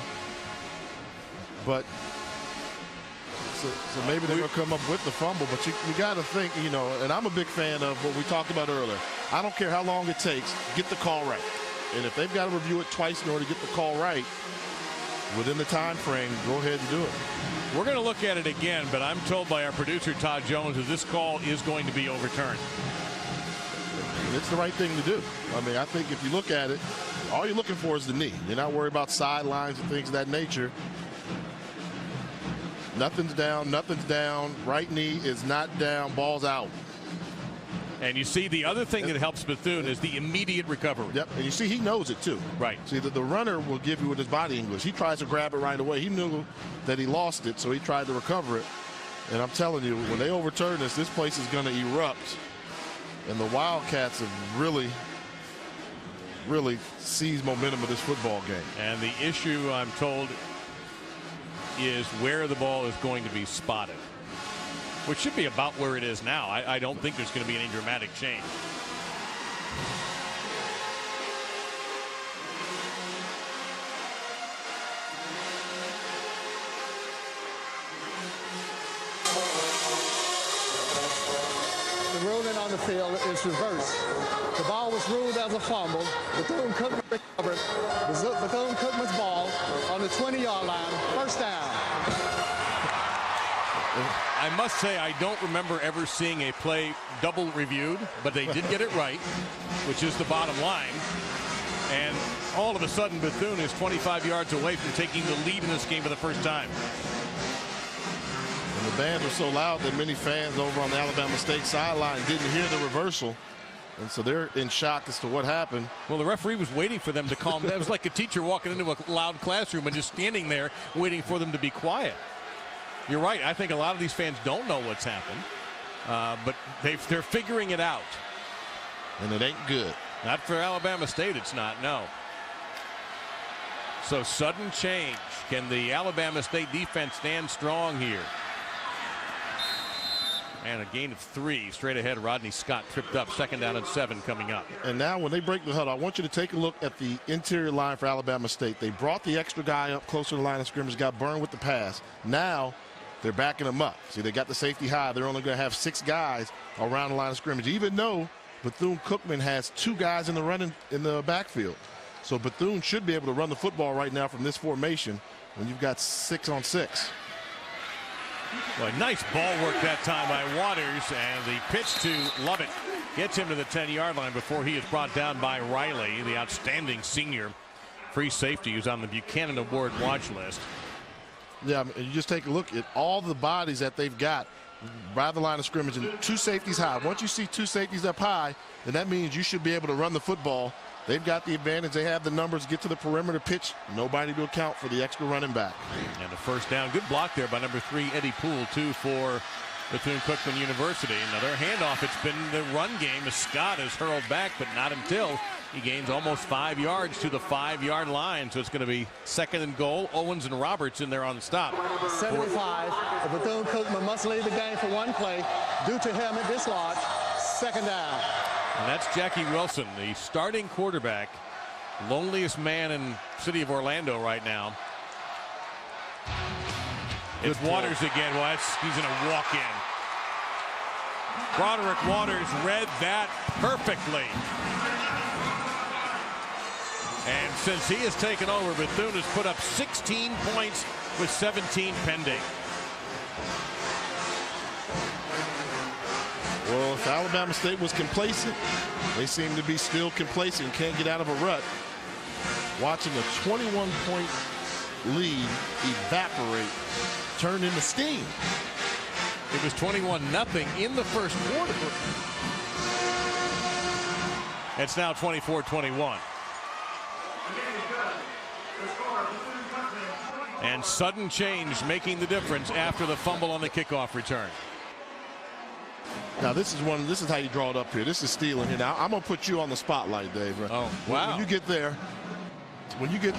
but so maybe they're going to come up with the fumble, but you got to think, you know, and I'm a big fan of what we talked about earlier. I don't care how long it takes, get the call right. And if they've got to review it twice in order to get the call right, within the time frame, go ahead and do it. We're going to look at it again, but I'm told by our producer, Todd Jones, that this call is going to be overturned. It's the right thing to do. I mean, I think if you look at it, all you're looking for is the knee. You're not worried about sidelines and things of that nature. Nothing's down, nothing's down. Right knee is not down, ball's out. And you see the other thing that helps Bethune is the immediate recovery. Yep, and you see he knows it too. Right. See, the runner will give you with his body English. He tries to grab it right away. He knew that he lost it, so he tried to recover it. And I'm telling you, when they overturn this place is going to erupt. And the Wildcats have really seized momentum of this football game. And the issue, I'm told, is where the ball is going to be spotted, which should be about where it is now. I don't think there's going to be any dramatic change. The ruling on the field is reversed. The ball was ruled as a fumble. Bethune Cookman recovered Bethune Cookman's ball on the 20-yard line. First down. I must say, I don't remember ever seeing a play double reviewed, but they did get it right, which is the bottom line. And all of a sudden, Bethune is 25 yards away from taking the lead in this game for the first time. And the band was so loud that many fans over on the Alabama State sideline didn't hear the reversal. And so they're in shock as to what happened. Well, the referee was waiting for them to calm down. It was like a teacher walking into a loud classroom and just standing there waiting for them to be quiet. You're right. I think a lot of these fans don't know what's happened, but they're figuring it out. And it ain't good. Not for Alabama State, it's not, no. So sudden change. Can the Alabama State defense stand strong here? And a gain of 3 straight ahead. Rodney Scott tripped up. 2nd down and 7 coming up. And now when they break the huddle, I want you to take a look at the interior line for Alabama State. They brought the extra guy up closer to the line of scrimmage, got burned with the pass. Now they're backing him up. See, they got the safety high. They're only going to have 6 guys around the line of scrimmage, even though Bethune Cookman has 2 guys in the backfield. So Bethune should be able to run the football right now from this formation when you've got 6 on 6. Well, nice ball work that time by Waters, and the pitch to Lovett gets him to the 10-yard line before he is brought down by Riley, the outstanding senior free safety who's on the Buchanan Award watch list. Yeah, you just take a look at all the bodies that they've got by the line of scrimmage and 2 safeties high. Once you see 2 safeties up high, then that means you should be able to run the football. They've got the advantage. They have the numbers. Get to the perimeter pitch. Nobody to account for the extra running back. And the 1st down. Good block there by number 3, Eddie Poole, 2 for Bethune Cookman University. Another handoff. It's been the run game as Scott is hurled back, but not until he gains almost 5 yards to the 5-yard line. So it's going to be 2nd and goal. Owens and Roberts in there on the stop. 75. Bethune Cookman must leave the game for 1 play due to helmet dislodge. 2nd down. And that's Jackie Wilson, the starting quarterback, loneliest man in city of Orlando right now. It's Waters again. Well, he's going to walk in. Broderick Waters read that perfectly. And since he has taken over, Bethune has put up 16 points with 17 pending. Well, if Alabama State was complacent, they seem to be still complacent, can't get out of a rut. Watching a 21-point lead evaporate, turn into steam. It was 21-0 in the 1st quarter. It's now 24-21. And sudden change making the difference after the fumble on the kickoff return. Now this is how you draw it up here. This is stealing here. Now I'm gonna put you on the spotlight, Dave. Oh, wow. When you get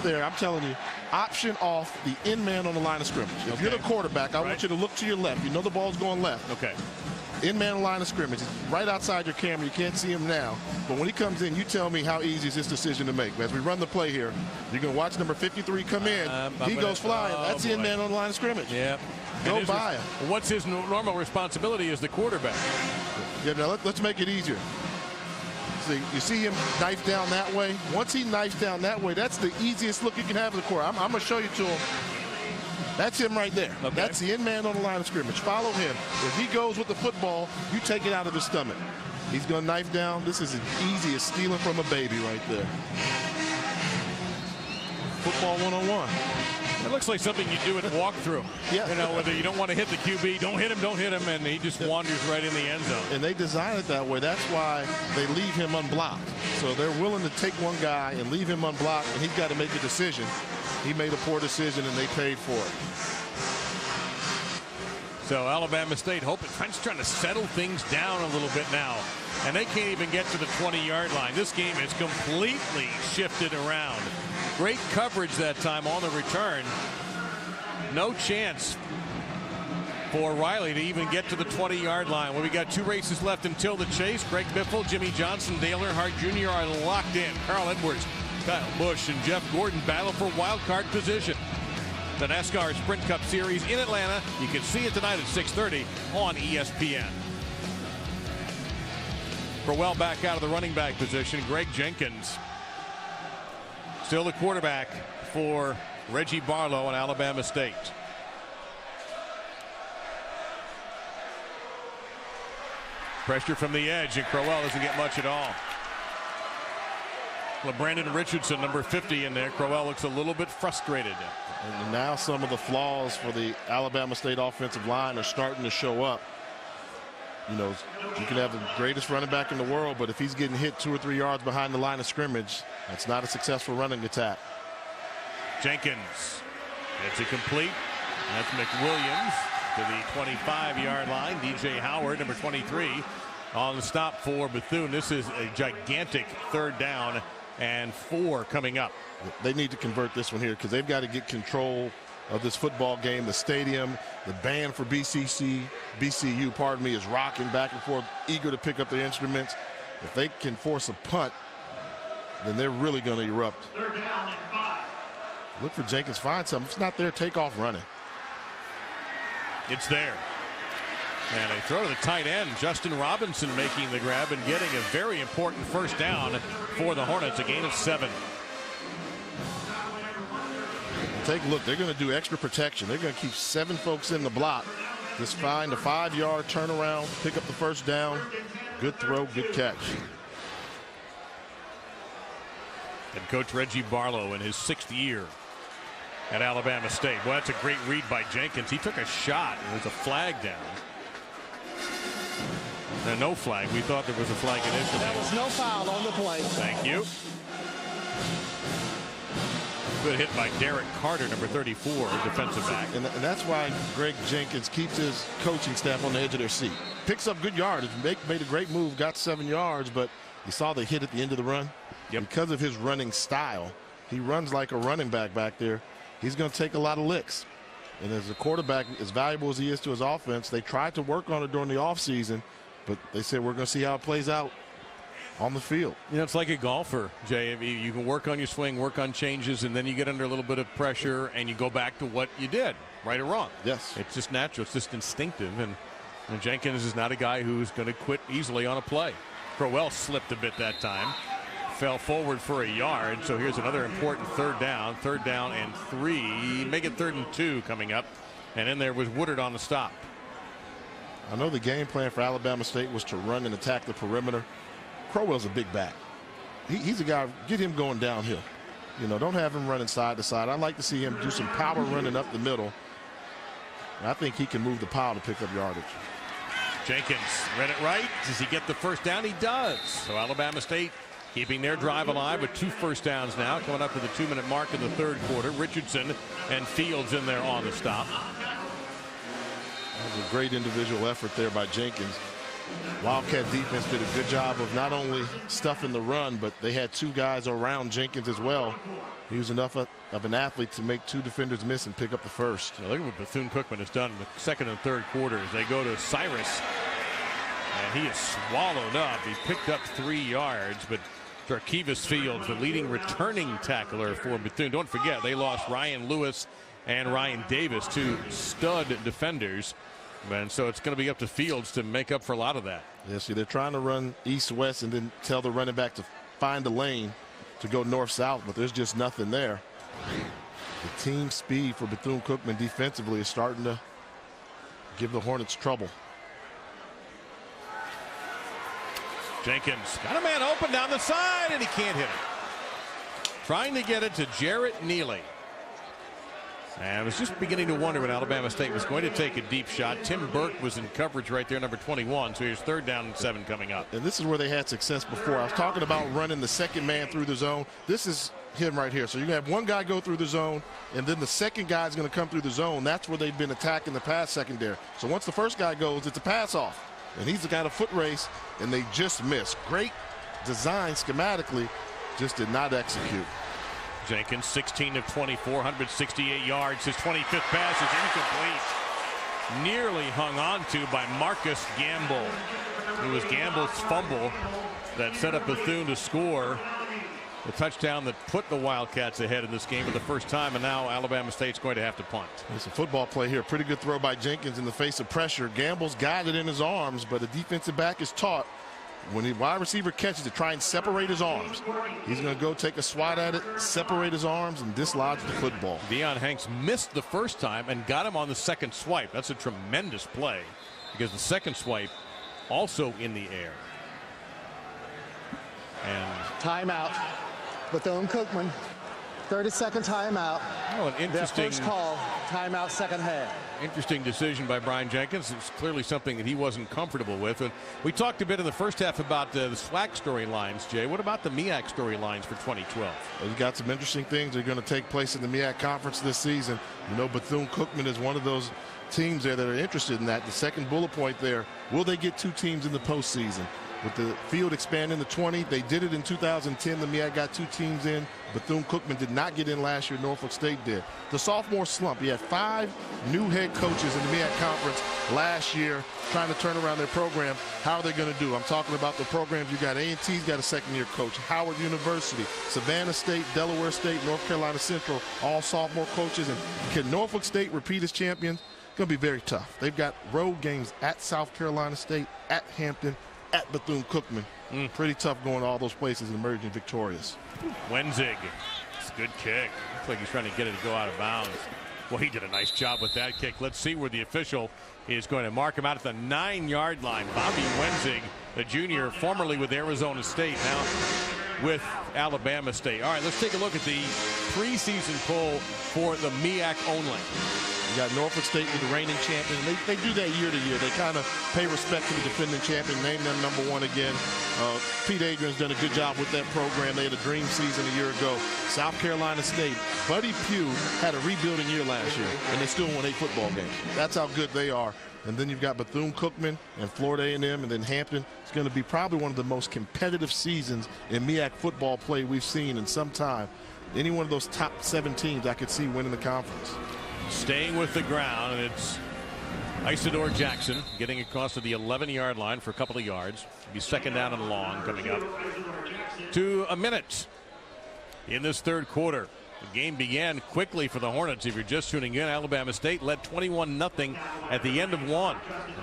there, I'm telling you, option off the in man on the line of scrimmage. If you're the quarterback, I want you to look to your left. You know the ball's going left. Okay. In man on the line of scrimmage. It's right outside your camera. You can't see him now. But when he comes in, you tell me how easy is this decision to make. As we run the play here, you're gonna watch number 53 come in. He goes flying. That's the in man on the line of scrimmage. Yeah. Go by him. What's his normal responsibility as the quarterback? Yeah, now let's make it easier. See, you see him knife down that way. Once he knifes down that way, that's the easiest look you can have in the court. I'm going to show you to him. That's him right there. Okay. That's the in man on the line of scrimmage. Follow him. If he goes with the football, you take it out of his stomach. He's going to knife down. This is as easy as stealing from a baby right there. Football 101. It looks like something you do at walkthrough. Yeah. You know, whether you don't want to hit the QB, don't hit him, and he just wanders right in the end zone. And they design it that way. That's why they leave him unblocked. So they're willing to take one guy and leave him unblocked, and he's got to make a decision. He made a poor decision, and they paid for it. So Alabama State trying to settle things down a little bit now. And they can't even get to the 20-yard line. This game is completely shifted around. Great coverage that time on the return. No chance for Riley to even get to the 20-yard line. Well, we got 2 races left until the chase. Greg Biffle, Jimmy Johnson, Dale Earnhardt Jr. are locked in. Carl Edwards, Kyle Busch, and Jeff Gordon battle for wild card position. The NASCAR Sprint Cup Series in Atlanta. You can see it tonight at 6:30 on ESPN. Crowell back out of the running back position. Greg Jenkins still the quarterback for Reggie Barlow and Alabama State. Pressure from the edge, and Crowell doesn't get much at all. Brandon Richardson, number 50 in there. Crowell looks a little bit frustrated. And now some of the flaws for the Alabama State offensive line are starting to show up. You know, you can have the greatest running back in the world, but if he's getting hit 2 or 3 yards behind the line of scrimmage, that's not a successful running attack. Jenkins, it's a complete. That's McWilliams to the 25-yard line. DJ Howard, number 23, on the stop for Bethune. This is a gigantic 3rd down and 4 coming up. They need to convert this one here because they've got to get control of this football game. The stadium, the band for BCU, pardon me, is rocking back and forth, eager to pick up their instruments. If they can force a punt, then they're really going to erupt. Look for Jenkins, find something. If it's not there, take off running. It's there. And a throw to the tight end. Justin Robinson making the grab and getting a very important 1st down for the Hornets, a gain of 7. Take a look. They're going to do extra protection. They're going to keep 7 folks in the block. Just find a 5-yard turnaround, pick up the 1st down. Good throw, good catch. And Coach Reggie Barlow in his 6th year at Alabama State. Well, that's a great read by Jenkins. He took a shot. There's a flag down. No flag. We thought there was a flag initially. There was no foul on the play. Thank you. Good hit by Derek Carter, number 34, defensive back. And that's why Greg Jenkins keeps his coaching staff on the edge of their seat. Picks up good yardage. Made a great move, got 7 yards, but you saw the hit at the end of the run. Yep. Because of his running style, he runs like a running back there. He's going to take a lot of licks. And as a quarterback, as valuable as he is to his offense, they tried to work on it during the offseason, but they said we're going to see how it plays out on the field. You know, it's like a golfer, Jay. You can work on your swing, work on changes, and then you get under a little bit of pressure and you go back to what you did, right or wrong. Yes. It's just natural. It's just instinctive. And Jenkins is not a guy who's going to quit easily on a play. Crowell slipped a bit that time. Fell forward for a yard. So here's another important 3rd down. 3rd down and 3. Make it 3rd and 2 coming up. And then there was Woodard on the stop. I know the game plan for Alabama State was to run and attack the perimeter. Crowell's a big back. He's a guy, get him going downhill. You know, don't have him running side to side. I'd like to see him do some power running up the middle. And I think he can move the pile to pick up yardage. Jenkins read it right. Does he get the 1st down? He does. So Alabama State keeping their drive alive with 2 1st downs now, coming up to the 2-minute mark in the 3rd quarter. Richardson and Fields in there on the stop. That was a great individual effort there by Jenkins. Wildcat defense did a good job of not only stuffing the run, but they had 2 guys around Jenkins as well. He was enough of an athlete to make 2 defenders miss and pick up the 1st. Look at what Bethune Cookman has done in the 2nd and 3rd quarters. They go to Cyrus, and he is swallowed up. He picked up 3 yards, but Jarkevis Fields, the leading returning tackler for Bethune. Don't forget, they lost Ryan Lewis and Ryan Davis, 2 stud defenders. And so it's going to be up to Fields to make up for a lot of that. Yeah, see, they're trying to run east-west and then tell the running back to find a lane to go north-south, but there's just nothing there. The team speed for Bethune-Cookman defensively is starting to give the Hornets trouble. Jenkins got a man open down the side, and he can't hit it. Trying to get it to Jarrett Neely. And I was just beginning to wonder when Alabama State was going to take a deep shot. Tim Burke was in coverage right there, number 21. So here's 3rd down and 7 coming up. And this is where they had success before. I was talking about running the 2nd man through the zone. This is him right here. So you have 1 guy go through the zone, and then the 2nd guy is going to come through the zone. That's where they've been attacking the pass secondary. So once the 1st guy goes, it's a pass off. And he's the kind of foot race, and they just missed. Great design schematically, just did not execute. Jenkins, 16 of 24, 168 yards. His 25th pass is incomplete. Nearly hung on to by Marcus Gamble. It was Gamble's fumble that set up Bethune to score the touchdown that put the Wildcats ahead in this game for the first time, and now Alabama State's going to have to punt. It's a football play here. Pretty good throw by Jenkins in the face of pressure. Gamble's got it in his arms, but the defensive back is taught when the wide receiver catches it, try and separate his arms. He's going to go take a swat at it, separate his arms, and dislodge the football. Deion Hanks missed the first time and got him on the 2nd swipe. That's a tremendous play because the 2nd swipe also in the air. And timeout. Bethune Cookman. 30-second timeout. Oh, an interesting their first call. Timeout, second half. Interesting decision by Brian Jenkins. It's clearly something that he wasn't comfortable with. And we talked a bit in the first half about the SWAC storylines, Jay. What about the MEAC storylines for 2012? Well, you got some interesting things that are going to take place in the MEAC conference this season. You know, Bethune Cookman is one of those teams there that are interested in that. The second bullet point there, will they get 2 teams in the postseason? With the field expanding to 20, they did it in 2010. The MEAC got 2 teams in. Bethune Cookman did not get in last year. Norfolk State did. The sophomore slump. You had 5 new head coaches in the MEAC conference last year trying to turn around their program. How are they going to do? I'm talking about the programs. You got A&T's got a second-year coach. Howard University, Savannah State, Delaware State, North Carolina Central, all sophomore coaches. And can Norfolk State repeat as champions? It's going to be very tough. They've got road games at South Carolina State, at Hampton, at Bethune-Cookman. Pretty tough going to all those places and emerging victorious. Wenzig. It's a good kick. Looks like he's trying to get it to go out of bounds. Well, he did a nice job with that kick. Let's see where the official is going to mark him out at the 9-yard line. Bobby Wenzig, the junior, formerly with Arizona State, now with Alabama State. All right, let's take a look at the preseason poll for the MEAC only. You got Norfolk State with the reigning champion. They do that year to year. They kind of pay respect to the defending champion, name them #1 again. Pete Adrian's done a good job with that program. They had a dream season a year ago. South Carolina State, Buddy Pugh had a rebuilding year last year, and they still won 8 football games. That's how good they are. And then you've got Bethune-Cookman and Florida A&M, and then Hampton. It's going to be probably one of the most competitive seasons in MEAC football play we've seen in some time. Any one of those top 7 teams I could see winning the conference. Staying with the ground, and it's Isidore Jackson getting across to the 11-yard line for a couple of yards. It'll be second down and long coming up to a minute in this third quarter. The game began quickly for the Hornets. If you're just tuning in, Alabama State led 21-0 at the end of 1.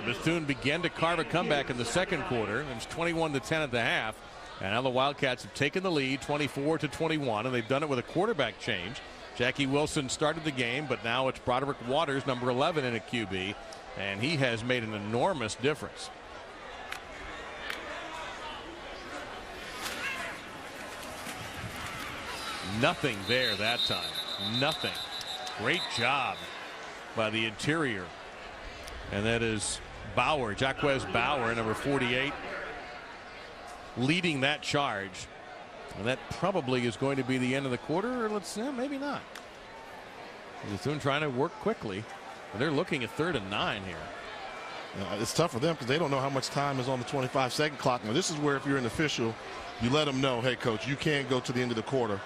Bethune began to carve a comeback in the second quarter. It was 21-10 at the half. And now the Wildcats have taken the lead 24-21, and they've done it with a quarterback change. Jackie Wilson started the game, but now it's Broderick Waters, number 11, in a QB, and he has made an enormous difference. Nothing there that time. Nothing. Great job by the interior. And that is Bauer, Jaquez Bauer, number 48, leading that charge. And that probably is going to be the end of the quarter, or maybe not. Bethune trying to work quickly. They're looking at 3rd and 9 here. It's tough for them because they don't know how much time is on the 25-second clock. Now, this is where if you're an official, you let them know, hey, coach, you can't go to the end of the quarter.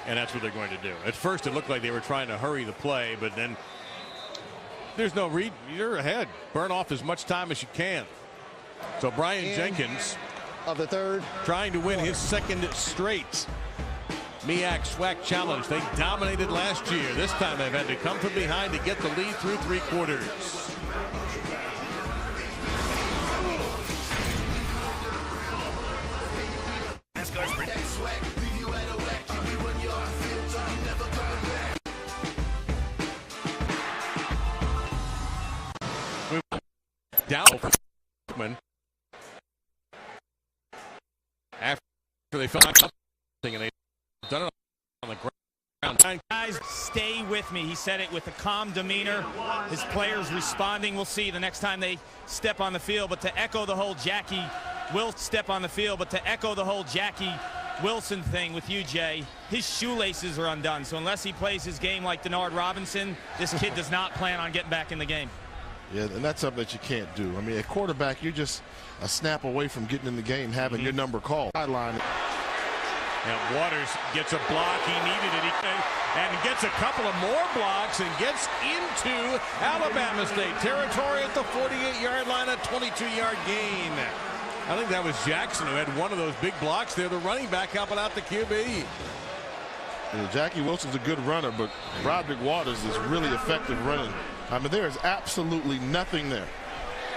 And that's what they're going to do. At first, it looked like they were trying to hurry the play, but then there's no read. You're ahead. Burn off as much time as you can. So Brian Jenkins of the third, trying to win his second straight MEAC SWAC challenge. They dominated last year. This time they've had to come from behind to get the lead through 3 quarters. Down for Cookman. After they found something, and they've done it on the ground. Guys, stay with me. He said it with a calm demeanor. His players responding. We'll see the next time they step on the field. But to echo the whole Jackie Wilson thing with you, Jay, his shoelaces are undone. So unless he plays his game like Denard Robinson, this kid does not plan on getting back in the game. Yeah, and that's something that you can't do. I mean, at quarterback, you're just a snap away from getting in the game, having your number called. Sideline. And Waters gets a block. He needed it. And gets a couple of more blocks and gets into Alabama State territory at the 48-yard line, a 22-yard gain. I think that was Jackson who had one of those big blocks there, the running back helping out the QB. Yeah, Jackie Wilson's a good runner, but Broderick Waters is really effective running. I mean, there is absolutely nothing there.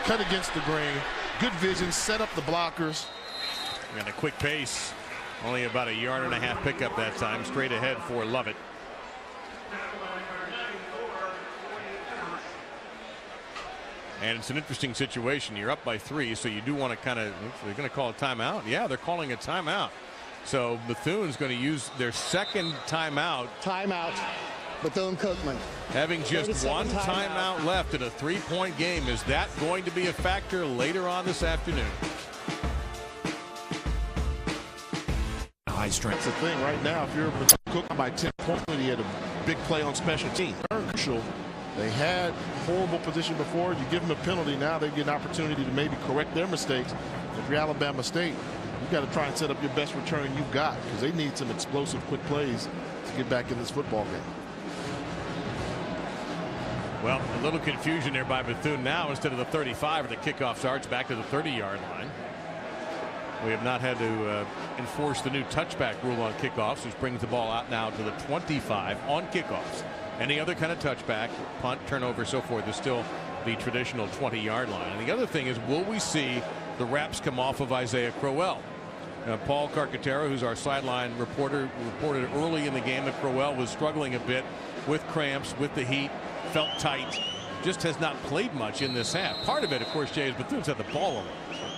Cut against the grain, good vision, set up the blockers. And a quick pace. Only about a 1.5 yard pickup that time, straight ahead for Lovett. And it's an interesting situation. You're up by 3, so you do want to kind of, they're going to call a timeout. Yeah, they're calling a timeout. So Bethune's going to use their second timeout. Timeout, Bethune Cookman. Having just one timeout left in a 3-point game. Is that going to be a factor later on this afternoon? High strength. That's the thing right now. If you're Cookman by 10 points, he had a big play on special teams. Crucial. They had horrible position before. You give them a penalty, now they get an opportunity to maybe correct their mistakes. If you're Alabama State, you've got to try and set up your best return you've got, because they need some explosive quick plays to get back in this football game. Well, a little confusion there by Bethune. Now instead of the 35, the kickoff starts back to the 30-yard line. We have not had to enforce the new touchback rule on kickoffs, which brings the ball out now to the 25 on kickoffs. Any other kind of touchback, punt, turnover, so forth is still the traditional 20-yard line. And the other thing is, will we see the wraps come off of Isaiah Crowell? Paul Carcaterra, who's our sideline reporter, reported early in the game that Crowell was struggling a bit with cramps, with the heat, felt tight, just has not played much in this half. Part of it, of course, Jay, is Bethune's had the ball a lot.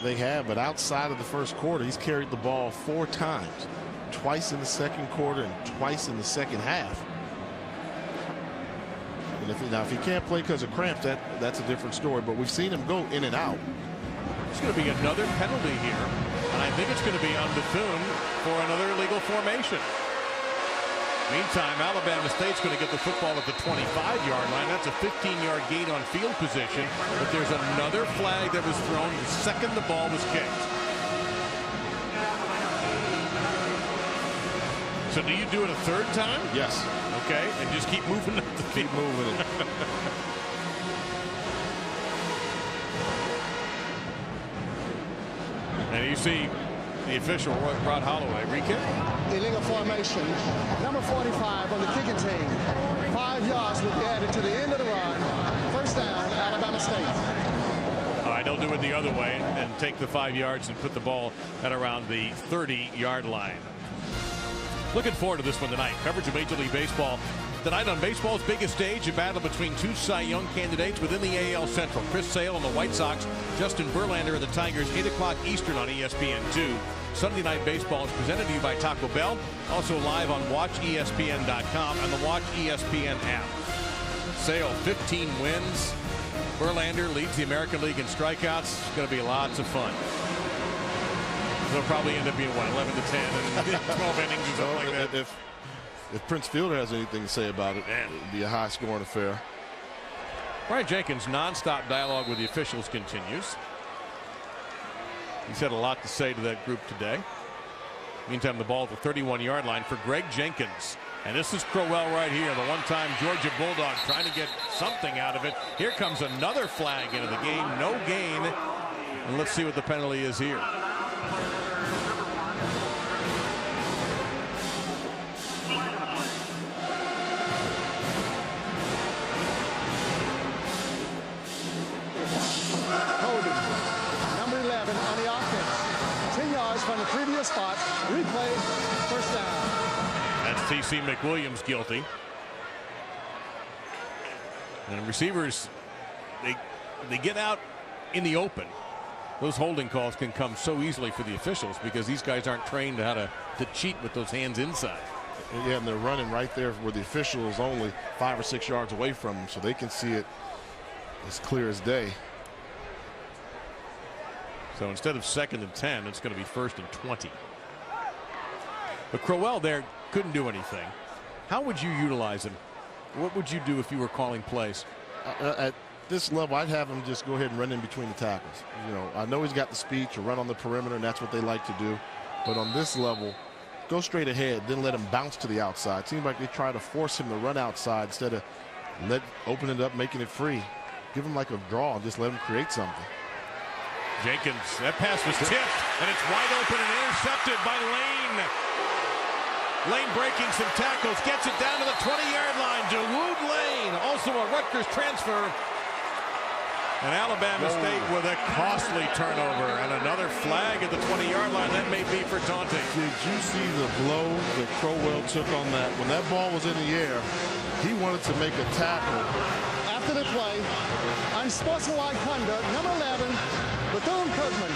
They have, but outside of the first quarter, he's carried the ball 4 times, twice in the second quarter and twice in the second half. And if he can't play because of cramps, that's a different story. But we've seen him go in and out. It's going to be another penalty here, and I think it's going to be on Bethune for another illegal formation. Meantime, Alabama State's going to get the football at the 25-yard line. That's a 15-yard gain on field position, but there's another flag that was thrown the second the ball was kicked. So do you do it a third time? Yes. Okay, and just keep moving up the field. Keep moving it. And you see the official, Rod Holloway, re-kick. Illegal formation. Number 45 on the kicking team. 5 yards will be added to the end of the run. First down, Alabama State. All right, they'll do it the other way and take the 5 yards and put the ball at around the 30-yard line. Looking forward to this one tonight. Coverage of Major League Baseball tonight on baseball's biggest stage. A battle between 2 Cy Young candidates within the AL Central. Chris Sale on the White Sox, Justin Verlander and the Tigers, 8 o'clock Eastern on ESPN2. Sunday Night Baseball is presented to you by Taco Bell. Also live on WatchESPN.com and the Watch ESPN app. Sale, 15 wins. Verlander leads the American League in strikeouts. It's going to be lots of fun. They'll probably end up being, what, 11 to 10 and 12 innings or something like that. If Prince Fielder has anything to say about it, it'd be a high-scoring affair. Brian Jenkins' nonstop dialogue with the officials continues. He's had a lot to say to that group today. Meantime, the ball at the 31-yard line for Greg Jenkins. And this is Crowell right here, the one-time Georgia Bulldog, trying to get something out of it. Here comes another flag into the game. No gain. And let's see what the penalty is here. From the previous spot, replay, first down. That's T.C. McWilliams guilty. And receivers, they get out in the open. Those holding calls can come so easily for the officials because these guys aren't trained how to cheat with those hands inside. Yeah, and they're running right there where the official is only 5 or 6 yards away from them, so they can see it as clear as day. So instead of 2nd and 10, it's going to be 1st and 20. But Crowell there couldn't do anything. How would you utilize him? What would you do if you were calling plays? At this level, I'd have him just go ahead and run in between the tackles. You know, I know he's got the speed to run on the perimeter, and that's what they like to do. But on this level, go straight ahead, then let him bounce to the outside. Seems like they try to force him to run outside instead of open it up, making it free. Give him like a draw and just let him create something. Jenkins, that pass was tipped, and it's wide open and intercepted by Lane. Lane breaking some tackles, gets it down to the 20-yard line. Dawood Lane, also a Rutgers transfer. And Alabama State with a costly turnover and another flag at the 20-yard line. That may be for taunting. Did you see the blow that Crowell took on that? When that ball was in the air, he wanted to make a tackle. after the play. Unsportsmanlike conduct. Number 11, Bethune Cookman,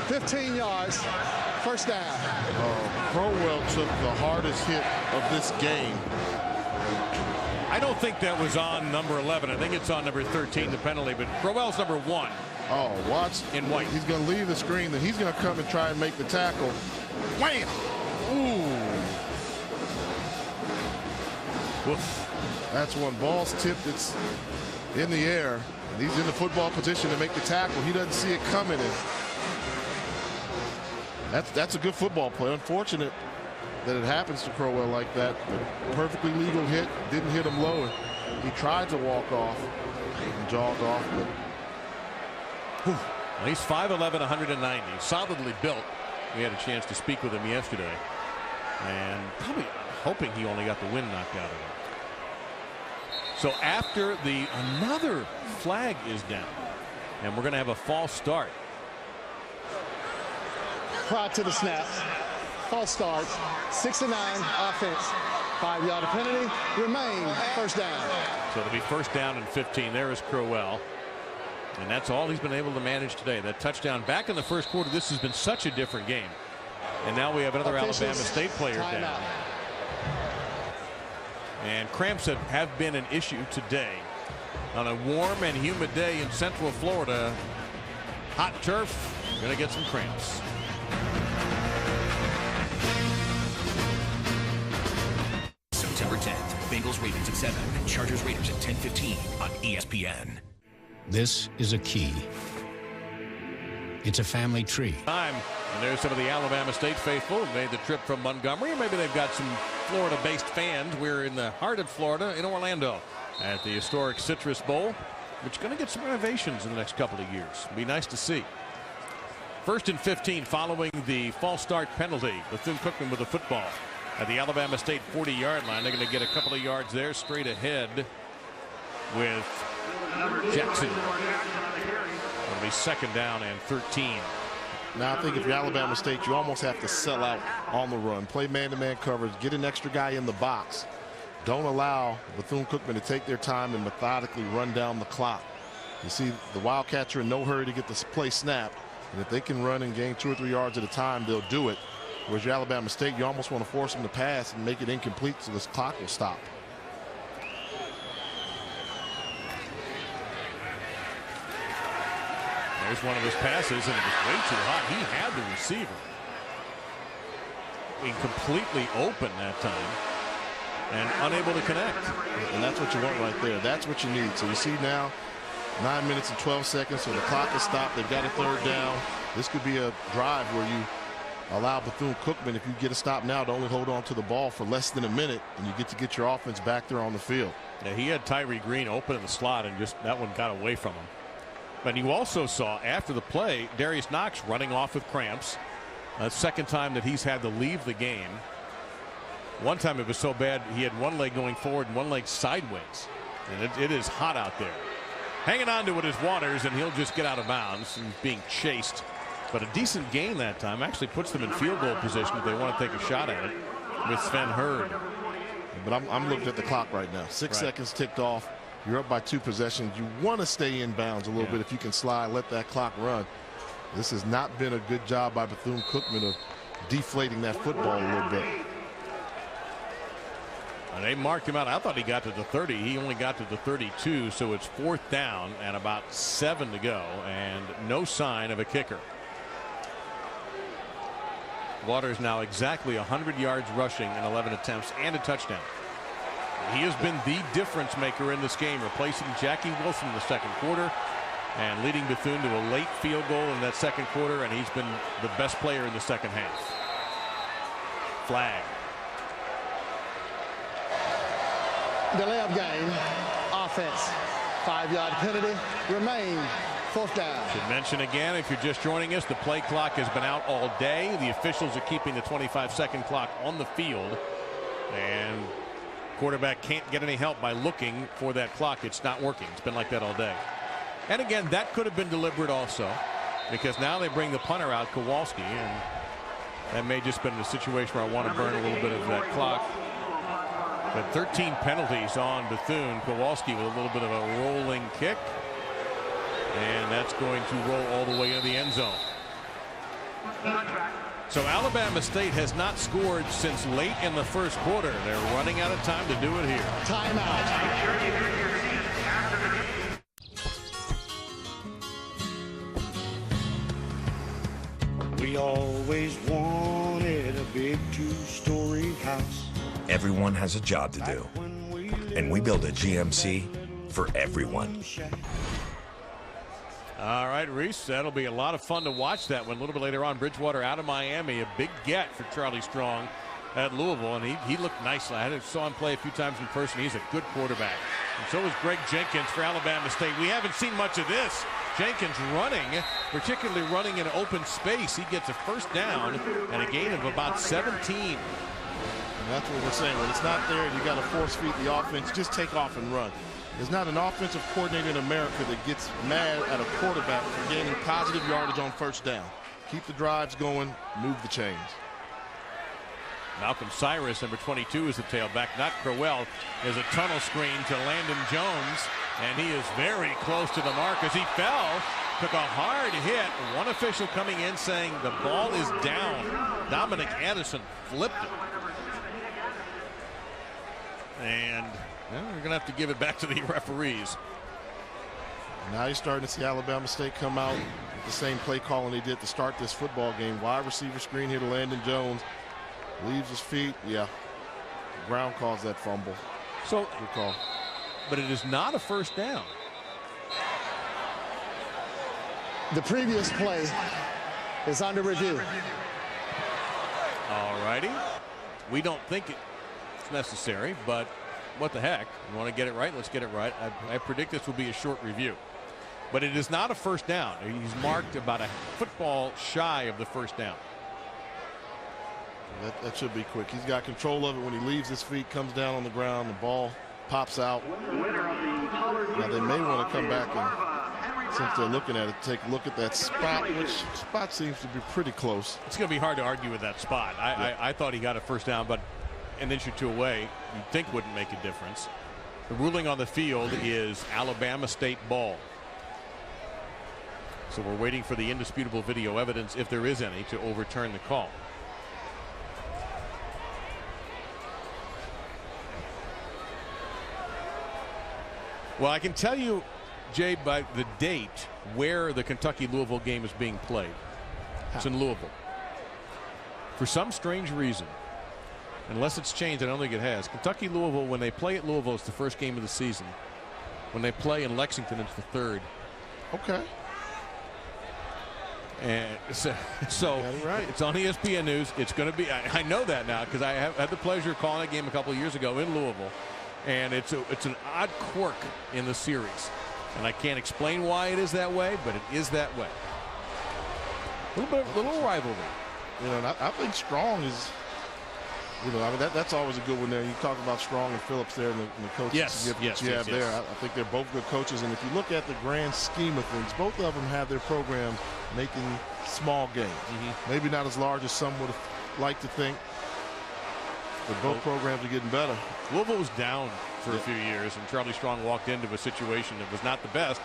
15 yards, first down. Crowell took the hardest hit of this game. I don't think that was on number 11. I think it's on number 13, the penalty, but Crowell's number 1. Oh, watch. In white. He's going to leave the screen, then he's going to come and try and make the tackle. Wham! Ooh. Woof. That's when ball's tipped. It's in the air. He's in the football position to make the tackle. He doesn't see it coming. And that's a good football play. Unfortunate that it happens to Crowell like that. But perfectly legal hit. Didn't hit him low. He tried to walk off and jog off. But well, he's 5'11", 190, solidly built. We had a chance to speak with him yesterday, and probably hoping he only got the wind knocked out of him. So after another flag is down, and we're going to have a false start. Prior to the snap, false start, 6-9 offense, 5-yard penalty, remain first down. So it'll be first down and 15. There is Crowell. And that's all he's been able to manage today. That touchdown back in the first quarter. This has been such a different game. And now we have another Alabama State player down. And cramps have been an issue today. On a warm and humid day in Central Florida, hot turf, going to get some cramps. September 10th, Bengals Ravens at 7, Chargers Raiders at 10:15 on ESPN. This is a key. It's a family tree. And there's some of the Alabama State faithful who made the trip from Montgomery, or maybe they've got some Florida-based fans. We're in the heart of Florida in Orlando at the historic Citrus Bowl, which is going to get some renovations in the next couple of years. Be nice to see. First and 15 following the false start penalty. Bethune Cookman with the football at the Alabama State 40-yard line. They're going to get a couple of yards there straight ahead with Jackson. It'll be second down and 13. Now I think if you're Alabama State, you almost have to sell out on the run. Play man-to-man coverage. Get an extra guy in the box. Don't allow Bethune-Cookman to take their time and methodically run down the clock. You see the Wildcats are in no hurry to get this play snapped. And if they can run and gain 2 or 3 yards at a time, they'll do it. Whereas your Alabama State, you almost want to force them to pass and make it incomplete so this clock will stop. There's one of his passes, and it was way too hot. He had the receiver. He completely open that time and unable to connect. And that's what you want right there. That's what you need. So you see now 9 minutes and 12 seconds, so the clock is stopped. They've got a third down. This could be a drive where you allow Bethune-Cookman, if you get a stop now, to only hold on to the ball for less than a minute, and you get to get your offense back there on the field. Yeah, he had Tyree Green open in the slot, and just that one got away from him. But you also saw after the play Darius Knox running off with cramps. Second time that he's had to leave the game. One time it was so bad he had one leg going forward and one leg sideways. And it is hot out there. Hanging on to it is Waters, and he'll just get out of bounds and being chased. But a decent gain that time actually puts them in field goal position if they want to take a shot at it with Sven Hurd. But I'm looking at the clock right now. 6 seconds ticked off. You're up by 2 possessions. You want to stay in bounds a little bit if you can slide, let that clock run. This has not been a good job by Bethune-Cookman of deflating that football a little bit. And they marked him out. I thought he got to the 30. He only got to the 32, so it's fourth down and about 7 to go, and no sign of a kicker. Waters now exactly 100 yards rushing in 11 attempts and a touchdown. He has been the difference maker in this game, replacing Jackie Wilson in the second quarter and leading Bethune to a late field goal in that second quarter, and he's been the best player in the second half. Flag. Delay of game, offense, 5-yard penalty, remain fourth down. Should mention again, if you're just joining us, the play clock has been out all day. The officials are keeping the 25-second clock on the field, and quarterback can't get any help by looking for that clock. It's not working. It's been like that all day. And again, that could have been deliberate also, because now they bring the punter out, Kowalski, and that may just been a situation where I want to burn a little bit of that clock. But 13 penalties on Bethune. Kowalski with a little bit of a rolling kick. And that's going to roll all the way into the end zone. So Alabama State has not scored since late in the first quarter. They're running out of time to do it here. Timeout. We always wanted a big two-story house. Everyone has a job to do, and we build a GMC for everyone. All right, Reese, that'll be a lot of fun to watch that one. A little bit later on, Bridgewater out of Miami, a big get for Charlie Strong at Louisville, and he looked nice. I saw him play a few times in person. He's a good quarterback. And so is Greg Jenkins for Alabama State. We haven't seen much of this. Jenkins running, particularly running in open space. He gets a first down and a gain of about 17. And that's what we're saying. When it's not there, you got to force feed the offense. Just take off and run. There's not an offensive coordinator in America that gets mad at a quarterback for gaining positive yardage on first down. Keep the drives going, move the chains. Malcolm Cyrus, number 22, is the tailback. Not Crowell. There's a tunnel screen to Landon Jones, and he is very close to the mark as he fell. Took a hard hit. One official coming in saying the ball is down. Dominic Addison flipped it. And we're going to have to give it back to the referees. Now you're starting to see Alabama State come out with the same play calling they did to start this football game. Wide receiver screen here to Landon Jones. Leaves his feet. Yeah. Brown calls that fumble. So good call. But it is not a first down. The previous play is under review. All righty. We don't think it's necessary, but what the heck? You want to get it right? Let's get it right. I predict this will be a short review. But it is not a first down. He's marked about a football shy of the first down. That should be quick. He's got control of it when he leaves his feet, comes down on the ground, the ball pops out. Now they may want to come back and, since they're looking at it, take a look at that spot, which spot seems to be pretty close. It's going to be hard to argue with that spot. I thought he got a first down, but an inch or two away you'd think wouldn't make a difference. The ruling on the field is Alabama State ball. So we're waiting for the indisputable video evidence, if there is any, to overturn the call. Well, I can tell you, Jay, by the date where the Kentucky-Louisville game is being played. It's in Louisville. For some strange reason, unless it's changed, I don't think it has. Kentucky-Louisville, when they play at Louisville, it's the first game of the season. When they play in Lexington, it's the third. Okay. And so right. It's on ESPN News. It's going to be, I know that now because I have had the pleasure of calling a game a couple of years ago in Louisville. And it's an odd quirk in the series. And I can't explain why it is that way, but it is that way. A little rivalry. You know, and I think Strong is, you know, I mean, that's always a good one there. You talk about Strong and Phillips there and the coaches you have there. I think they're both good coaches. And if you look at the grand scheme of things, both of them have their programs making small gains. Maybe not as large as some would have liked to think. But both programs are getting better. Louisville was down for a few years, and Charlie Strong walked into a situation that was not the best.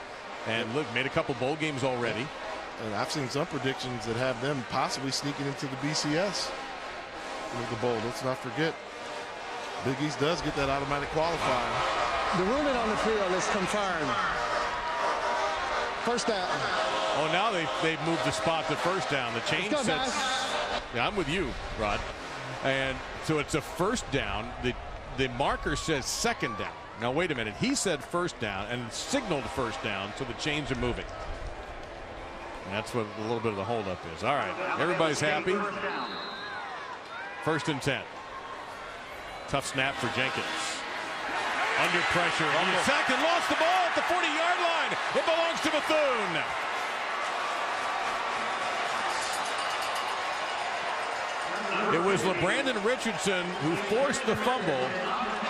And look, made a couple bowl games already. And I've seen some predictions that have them possibly sneaking into the BCS with the bowl. Let's not forget, Big East does get that automatic qualifier. The ruling on the field is confirmed. First down. Oh, now they've moved the spot to first down. The chain sets. Yeah, I'm with you, Rod. And so it's a first down. The marker says second down. Now wait a minute. He said first down and signaled first down, so the chains are moving. And that's what a little bit of the holdup is. All right, everybody's happy. First and 10. Tough snap for Jenkins. Under pressure. Sacked and lost the ball at the 40-yard line. It belongs to Bethune. It was LeBrandon Richardson who forced the fumble,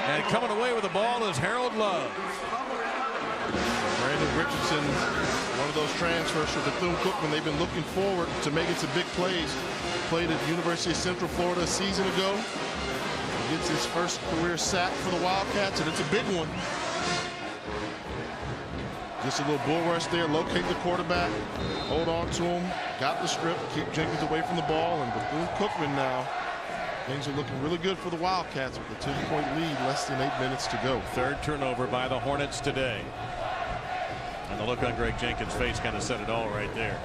and coming away with the ball is Harold Love. Brandon Richardson, one of those transfers for Bethune Cookman. They've been looking forward to making some big plays. Played at the University of Central Florida a season ago. gets his first career sack for the Wildcats, and it's a big one. Just a little bull rush there, locate the quarterback, hold on to him, got the strip, keep Jenkins away from the ball, and Bethune Cookman now. Things are looking really good for the Wildcats with a 2-point lead, less than 8 minutes to go. Third turnover by the Hornets today. And the look on Greg Jenkins' face kind of said it all right there.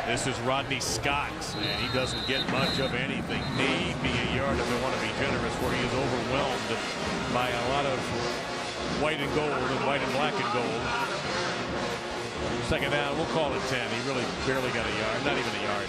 This is Rodney Scott, and he doesn't get much of anything. Maybe a yard if they want to be generous, where he is overwhelmed by a lot of white and gold and white and black and gold. Second down, we'll call it 10. He really barely got a yard, not even a yard.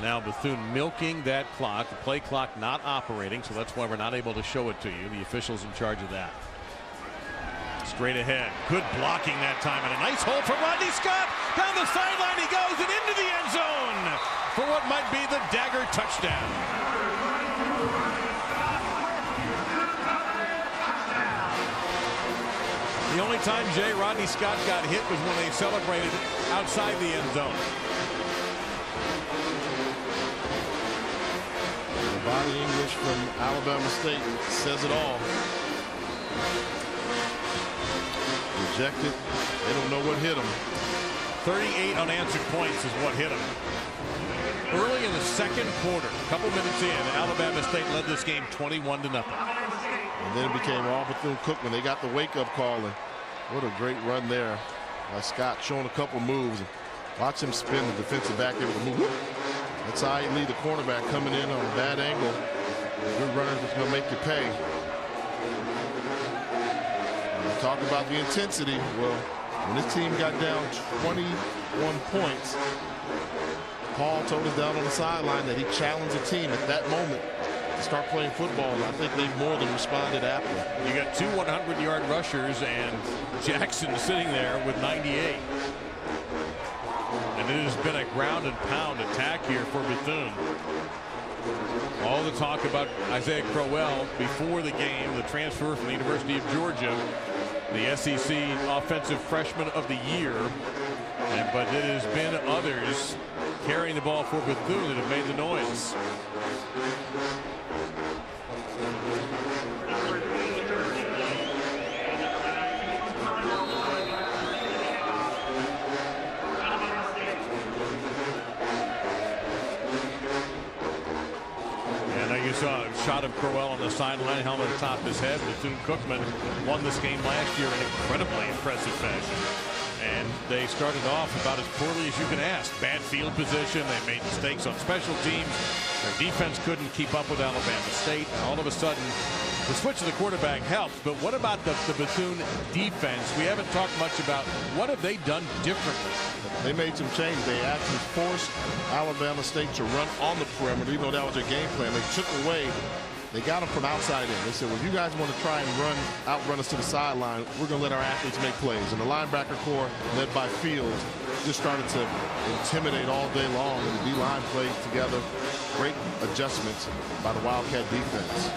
Now Bethune milking that clock, the play clock not operating, so that's why we're not able to show it to you. The officials in charge of that. Straight ahead, good blocking that time, and a nice hole for Rodney Scott. Down the sideline he goes and into the end zone for what might be the dagger touchdown. The only time Rodney Scott got hit was when they celebrated outside the end zone. Body English from Alabama State says it all. Rejected. They don't know what hit them. 38 unanswered points is what hit them. Early in the second quarter, a couple minutes in, Alabama State led this game 21-0. And then it became all Bethune Cookman. They got the wake-up call, and what a great run there by Scott, showing a couple moves. Watch him spin the defensive back able to move. That's how you lead the cornerback coming in on a bad angle. Good runner that's going to make you pay. And talk about the intensity. Well, when this team got down 21 points, Paul told us down on the sideline that he challenged the team at that moment to start playing football, and I think they more than responded after. You got two 100-yard rushers, and Jackson sitting there with 98. And it has been a ground and pound attack here for Bethune. All the talk about Isaiah Crowell before the game, the transfer from the University of Georgia, the SEC Offensive Freshman of the Year. But it has been others carrying the ball for Bethune that have made the noise. You saw a shot of Crowell on the sideline, helmet atop his head. Bethune Cookman won this game last year in incredibly impressive fashion. And they started off about as poorly as you can ask. Bad field position. They made mistakes on special teams. Their defense couldn't keep up with Alabama State. And all of a sudden, the switch of the quarterback helped. But what about the Bethune defense? We haven't talked much about what have they done differently. They made some changes. They actually forced Alabama State to run on the perimeter, even though that was their game plan. They took away, they got them from outside in. They said, well, if you guys want to try and outrun us to the sideline, we're going to let our athletes make plays. And the linebacker core, led by Fields, just started to intimidate all day long. And the D-line played together. Great adjustments by the Wildcat defense.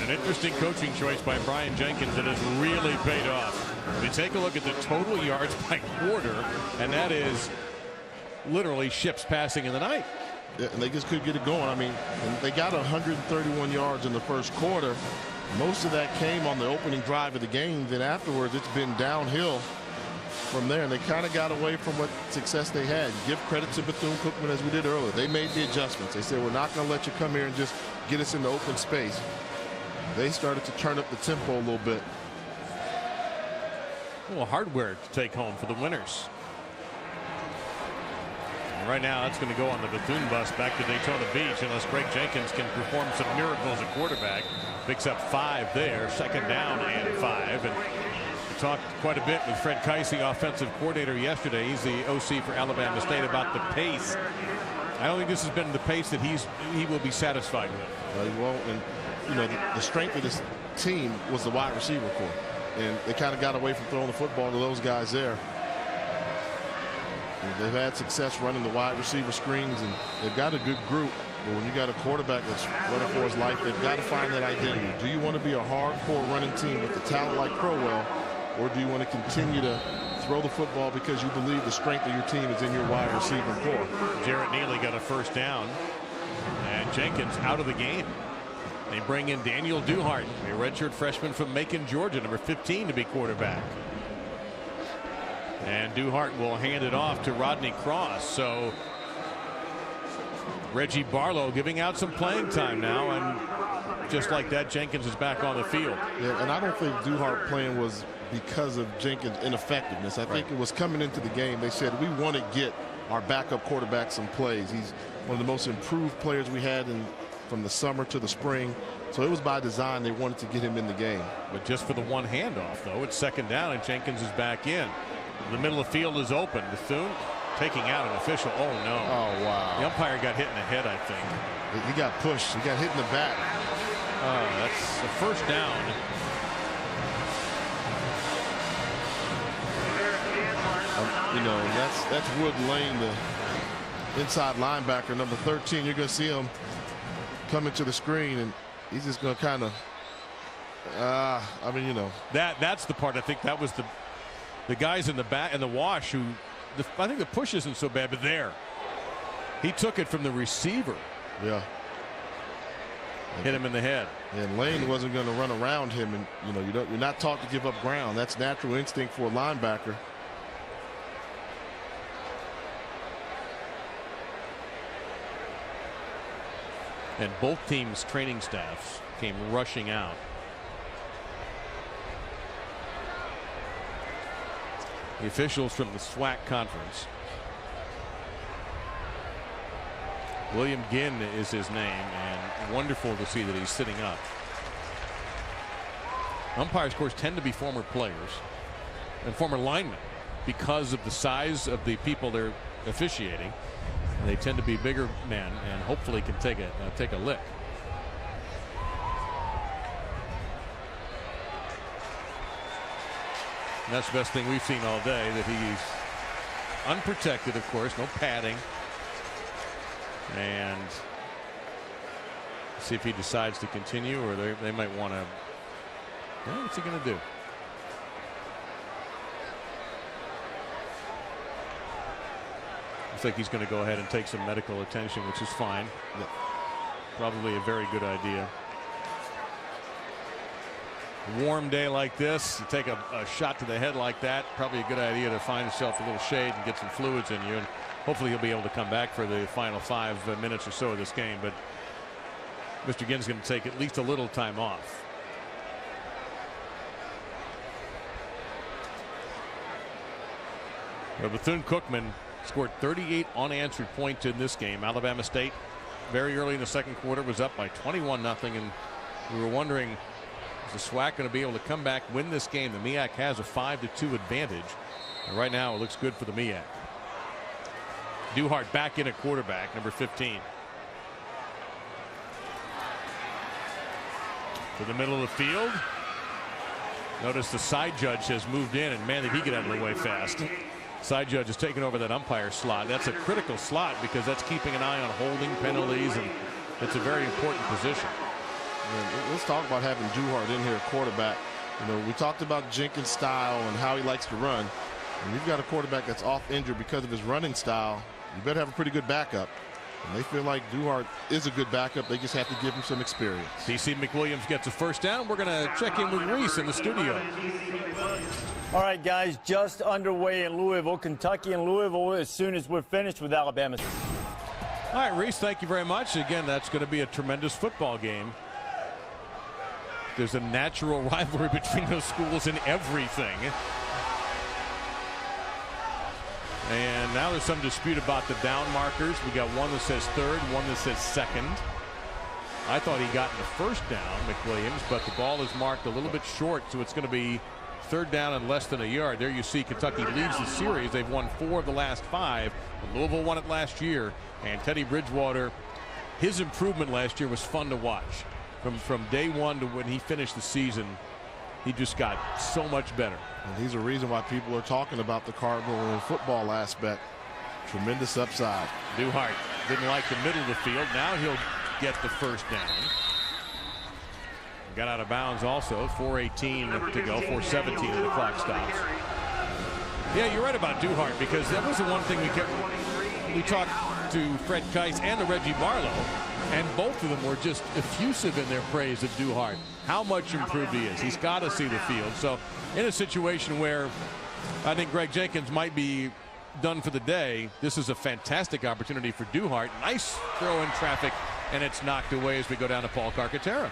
An interesting coaching choice by Brian Jenkins that has really paid off. We take a look at the total yards by quarter, and that is literally ships passing in the night. Yeah, and they just couldn't get it going. I mean, they got 131 yards in the first quarter. Most of that came on the opening drive of the game. Then afterwards, it's been downhill from there, and they kind of got away from what success they had. Give credit to Bethune Cookman, as we did earlier. They made the adjustments. They said, we're not going to let you come here and just get us in the open space. They started to turn up the tempo a little bit. A little hardware to take home for the winners. And right now, that's going to go on the Bethune bus back to Daytona Beach, unless Greg Jenkins can perform some miracles at quarterback. Picks up 5 there, second down and 5. And we talked quite a bit with Fred Keiss, the offensive coordinator, yesterday. He's the OC for Alabama State, about the pace. I don't think this has been the pace that he will be satisfied with. He won't. And you know, the strength of this team was the wide receiver core, and they kind of got away from throwing the football to those guys there. They've had success running the wide receiver screens, and they've got a good group. But when you got a quarterback that's running for his life, they've got to find that identity. Do you want to be a hardcore running team with a talent like Crowell, or do you want to continue to throw the football because you believe the strength of your team is in your wide receiver core? Jarrett Neely got a first down, and Jenkins out of the game. They bring in Daniel Duhart, a redshirt freshman from Macon, Georgia, number 15, to be quarterback. And Duhart will hand it off to Rodney Cross. So Reggie Barlow giving out some playing time now, and just like that, Jenkins is back on the field. Yeah, and I don't think Duhart playing was because of Jenkins' ineffectiveness. I think it was coming into the game. They said, we want to get our backup quarterback some plays. He's one of the most improved players we had from the summer to the spring. So it was by design. They wanted to get him in the game. But just for the one handoff, though, it's second down, and Jenkins is back in. The middle of the field is open. Bethune taking out an official. Oh, no. Oh, wow. The umpire got hit in the head, I think. He got pushed. He got hit in the back. Oh, that's the first down. You know, that's Wood Lane, the inside linebacker, number 13. You're going to see him come into the screen, and he's just going to kind of, I mean, you know. That's the part. I think that was the guys in the back and the wash who, I think the push isn't so bad, but there. He took it from the receiver. Yeah. Hit him in the head. And Lane wasn't going to run around him, and you know, you're not taught to give up ground. That's natural instinct for a linebacker. And both teams' training staffs came rushing out. The officials from the SWAC conference. William Ginn is his name, and wonderful to see that he's sitting up. Umpires, of course, tend to be former players and former linemen because of the size of the people they're officiating. They tend to be bigger men and hopefully can take a lick. And that's the best thing we've seen all day, that he's unprotected, of course, no padding. And see if he decides to continue, or they might want to. Yeah, what's he going to do? Looks like he's going to go ahead and take some medical attention, which is fine. Yeah. Probably a very good idea. Warm day like this, you take a shot to the head like that, probably a good idea to find yourself a little shade and get some fluids in you, and hopefully he'll be able to come back for the final 5 minutes or so of this game. But Mr. Ginn's going to take at least a little time off. Well, Bethune Cookman scored 38 unanswered points in this game. Alabama State very early in the second quarter was up by 21-0, and we were wondering, is the SWAC going to be able to come back, win this game? The MEAC has a 5-2 advantage, and right now it looks good for the MEAC. Duhart back in at quarterback, number 15. To the middle of the field. Notice the side judge has moved in, and man, did he get out of the way fast. Side judge has taken over that umpire slot. That's a critical slot because that's keeping an eye on holding penalties, and it's a very important position. Let's talk about having Duhart in here at quarterback. You know, we talked about Jenkins' style and how he likes to run. And you've got a quarterback that's off injured because of his running style. You better have a pretty good backup. And they feel like Duhart is a good backup. They just have to give him some experience. DC McWilliams gets a first down. We're going to check in with Reese in the studio. All right, guys, just underway in Louisville, Kentucky and Louisville as soon as we're finished with Alabama. All right, Reese, thank you very much. Again, that's going to be a tremendous football game. There's a natural rivalry between those schools in everything. And now there's some dispute about the down markers. We got one that says third, one that says second. I thought he got in the first down, McWilliams, but the ball is marked a little bit short, so it's going to be third down and less than a yard. There you see Kentucky leads the series. They've won 4 of the last 5. Louisville won it last year, and Teddy Bridgewater, his improvement last year was fun to watch. From day one to when he finished the season, he just got so much better. And he's a reason why people are talking about the Cardinal and football aspect. Tremendous upside. Duhart didn't like the middle of the field. Now he'll get the first down. Got out of bounds also. 4:18 to go. 4:17 and the clock stops. Yeah, you're right about Duhart, because that was the one thing we talked to Fred Kice and to Reggie Barlow, and both of them were just effusive in their praise of Duhart. How much improved he is. He's got to see the field. So in a situation where I think Greg Jenkins might be done for the day, this is a fantastic opportunity for Duhart. Nice throw in traffic, and it's knocked away as we go down to Paul Carcaterra.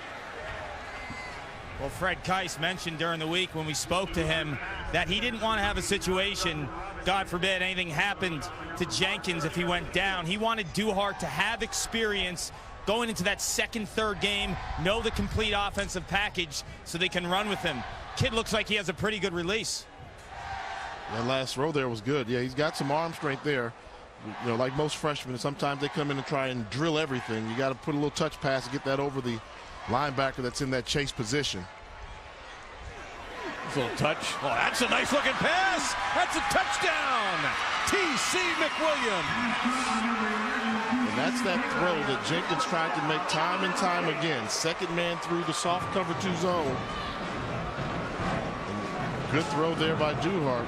Well, Fred Kice mentioned during the week when we spoke to him that he didn't want to have a situation, God forbid anything happened to Jenkins if he went down. He wanted Duhart to have experience going into that second, third game, know the complete offensive package so they can run with him. Kid looks like he has a pretty good release. That last throw there was good. Yeah, he's got some arm strength there. You know, like most freshmen, sometimes they come in and try and drill everything. You got to put a little touch pass to get that over the linebacker that's in that chase position. Little touch. Oh, that's a nice looking pass. That's a touchdown. T.C. McWilliams. And that's that throw that Jenkins tried to make time and time again. Second man through the soft cover 2 zone. And good throw there by Duhart.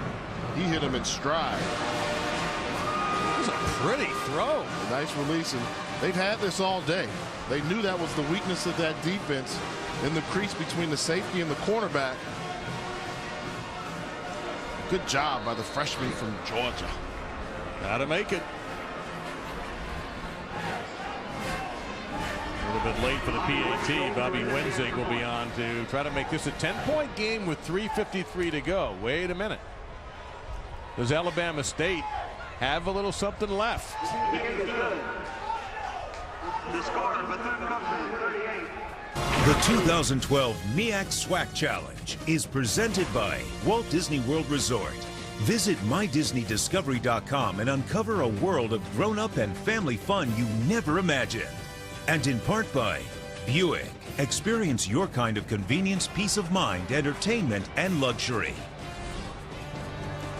He hit him in stride. It was a pretty throw. Nice release, and they've had this all day. They knew that was the weakness of that defense in the crease between the safety and the cornerback. Good job by the freshman from Georgia. How to make it. A little bit late for the PAT. Bobby Wenzig will be on to try to make this a 10-point game with 3:53 to go. Wait a minute. Does Alabama State have a little something left? The score, Bethune Cookman 38. The 2012 MEAC SWAC Challenge is presented by Walt Disney World Resort. Visit MyDisneyDiscovery.com and uncover a world of grown-up and family fun you never imagined. And in part by Buick. Experience your kind of convenience, peace of mind, entertainment, and luxury.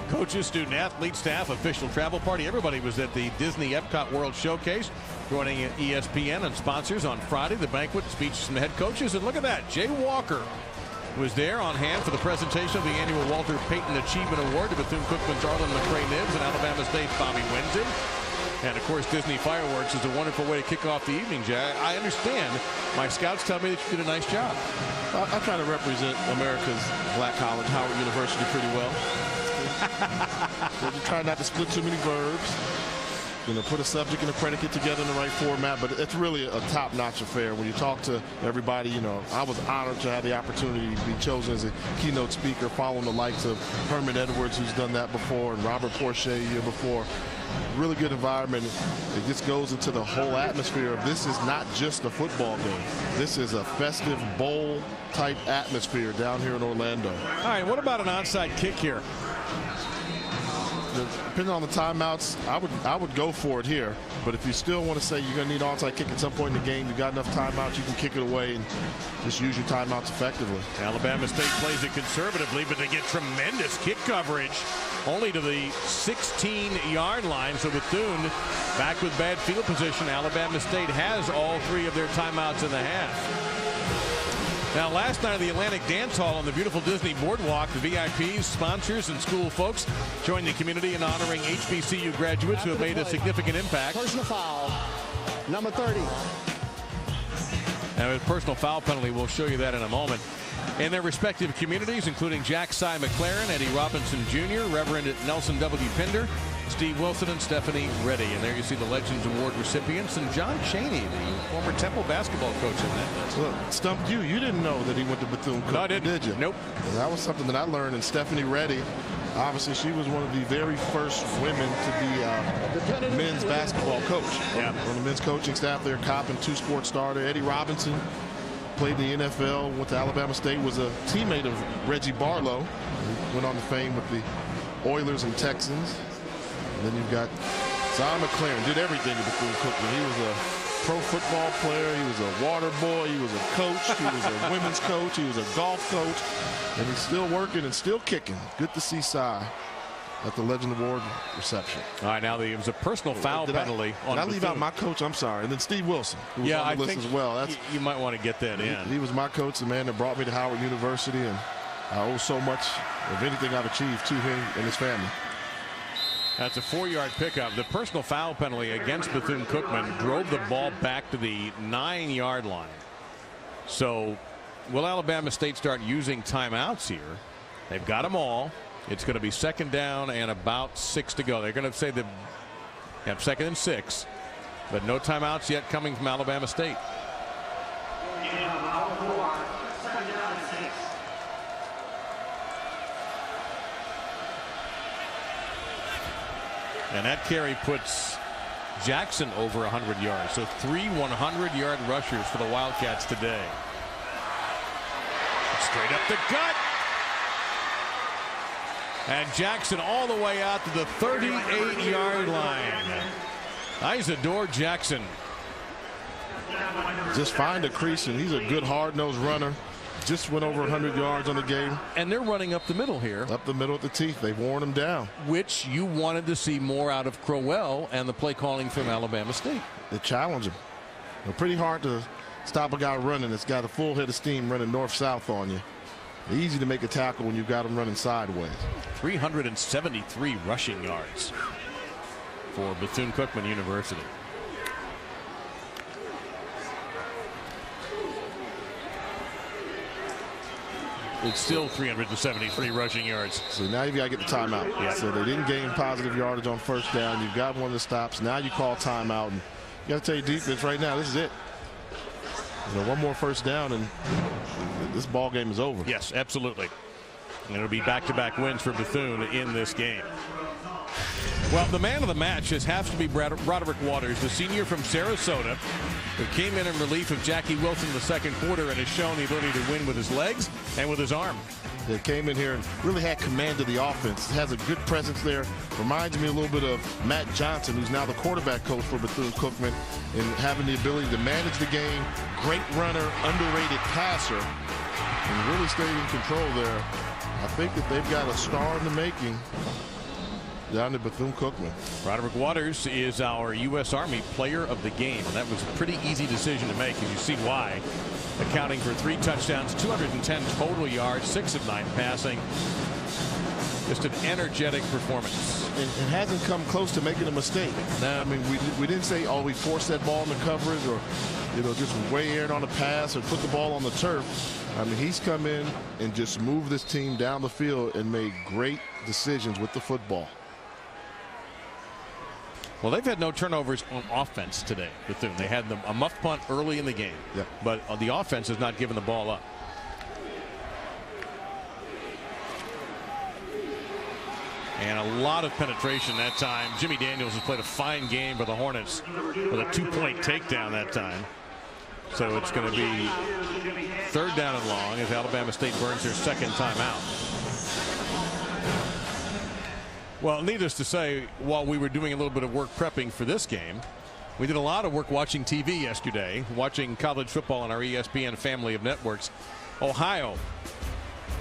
Coaches, student athlete, staff, official travel party. Everybody was at the Disney Epcot World Showcase. Joining ESPN and sponsors on Friday, the banquet, speeches from the head coaches. And look at that, Jay Walker was there on hand for the presentation of the annual Walter Payton Achievement Award to Bethune-Cookman's Arlen McCray-Nibbs and Alabama State's Bobby Wenzig. And of course, Disney Fireworks is a wonderful way to kick off the evening, Jay. I understand. My scouts tell me that you did a nice job. I try to represent America's black college, Howard University, pretty well. You try not to split too many verbs. You know, put a subject and a predicate together in the right format, but it's really a top-notch affair. When you talk to everybody, you know, I was honored to have the opportunity to be chosen as a keynote speaker, following the likes of Herman Edwards, who's done that before, and Robert Porsche a year before. Really good environment. It just goes into the whole atmosphere of this is not just a football game. This is a festive bowl-type atmosphere down here in Orlando. All right, what about an onside kick here? Depending on the timeouts, I would go for it here. But if you still want to say you're going to need onside kick at some point in the game, you've got enough timeouts, you can kick it away and just use your timeouts effectively. Alabama State plays it conservatively, but they get tremendous kick coverage only to the 16-yard line. So Bethune back with bad field position. Alabama State has all 3 of their timeouts in the half. Now, last night at the Atlantic Dance Hall on the beautiful Disney Boardwalk, the VIPs, sponsors, and school folks joined the community in honoring HBCU graduates who have made a significant impact. Personal foul, number 30. Now, a personal foul penalty, we'll show you that in a moment. In their respective communities, including Jack Cy McLaren, Eddie Robinson Jr., Reverend Nelson W. Pinder, Steve Wilson, and Stephanie Reddy. And there you see the Legends Award recipients and John Chaney, the former Temple basketball coach in that. Look, stumped you. You didn't know that he went to Bethune-Cookman, no, I didn't. Did you? Nope. And that was something that I learned. And Stephanie Reddy, obviously, she was one of the very first women to be a men's basketball coach. Yeah. On the men's coaching staff there, Cop and 2-sport starter. Eddie Robinson played in the NFL, went to Alabama State, was a teammate of Reggie Barlow. He went on to fame with the Oilers and Texans. And then you've got Cy McLaren, did everything to Bethune-Cookman. He was a pro football player, he was a water boy, he was a coach, he was a women's coach, he was a golf coach, and he's still working and still kicking. Good to see Cy. at the Legend Award reception. All right, now it was a personal foul penalty. Did I leave out my coach? I'm sorry. And then Steve Wilson, who was on the list as well. That's, you might want to get that in. He was my coach, the man that brought me to Howard University, and I owe so much of anything I've achieved to him and his family. That's a 4-yard pickup. The personal foul penalty against Bethune Cookman drove the ball back to the 9-yard line. So will Alabama State start using timeouts here? They've got them all. It's going to be 2nd down and about 6 to go. They're going to say they have 2nd and 6, but no timeouts yet coming from Alabama State. And that carry puts Jackson over 100 yards. So 3 100-yard rushers for the Wildcats today. Straight up the gut. And Jackson all the way out to the 38-yard line. Isadore Jackson. Just find a crease, and he's a good hard-nosed runner. Just went over 100 yards on the game. And they're running up the middle here. Up the middle with the teeth. They've worn him down. Which you wanted to see more out of Crowell and the play calling from Alabama State. They challenge him. It's pretty hard to stop a guy running that's got a full head of steam running north-south on you. Easy to make a tackle when you've got him running sideways. 373 rushing yards for Bethune-Cookman University. It's still 373 rushing yards. So now you've got to get the timeout. Yeah. So they didn't gain positive yardage on 1st down. You've got one of the stops. Now you call timeout. And you got to tell your defense right now, this is it. You know, one more 1st down and this ball game is over. Yes, absolutely. And it'll be back-to-back wins for Bethune in this game. Well, the man of the match has to be Broderick Waters, the senior from Sarasota, who came in relief of Jackie Wilson in the 2nd quarter and has shown the ability to win with his legs and with his arm. They came in here and really had command of the offense. Has a good presence there. Reminds me a little bit of Matt Johnson, who's now the quarterback coach for Bethune-Cookman, and having the ability to manage the game. Great runner, underrated passer, and really stayed in control there. I think that they've got a star in the making down to Bethune-Cookman. Broderick Waters is our U.S. Army player of the game, and that was a pretty easy decision to make, and you see why. Accounting for 3 touchdowns, 210 total yards, 6 of 9 passing. Just an energetic performance. And hasn't come close to making a mistake. No. I mean, we didn't say, oh, we forced that ball into coverage or, you know, just way aired on a pass or put the ball on the turf. I mean, he's come in and just moved this team down the field and made great decisions with the football. Well, they've had no turnovers on offense today, Bethune. They had a muff punt early in the game, but the offense has not given the ball up. And a lot of penetration that time. Jimmy Daniels has played a fine game for the Hornets with a 2-point takedown that time. So it's going to be 3rd down and long as Alabama State burns their 2nd timeout. Well, needless to say, while we were doing a little bit of work prepping for this game, we did a lot of work watching TV yesterday, watching college football on our ESPN family of networks. Ohio.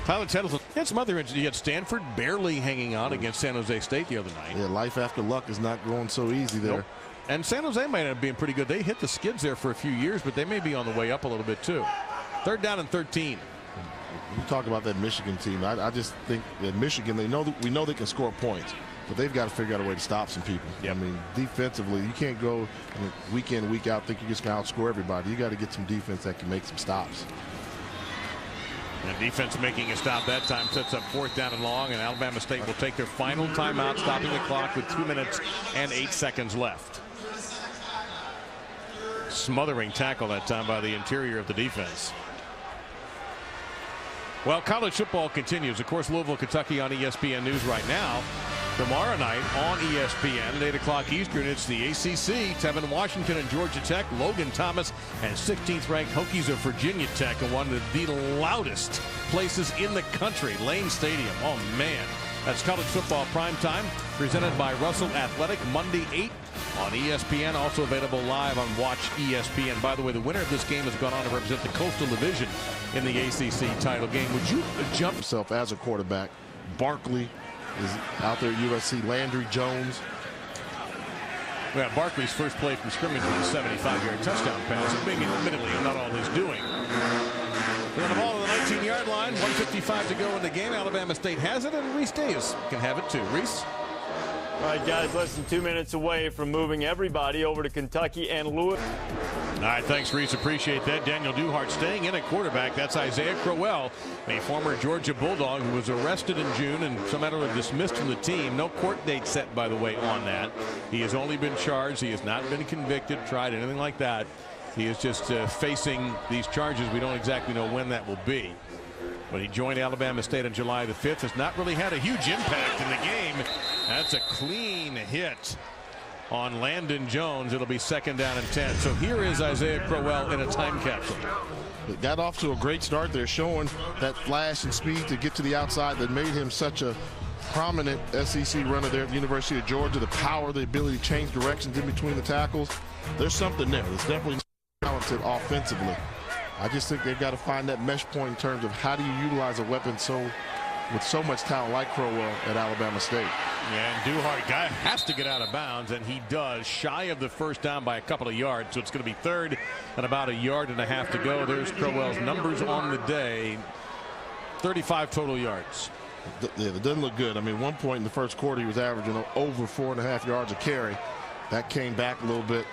Tyler Tettleton had some other injuries. He had Stanford barely hanging on against San Jose State the other night. Yeah, life after luck is not going so easy there. Nope. And San Jose might end up being pretty good. They hit the skids there for a few years, but they may be on the way up a little bit too. 3rd down and 13. You talk about that Michigan team. I just think that Michigan, we know they can score points, but they've got to figure out a way to stop some people. I mean, defensively, you can't go week in, week out, think you're just going to outscore everybody. You got to get some defense that can make some stops. And defense making a stop that time sets up 4th down and long, and Alabama State will take their final timeout, stopping the clock with 2 minutes and 8 seconds left. Smothering tackle that time by the interior of the defense. Well, college football continues. Of course, Louisville, Kentucky on ESPN News right now. Tomorrow night on ESPN at 8 o'clock Eastern, it's the ACC. Tevin Washington and Georgia Tech, Logan Thomas and 16th ranked Hokies of Virginia Tech in one of the loudest places in the country, Lane Stadium. Oh, man. That's college football primetime, presented by Russell Athletic, Monday 8 on ESPN, also available live on Watch ESPN. By the way, the winner of this game has gone on to represent the Coastal Division in the ACC title game. Would you jump himself as a quarterback? Barkley is out there at USC. Landry Jones. We have Barkley's first play from scrimmage with a 75-yard touchdown pass. It being admittedly not all his doing. We're on the ball to the 19-yard line. 1:55 to go in the game. Alabama State has it, and Reese Davis can have it too. Reese? All right, guys, less than 2 minutes away from moving everybody over to Kentucky and Louisville. All right, thanks, Reese. Appreciate that. Daniel Duhart staying in at quarterback. That's Isaiah Crowell, a former Georgia Bulldog who was arrested in June and somehow dismissed from the team. No court date set, by the way, on that. He has only been charged. He has not been convicted, tried, anything like that. He is just facing these charges. We don't exactly know when that will be. But he joined Alabama State on July the 5th. Has not really had a huge impact in the game. That's a clean hit on Landon Jones. It'll be 2nd down and 10. So here is Isaiah Crowell in a time capsule. It got off to a great start there, showing that flash and speed to get to the outside that made him such a prominent SEC runner there at the University of Georgia. The power, the ability to change directions in between the tackles. There's something there. It's definitely talented offensively. I just think they've got to find that mesh point in terms of how do you utilize a weapon with so much talent like Crowell at Alabama State. Yeah, and Duhart guy has to get out of bounds, and he does, shy of the first down by a couple of yards. So it's going to be 3rd and about 1.5 yards to go. There's Crowell's numbers on the day. 35 total yards. Yeah, it doesn't look good. I mean, one point in the first quarter, he was averaging over 4.5 yards a carry. That came back a little bit,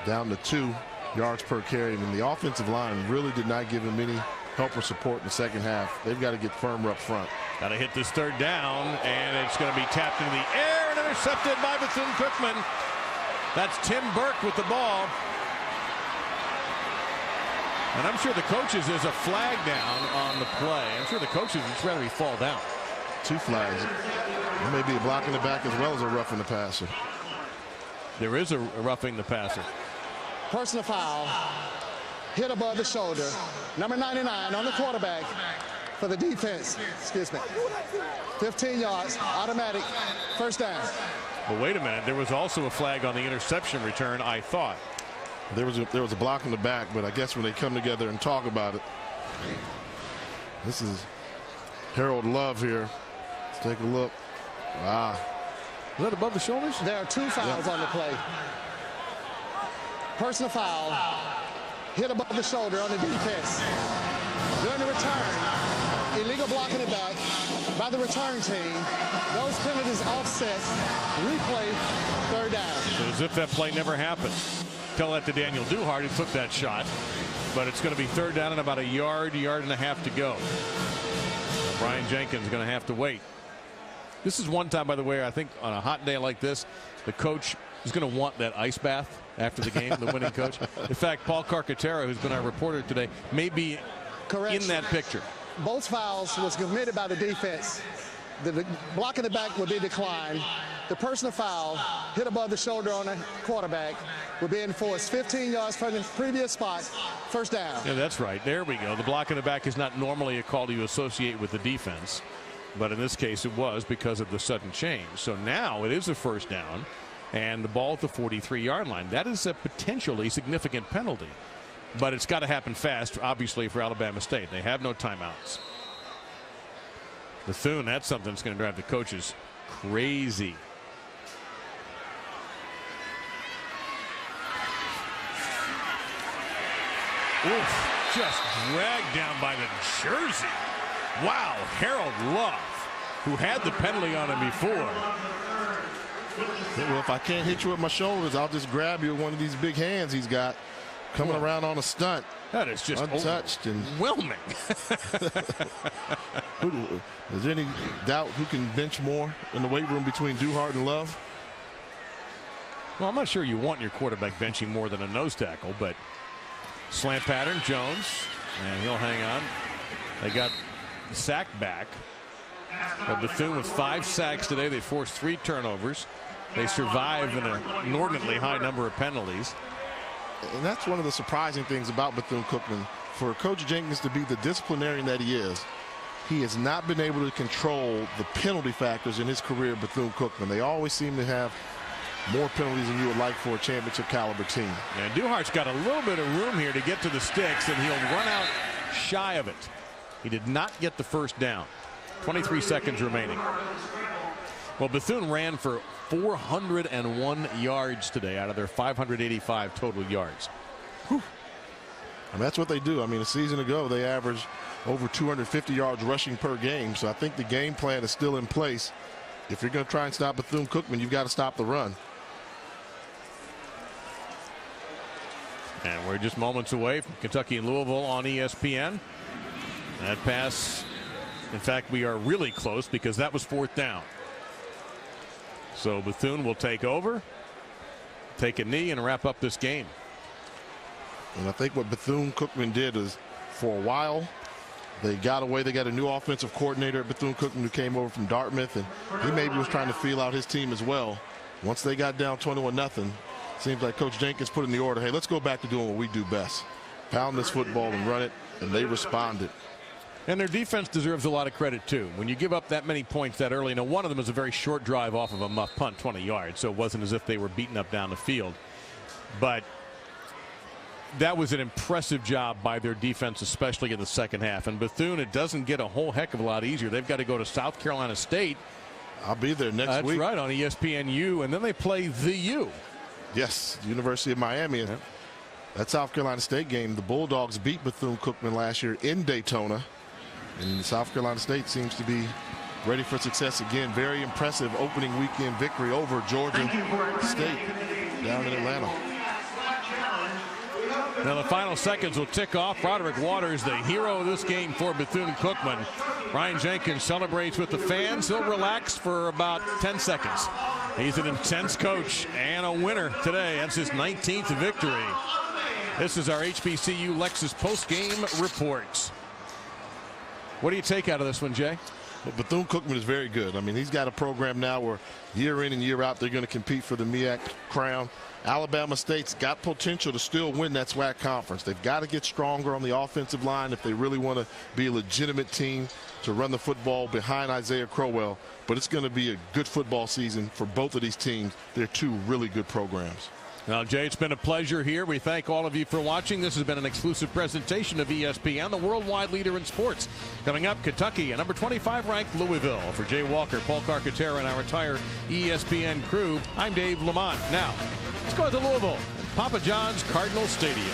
down to 2 yards per carry. And the offensive line really did not give him any help or support in the second half. They've got to get firmer up front. Got to hit this 3rd down, and it's going to be tapped into the air and intercepted by Bethune Cookman. That's Tim Burke with the ball. And I'm sure the coaches, there's a flag down on the play. I'm sure the coaches would rather he fall down. 2 flags. There may be a block in the back as well as a roughing the passer. There is a roughing the passer. Personal foul. Hit above the shoulder. Number 99 on the quarterback for the defense. Excuse me. 15 yards, automatic, 1st down. But wait a minute. There was also a flag on the interception return, I thought. There was a block in the back, but I guess when they come together and talk about it. This is Harold Love here. Let's take a look. Wow. Is that above the shoulders? There are 2 fouls on the play. Personal foul. Hit above the shoulder on the defense. During the return, illegal block in the back by the return team. Those penalties offset. Replay, 3rd down. As if that play never happened. Tell that to Daniel Duhart, who took that shot. But it's going to be 3rd down and about 1 yard, 1.5 yards to go. Brian Jenkins is going to have to wait. This is one time, by the way, I think on a hot day like this, the coach is going to want that ice bath after the game, the winning coach. In fact, Paul Carcaterra, who's been our reporter today, may be in that picture. Both fouls was committed by the defense. The block in the back would be declined. The personal foul hit above the shoulder on the quarterback would be enforced 15 yards from the previous spot, 1st down. Yeah, that's right. There we go. The block in the back is not normally a call you associate with the defense, but in this case it was because of the sudden change. So now it is a 1st down and the ball at the 43-yard line. That is a potentially significant penalty, but it's got to happen fast, obviously, for Alabama State. They have no timeouts. Bethune, that's something that's going to drive the coaches crazy. Oof, just dragged down by the jersey. Wow, Harold Love, who had the penalty on him before. Well, if I can't hit you with my shoulders, I'll just grab you with one of these big hands he's got coming around on a stunt. That is just untouched and overwhelming. Is there any doubt who can bench more in the weight room between Duhart and Love? Well, I'm not sure you want your quarterback benching more than a nose tackle, but slant pattern, Jones, and he'll hang on. They got the sack back. But Bethune with 5 sacks today. They forced 3 turnovers. They survive in an inordinately high number of penalties. And that's one of the surprising things about Bethune-Cookman. For Coach Jenkins to be the disciplinarian that he is, he has not been able to control the penalty factors in his career at Bethune-Cookman. They always seem to have more penalties than you would like for a championship caliber team. And Duhart's got a little bit of room here to get to the sticks, and he'll run out shy of it. He did not get the 1st down. 23 seconds remaining. Well, Bethune ran for 401 yards today out of their 585 total yards. Whew. And that's what they do. I mean, a season ago, they averaged over 250 yards rushing per game. So I think the game plan is still in place. If you're going to try and stop Bethune Cookman, you've got to stop the run. And we're just moments away from Kentucky and Louisville on ESPN. That pass, in fact, we are really close because that was 4th down. So Bethune will take over, take a knee, and wrap up this game. And I think what Bethune Cookman did is, for a while, they got away. They got a new offensive coordinator at Bethune Cookman who came over from Dartmouth, and he maybe was trying to feel out his team as well. Once they got down 21-0, seems like Coach Jenkins put in the order, hey, let's go back to doing what we do best. Pound this football and run it, and they responded. And their defense deserves a lot of credit, too. When you give up that many points that early, now one of them was a very short drive off of a muff punt, 20 yards, so it wasn't as if they were beaten up down the field. But that was an impressive job by their defense, especially in the second half. And Bethune, it doesn't get a whole heck of a lot easier. They've got to go to South Carolina State. I'll be there next week. That's right, on ESPNU, and then they play the U. Yes, University of Miami. And that South Carolina State game, the Bulldogs beat Bethune Cookman last year in Daytona. And South Carolina State seems to be ready for success again. Very impressive opening weekend victory over Georgia State down in Atlanta. Now the final seconds will tick off. Roderick Waters, the hero of this game for Bethune Cookman. Ryan Jenkins celebrates with the fans. He'll relax for about 10 seconds. He's an intense coach and a winner today. That's his 19th victory. This is our HBCU Lexus post-game reports. What do you take out of this one, Jay? Well, Bethune Cookman is very good. I mean, he's got a program now where year in and year out they're going to compete for the MEAC crown. Alabama State's got potential to still win that SWAC conference. They've got to get stronger on the offensive line if they really want to be a legitimate team to run the football behind Isaiah Crowell. But it's going to be a good football season for both of these teams. They're two really good programs. Now, Jay, it's been a pleasure here. We thank all of you for watching. This has been an exclusive presentation of ESPN, the worldwide leader in sports. Coming up, Kentucky and number 25 ranked Louisville. For Jay Walker, Paul Carcaterra, and our entire ESPN crew, I'm Dave Lamont. Now, let's go to Louisville, Papa John's Cardinal Stadium.